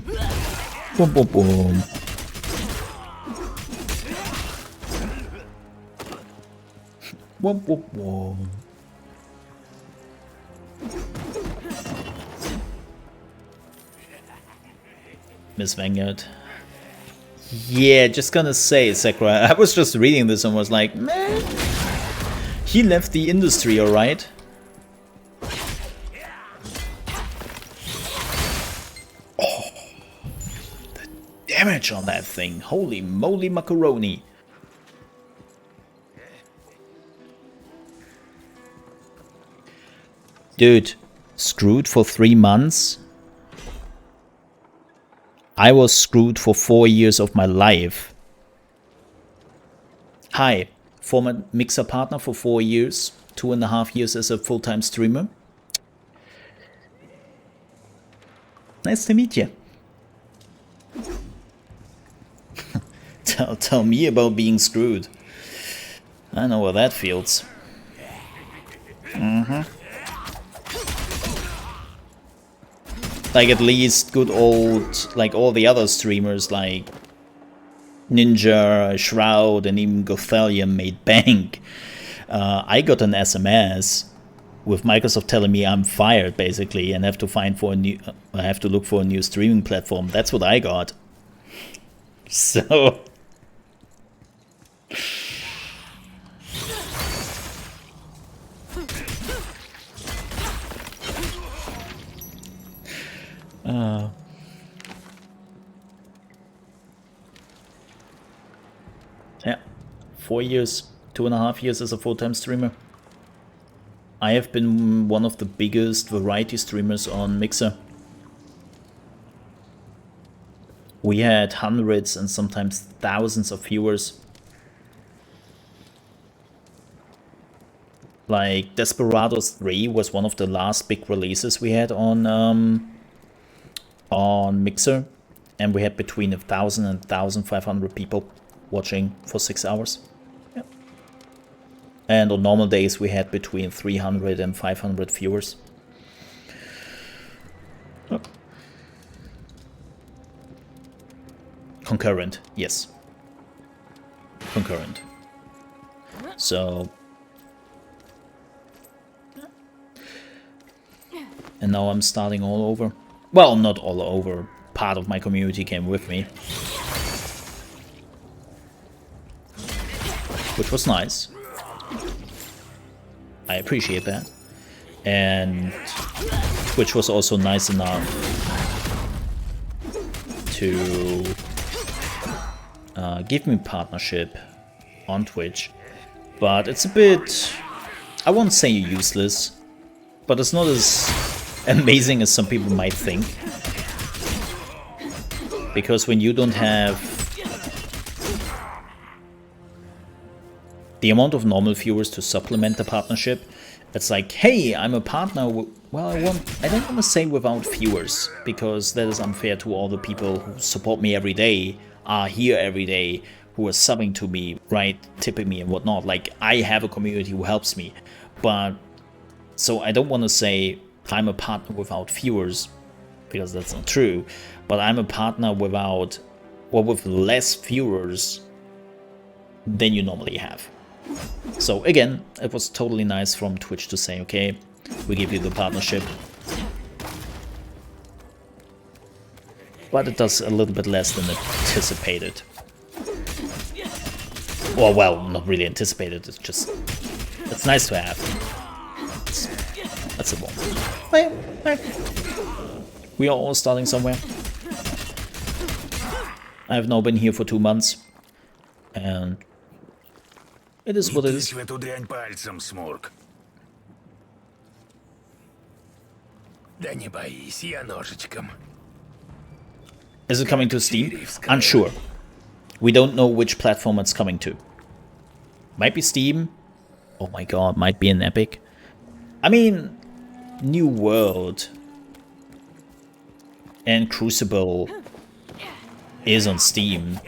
Boom, boom, boom. Boom, boom, boom. Miss Vanguard. Yeah, just gonna say, Sakura, I was just reading this and was like, man, he left the industry, alright? Oh, the damage on that thing, holy moly macaroni. Dude, screwed for 3 months? I was screwed for 4 years of my life. Hi, former Mixer partner for 4 years, 2.5 years as a full-time streamer. Nice to meet you. Tell me about being screwed. I know how that feels. Like, at least good old, like all the other streamers like Ninja, Shroud, and even Gothelium made bank. I got an SMS with Microsoft telling me I'm fired basically and have to find for a new, I have to look for a new streaming platform. That's what I got. So yeah, 4 years, 2.5 years as a full-time streamer. I have been one of the biggest variety streamers on Mixer. We had hundreds and sometimes thousands of viewers. Like Desperados 3 was one of the last big releases we had on Mixer, and we had between 1,000 and 1,500 people watching for 6 hours. Yep. And on normal days we had between 300 and 500 viewers. Oh. Concurrent, yes. Concurrent. So... and now I'm starting all over. Well, not all over. Part of my community came with me. Which was nice. I appreciate that. And Twitch was also nice enough to give me partnership on Twitch. But it's a bit, I won't say useless, but it's not as amazing as some people might think. Because when you don't have the amount of normal viewers to supplement the partnership, it's like, hey, I'm a partner. Well, I don't want to say without viewers, because that is unfair to all the people who support me every day, are here every day, who are subbing to me, right, tipping me and whatnot. Like, I have a community who helps me. But, so I don't want to say I'm a partner without viewers, because that's not true. But I'm a partner without, or with less viewers than you normally have. So again, it was totally nice from Twitch to say, okay, we give you the partnership. But it does a little bit less than anticipated. Or, well, not really anticipated, it's just, it's nice to have. That's a bomb. We are all starting somewhere. I have now been here for 2 months. And it is what it is. Да не боись, я ножичком. Is it coming to Steam? Unsure. We don't know which platform it's coming to. Might be Steam. Oh my god, might be an Epic. I mean, New World and Crucible is on Steam.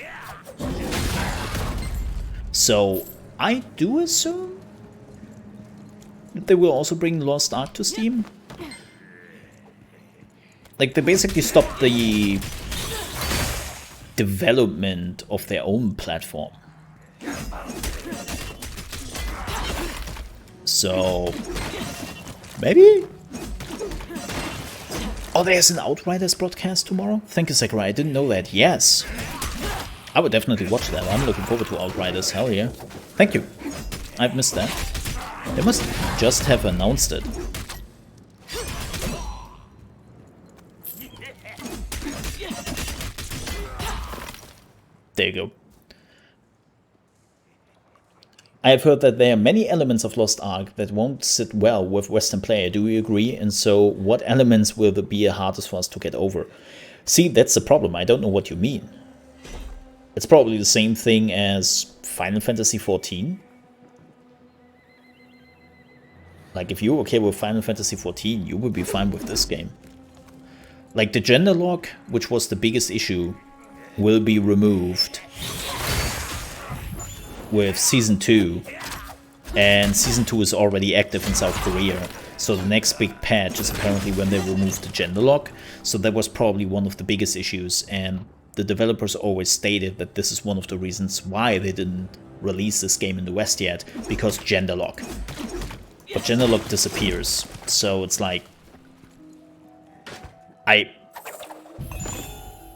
So I do assume that they will also bring LostArk to Steam. Like, they basically stopped the development of their own platform. So maybe? Oh, there's an Outriders broadcast tomorrow? Thank you, Sakurai. I didn't know that. Yes. I would definitely watch that. I'm looking forward to Outriders. Hell yeah. Thank you. I've missed that. They must just have announced it. There you go. I have heard that there are many elements of LostArk that won't sit well with Western player. Do you agree? And so, what elements will be the hardest for us to get over? See, that's the problem. I don't know what you mean. It's probably the same thing as Final Fantasy XIV. Like, if you're okay with Final Fantasy XIV, you would be fine with this game. Like, the gender lock, which was the biggest issue, will be removed with Season 2. And Season 2 is already active in South Korea. So the next big patch is apparently when they remove the gender lock. So that was probably one of the biggest issues, and the developers always stated that this is one of the reasons why they didn't release this game in the West yet, because gender lock. but Genelok disappears. So it's like...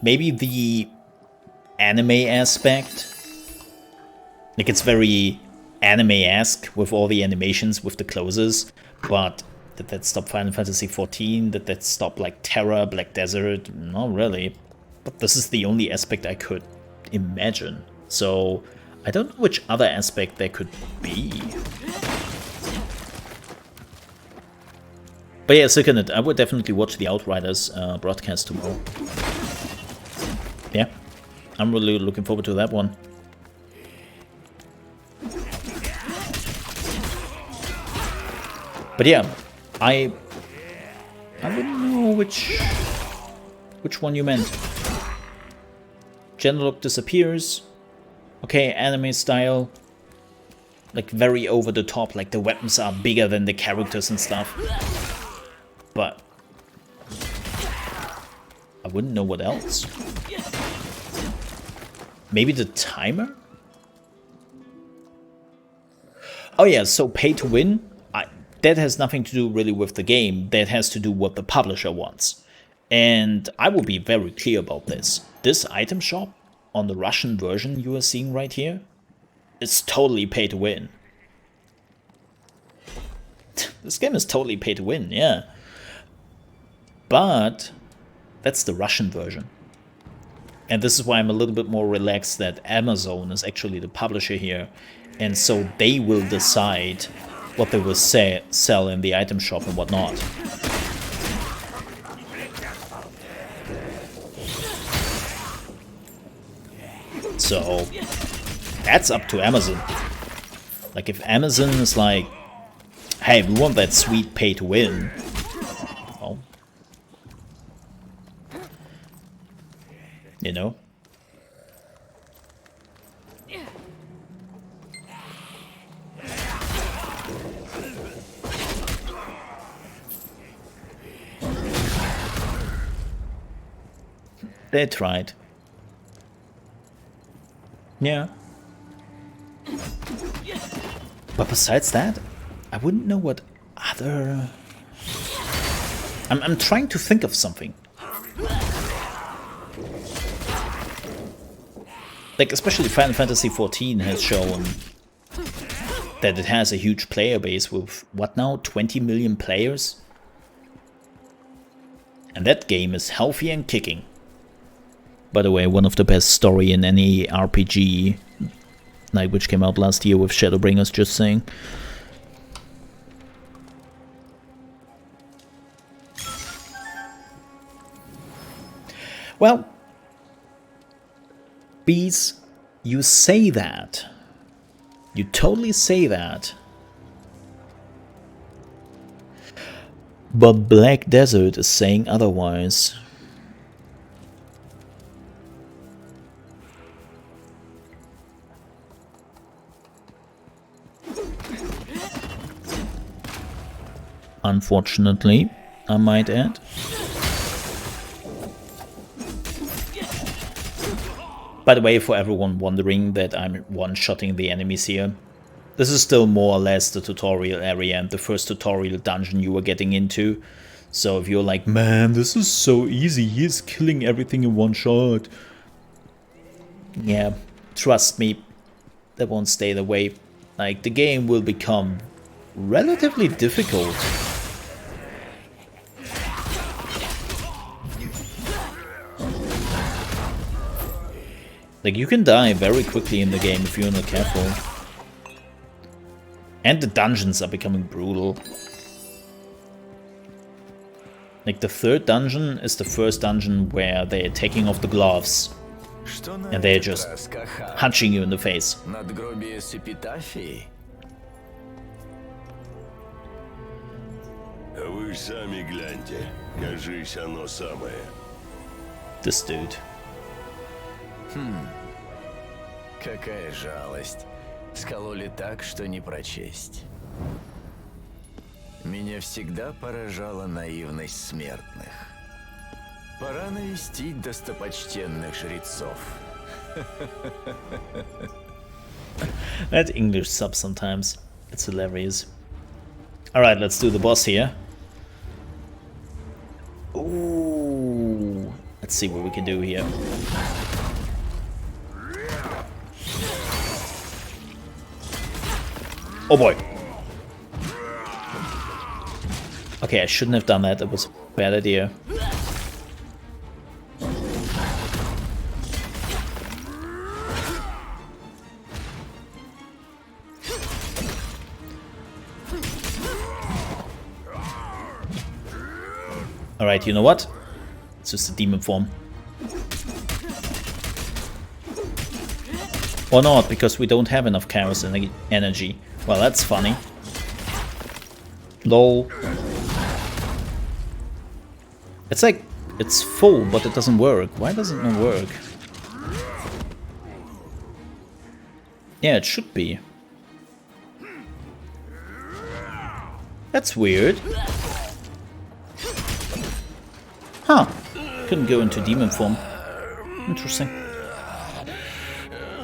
Maybe the anime aspect... Like, it's very anime-esque with all the animations, with the closes, but did that stop Final Fantasy XIV? Did that stop, like, Terra, Black Desert? Not really. But this is the only aspect I could imagine. So, I don't know which other aspect there could be. But yeah, second, I would definitely watch the Outriders broadcast tomorrow. Yeah, I'm really looking forward to that one. But yeah, I wouldn't know which one you meant. Genelok disappears. Okay, anime style. Like very over the top, like the weapons are bigger than the characters and stuff. But I wouldn't know what else. Maybe the timer? Oh yeah, so pay to win? That has nothing to do really with the game. That has to do what the publisher wants. And I will be very clear about this. This item shop on the Russian version you are seeing right here is totally pay to win. This game is totally pay to win, yeah. But that's the Russian version. And this is why I'm a little bit more relaxed that Amazon is actually the publisher here. And so they will decide what they will sell in the item shop and whatnot. So that's up to Amazon. Like if Amazon is like, hey, we want that sweet pay to win. Well, you know. They tried. Yeah. But besides that, I wouldn't know what other... I'm trying to think of something. Like, especially Final Fantasy XIV has shown that it has a huge player base with, what now, 20 million players? And that game is healthy and kicking. By the way, one of the best story in any RPG, like which came out last year with Shadowbringers, just saying. Well, Bees, you say that. You totally say that. But Black Desert is saying otherwise. Unfortunately, I might add. By the way, for everyone wondering that I'm one-shotting the enemies here, this is still more or less the tutorial area and the first tutorial dungeon you were getting into. So if you're like, man, this is so easy, he's killing everything in one shot. Yeah, trust me, that won't stay the way. Like, the game will become relatively difficult. Like, you can die very quickly in the game if you're not careful. And the dungeons are becoming brutal. Like, the third dungeon is the first dungeon where they're taking off the gloves. And they're just punching you in the face. This dude. Какая жалость. Скололи так, что не прочесть. Меня всегда поражала наивность смертных. Пора навестить достопочтенных жрецов. That English sub sometimes. It's hilarious. Alright, let's do the boss here. Ooh. Let's see what we can do here. Oh boy. Okay, I shouldn't have done that. That was a bad idea. Alright, you know what? It's just a demon form. Or not, because we don't have enough chaos energy. Well, that's funny. Lol. It's like, it's full, but it doesn't work. Why does it not work? Yeah, it should be. That's weird. Huh. Couldn't go into demon form. Interesting.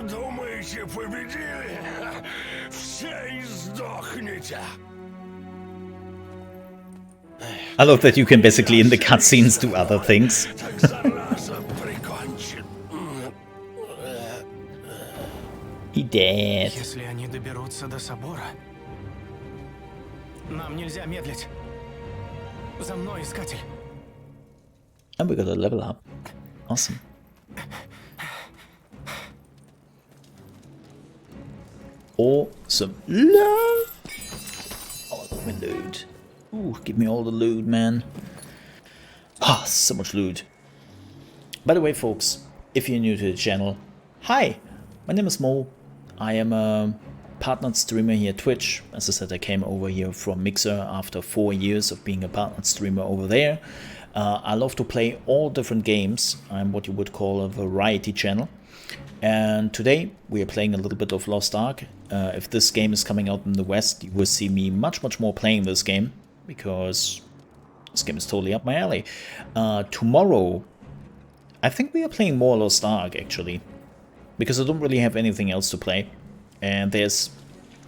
Думаете, победили? Все издохнете. I love that you can basically in the cutscenes do other things. Так зараза прикончит. He dead. Если они доберутся до собора, нам нельзя медлить. За мной, искатель. And we got a level up. Awesome. Awesome. Loot! Oh, give me loot. Ooh, give me all the loot, man. Ah, so much loot. By the way, folks, if you're new to the channel, hi, my name is Mo. I am a partnered streamer here at Twitch. As I said, I came over here from Mixer after 4 years of being a partnered streamer over there. I love to play all different games. I'm what you would call a variety channel. And today we are playing a little bit of LostArk. If this game is coming out in the West, you will see me much more playing this game, because this game is totally up my alley. Tomorrow, I think we are playing more LostArk actually, because I don't really have anything else to play, and there's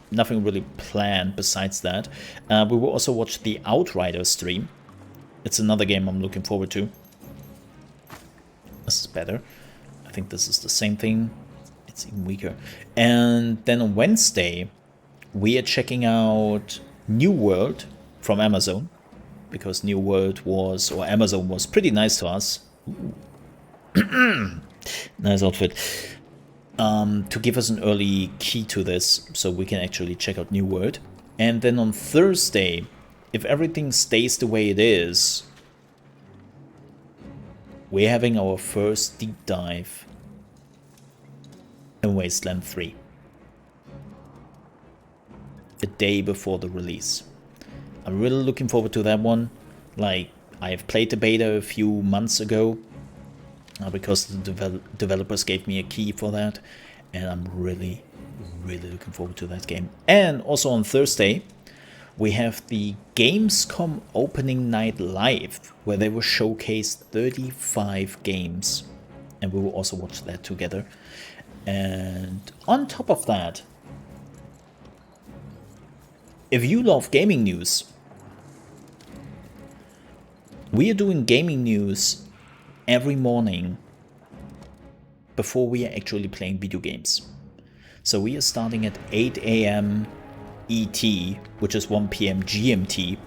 nothing really planned besides that. We will also watch the Outriders stream. It's another game I'm looking forward to. This is better. I think this is the same thing. It's even weaker. And then on Wednesday, we are checking out New World from Amazon, because New World was, or Amazon was pretty nice to us. Nice outfit. To give us an early key to this, so we can actually check out New World. And then on Thursday, if everything stays the way it is, we're having our first deep dive in Wasteland 3. A day before the release. I'm really looking forward to that one. Like, I've played the beta a few months ago, because the developers gave me a key for that, and I'm really looking forward to that game. And also on Thursday, we have the Gamescom opening night live, where they will showcase 35 games, and we will also watch that together. And on top of that, if you love gaming news, we are doing gaming news every morning before we are actually playing video games. So we are starting at 8 AM ET, which is 1 PM GMT,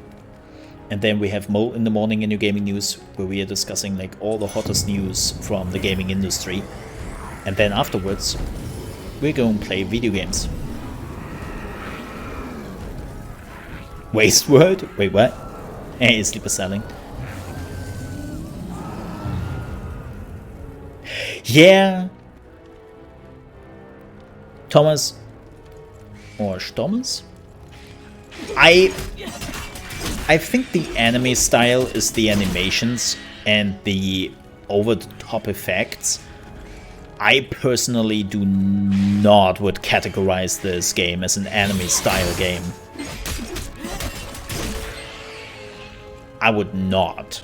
and then we have Mo in the morning in your gaming news, where we are discussing like all the hottest news from the gaming industry, and then afterwards we're going to play video games. Waste word? Wait, what? Hey, sleeper selling. Yeah, Thomas or Thomas? I think the anime style is the animations and the over-the-top effects. I personally do not would categorize this game as an anime style game. I would not.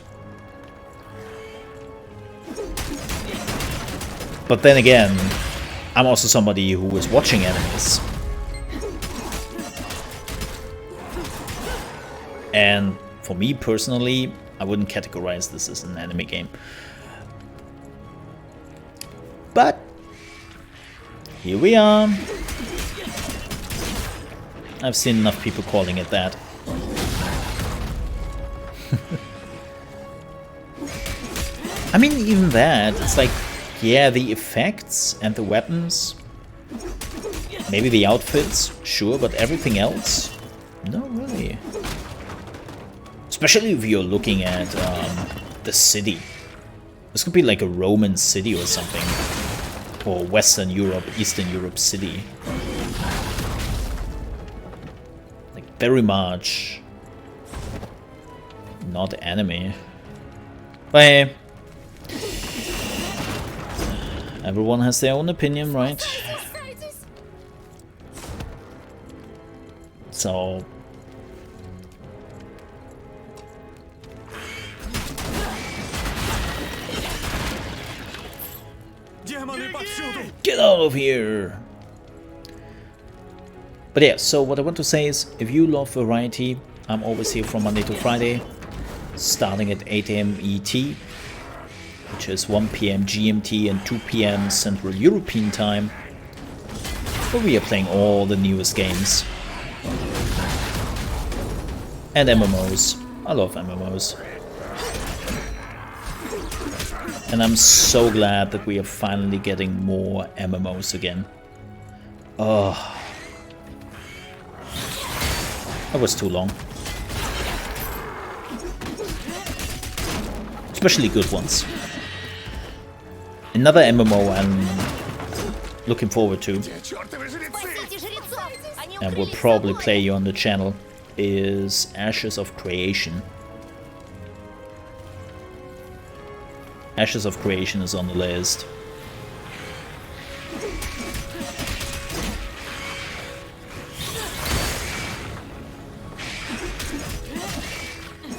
But then again, I'm also somebody who is watching animes. And for me personally, I wouldn't categorize this as an anime game. But here we are. I've seen enough people calling it that. I mean, even that, it's like, yeah, the effects and the weapons, maybe the outfits, sure, but everything else, not really. Especially if you're looking at the city. This could be like a Roman city or something. Or Western Europe, Eastern Europe city. Like, very much not anime. But hey, everyone has their own opinion, right? So get out of here! But yeah, so what I want to say is, if you love variety, I'm always here from Monday to Friday, starting at 8 AM ET, which is 1 PM GMT and 2 PM Central European Time, where we are playing all the newest games. And MMOs. I love MMOs. And I'm so glad that we are finally getting more MMOs again. Oh. That was too long. Especially good ones. Another MMO I'm looking forward to, and will probably play you on the channel, is Ashes of Creation. Ashes of Creation is on the list.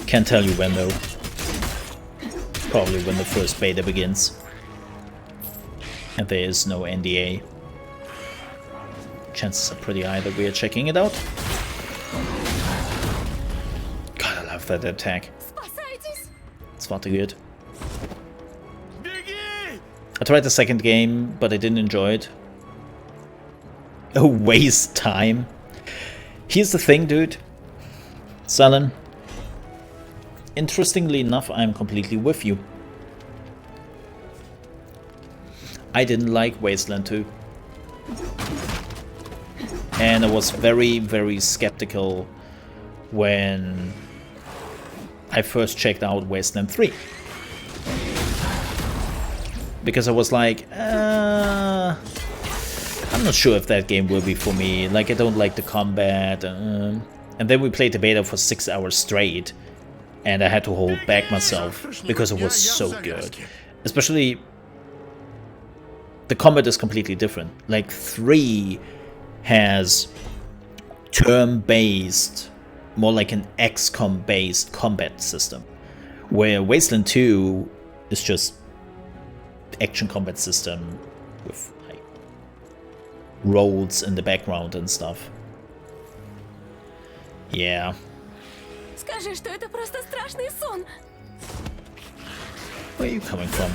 Can't tell you when though. Probably when the first beta begins. And there is no NDA. Chances are pretty high that we are checking it out. God, I love that attack. It's far too good. I tried the second game, but I didn't enjoy it. Oh, waste time. Here's the thing, dude. Salen. Interestingly enough, I'm completely with you. I didn't like Wasteland 2. And I was very, very skeptical when I first checked out Wasteland 3. Because I was like, I'm not sure if that game will be for me. Like, I don't like the combat. And then we played the beta for 6 hours straight. And I had to hold back myself because it was so good. Especially, the combat is completely different. Like, 3 has turn-based, more like an XCOM-based combat system. Where Wasteland 2 is just action combat system with like rolls in the background and stuff. Yeah. Скажи, что это просто страшный сон. Where are you coming from?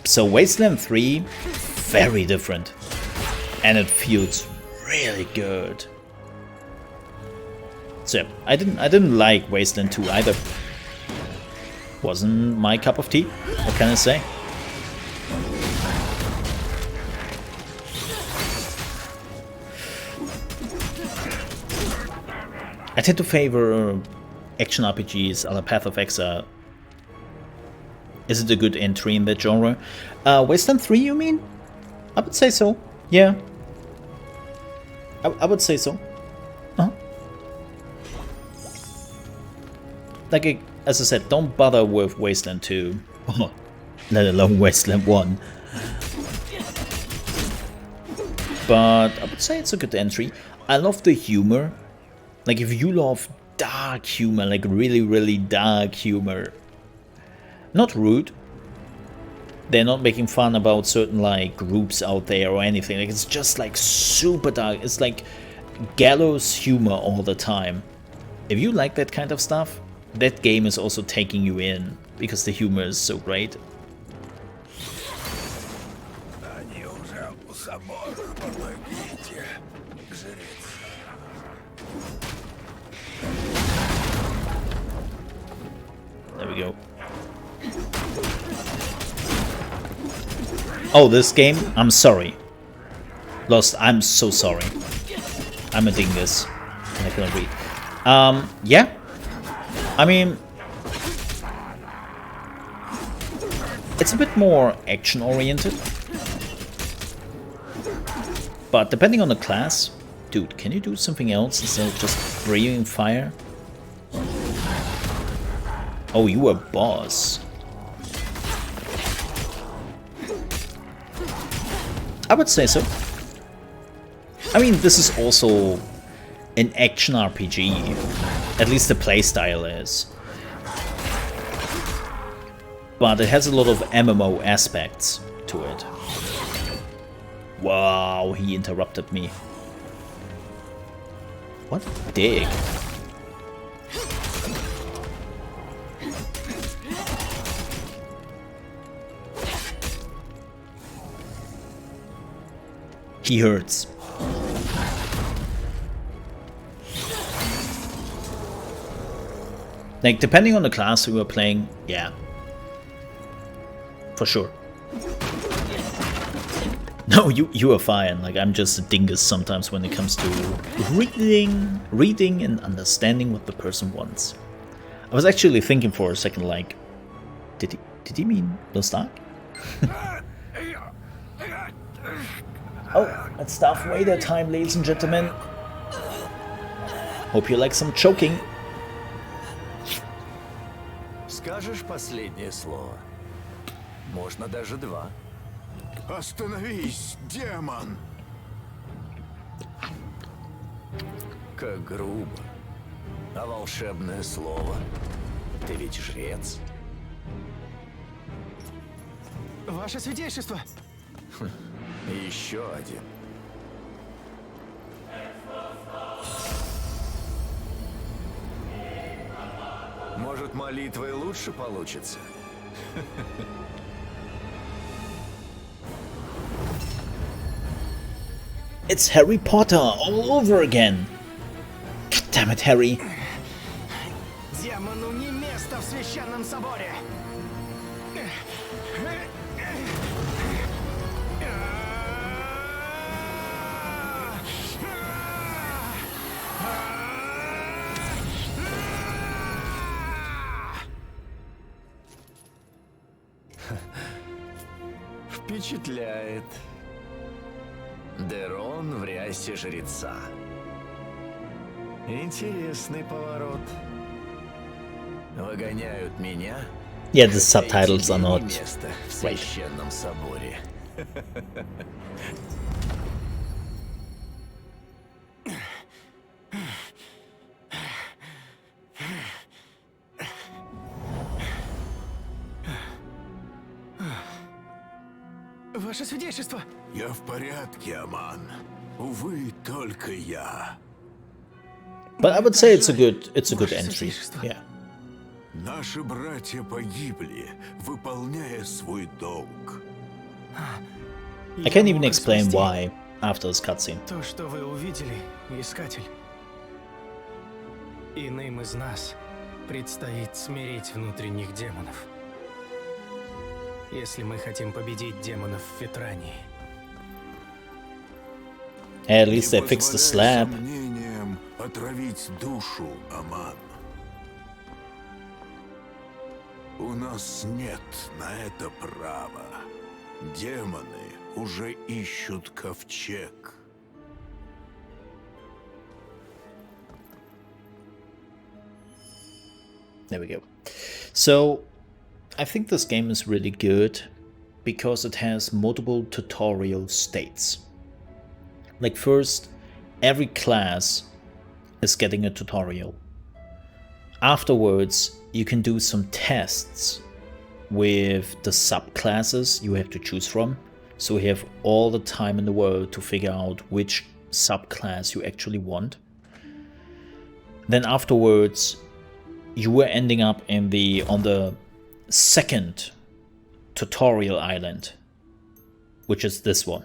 So Wasteland 3, very different. And it feels really good. So yeah, I didn't like Wasteland 2 either. Wasn't my cup of tea, what can I say? I tend to favor action RPGs a la Path of Exile. Is it a good entry in that genre? Wasteland 3, you mean? I would say so. Yeah. I would say so. Like, as I said, don't bother with Wasteland 2. Let alone Wasteland 1. But I would say it's a good entry. I love the humor. Like, if you love dark humor, like really, really dark humor. Not rude, They're not making fun about certain like groups out there or anything. Like it's just like super dark. It's like gallows humor all the time. If you like that kind of stuff, that game is also taking you in because the humor is so great. There we go. Oh, this game? I'm sorry. Lost, I'm so sorry. I'm a dingus. I cannot read. Yeah. I mean, it's a bit more action-oriented. But depending on the class... Dude, can you do something else instead of just breathing fire? Oh, you are boss. I would say so. I mean, this is also an action RPG. At least the playstyle is. But it has a lot of MMO aspects to it. Wow, he interrupted me. What a dick. He hurts. Like, depending on the class we were playing, yeah. For sure. No, you are fine. Like, I'm just a dingus sometimes when it comes to reading and understanding what the person wants. I was actually thinking for a second, like, did he mean LostArk? Oh, it's Darth Vader time, ladies and gentlemen. Hope you like some choking. Скажешь последнее слово? Можно даже два. Остановись, демон! Как грубо. А волшебное слово? Ты ведь жрец. Ваше святейшество! Еще один. Может, молитвой лучше получится? It's Harry Potter all over again. God damn it, Harry. Демону не место в священном соборе! Впечатляет. Дерон в рясе жреца. Интересный поворот. Выгоняют меня. Yeah, the subtitles are not Место в right. священном соборе. Ваше святейшество! Я в порядке, Аман. Увы, только я. But I would say it's a good entry. Yeah. Наши братья погибли, выполняя свой долг. I can't even explain why after this cutscene. То, что вы увидели, Искатель. Иным из нас предстоит смирить внутренних демонов. Если мы хотим победить демонов в Ветрании. At least they fixed the slab. Сомнением отравить душу, Аман. У нас нет на это права. Демоны уже ищут ковчег. There we go. So, I think this game is really good because it has multiple tutorial states. Like first, every class is getting a tutorial. Afterwards, you can do some tests with the subclasses you have to choose from. So you have all the time in the world to figure out which subclass you actually want. Then afterwards, you were ending up on the second tutorial island, which is this one.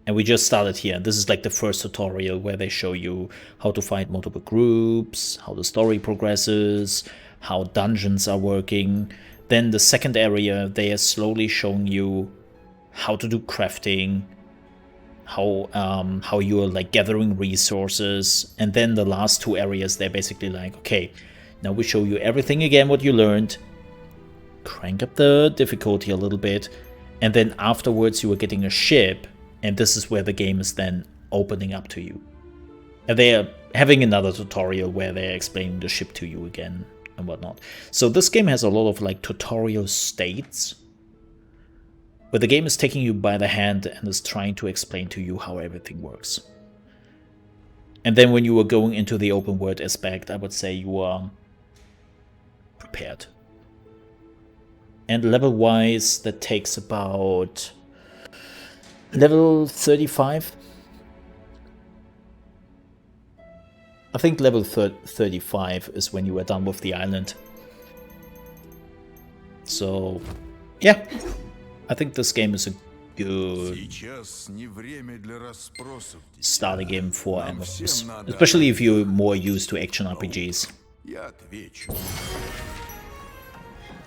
And we just started here. This is like the first tutorial where they show you how to fight multiple groups, how the story progresses, how dungeons are working. Then the second area, they are slowly showing you how to do crafting, how you are like gathering resources. And then the last two areas, they're basically like, okay, now we show you everything again what you learned, crank up the difficulty a little bit, and then afterwards you are getting a ship, and this is where the game is then opening up to you. And they are having another tutorial where they're explaining the ship to you again and whatnot. So this game has a lot of like tutorial states, where the game is taking you by the hand and is trying to explain to you how everything works. And then when you are going into the open world aspect, I would say you are prepared. And level-wise, that takes about level 35. I think level 35 is when you are done with the island. So, yeah. I think this game is a good starting game for MMOs, especially if you're more used to action RPGs.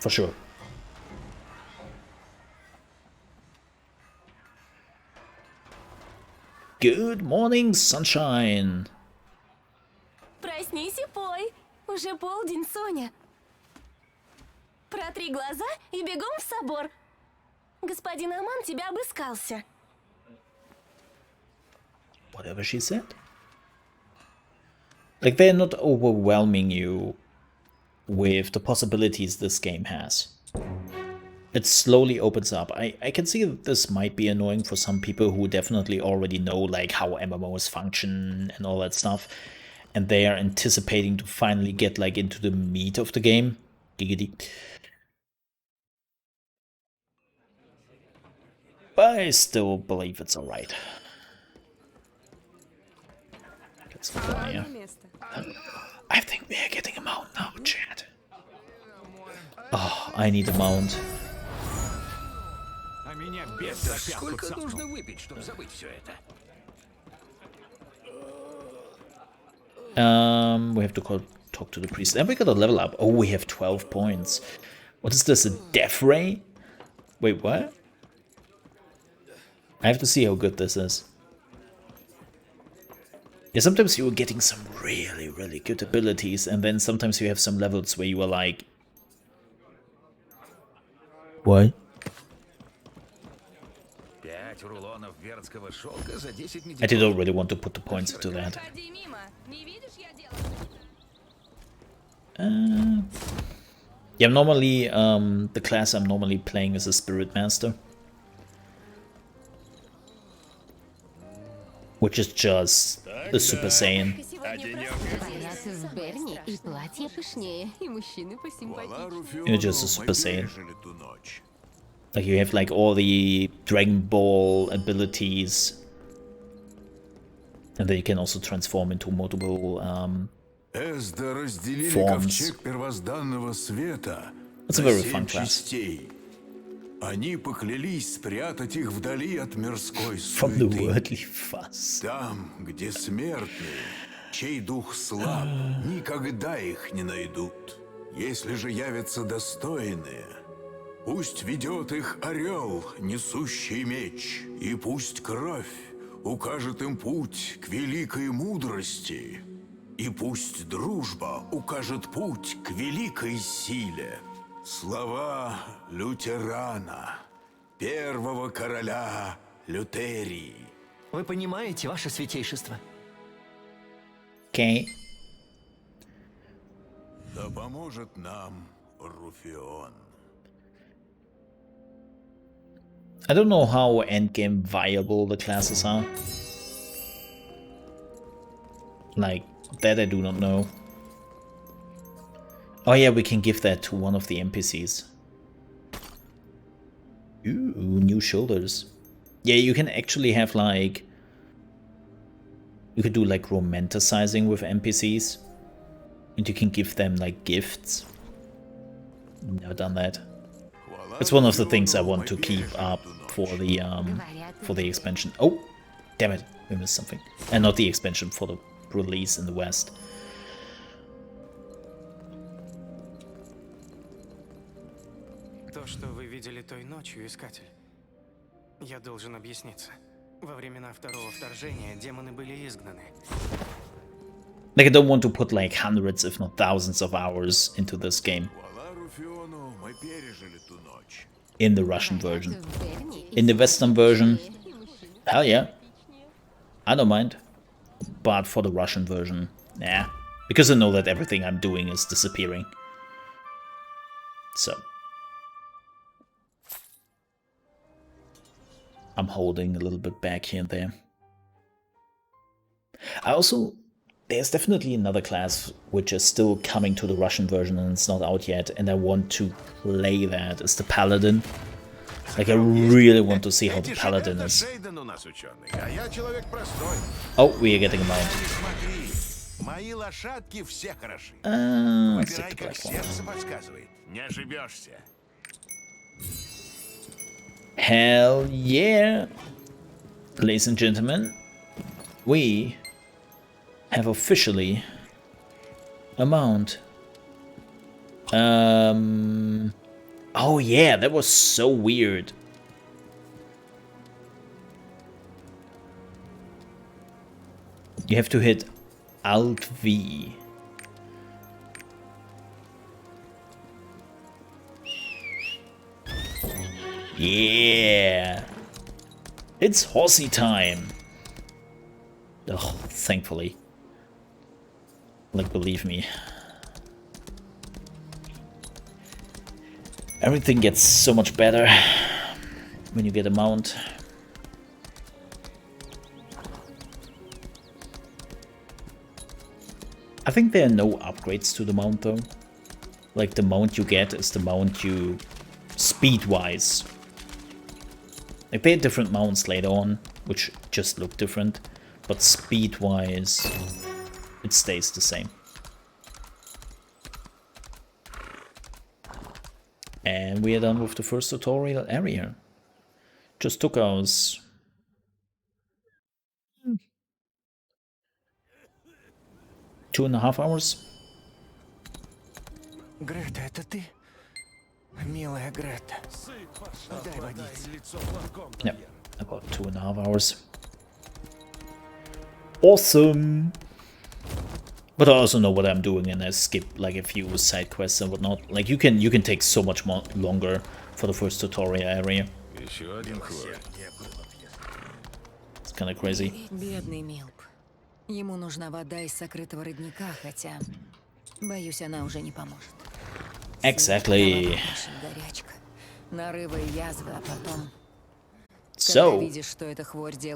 For sure. Good morning, sunshine. Проснись и пой. Уже полдень, Соня. Протри глаза и бегом в собор. Господин Аман тебя обыскался. Whatever she said. Like, they're not overwhelming you with the possibilities this game has. It slowly opens up. I can see that this might be annoying for some people who definitely already know like how MMOs function and all that stuff, and they are anticipating to finally get like into the meat of the game. Giggity. But I still believe it's alright. Get some fire. I think we are getting a mount now, chat. Oh, I need a mount. Сколько нужно выпить, чтобы забыть все это? We have to talk to the priest. And we got a level up. Oh, we have 12 points. What is this, a death ray? Wait, what? I have to see how good this is. Yeah, sometimes you are getting some really, really good abilities, and then sometimes you have some levels where you are like... What? I didn't really want to put the points into that. Yeah, normally, the class I'm normally playing is a Spirit Master. Which is just the Super Saiyan. You're just a Super Saiyan. Like, you have like all the Dragon Ball abilities. And then you can also transform into multiple forms. It's a very fun class. Они поклялись спрятать их вдали от мирской From the суеты. worldly fuss. Там, где смертные, чей дух слаб, никогда их не найдут. Если же явятся достойные, пусть ведет их орел, несущий меч, и пусть кровь укажет им путь к великой мудрости, и пусть дружба укажет путь к великой силе. Слова лютерана, первого короля Лютерии. Вы понимаете, ваше святейшество? Okay. Да поможет нам Руфион. I don't know how endgame viable the classes are. Like, that I do not know. Oh yeah, we can give that to one of the NPCs. Ooh, new shoulders. Yeah, you can actually have like... You could do like romanticizing with NPCs. And you can give them like gifts. Never done that. It's one of the things I want to keep up for the expansion. Oh, damn it, we missed something. And not the expansion, for the release in the West. То, что вы видели той ночью, Искатель. Я должен объясниться. Во времена второго вторжения демоны были изгнаны. Like, I don't want to put like hundreds, if not thousands of hours into this game. In the Russian version. In the Western version, hell yeah. I don't mind. But for the Russian version, nah. Because I know that everything I'm doing is disappearing. So. I'm holding a little bit back here and there. I also... There's definitely another class which is still coming to the Russian version and it's not out yet, and I want to play that. It's the Paladin. Like, I really want to see how the Paladin is. Oh, we are getting a mount. Let's take the black one. Hell yeah! Ladies and gentlemen, we have officially a mount. Oh yeah, that was so weird. You have to hit Alt V. Yeah! It's horsey time! Oh, thankfully. Like, believe me. Everything gets so much better when you get a mount. I think there are no upgrades to the mount though. Like, the mount you get is the mount you... speed-wise. Like, there are different mounts later on, which just look different, but speed-wise, it stays the same. And we are done with the first tutorial area. Just took us 2.5 hours. Грета, это ты? Милая Грета. Дай водиться. Yeah, about 2.5 hours. Awesome! But I also know what I'm doing, and I skip like a few side quests and whatnot. Like, you can take so much more longer for the first tutorial area. It's kind of crazy. Бедный Милп. Ему нужна вода из сокрытого родника, хотя, боюсь, она уже не поможет. Exactly. Горячка, нарывы и язвы, а потом... So. Когда видишь, что эта хворь делает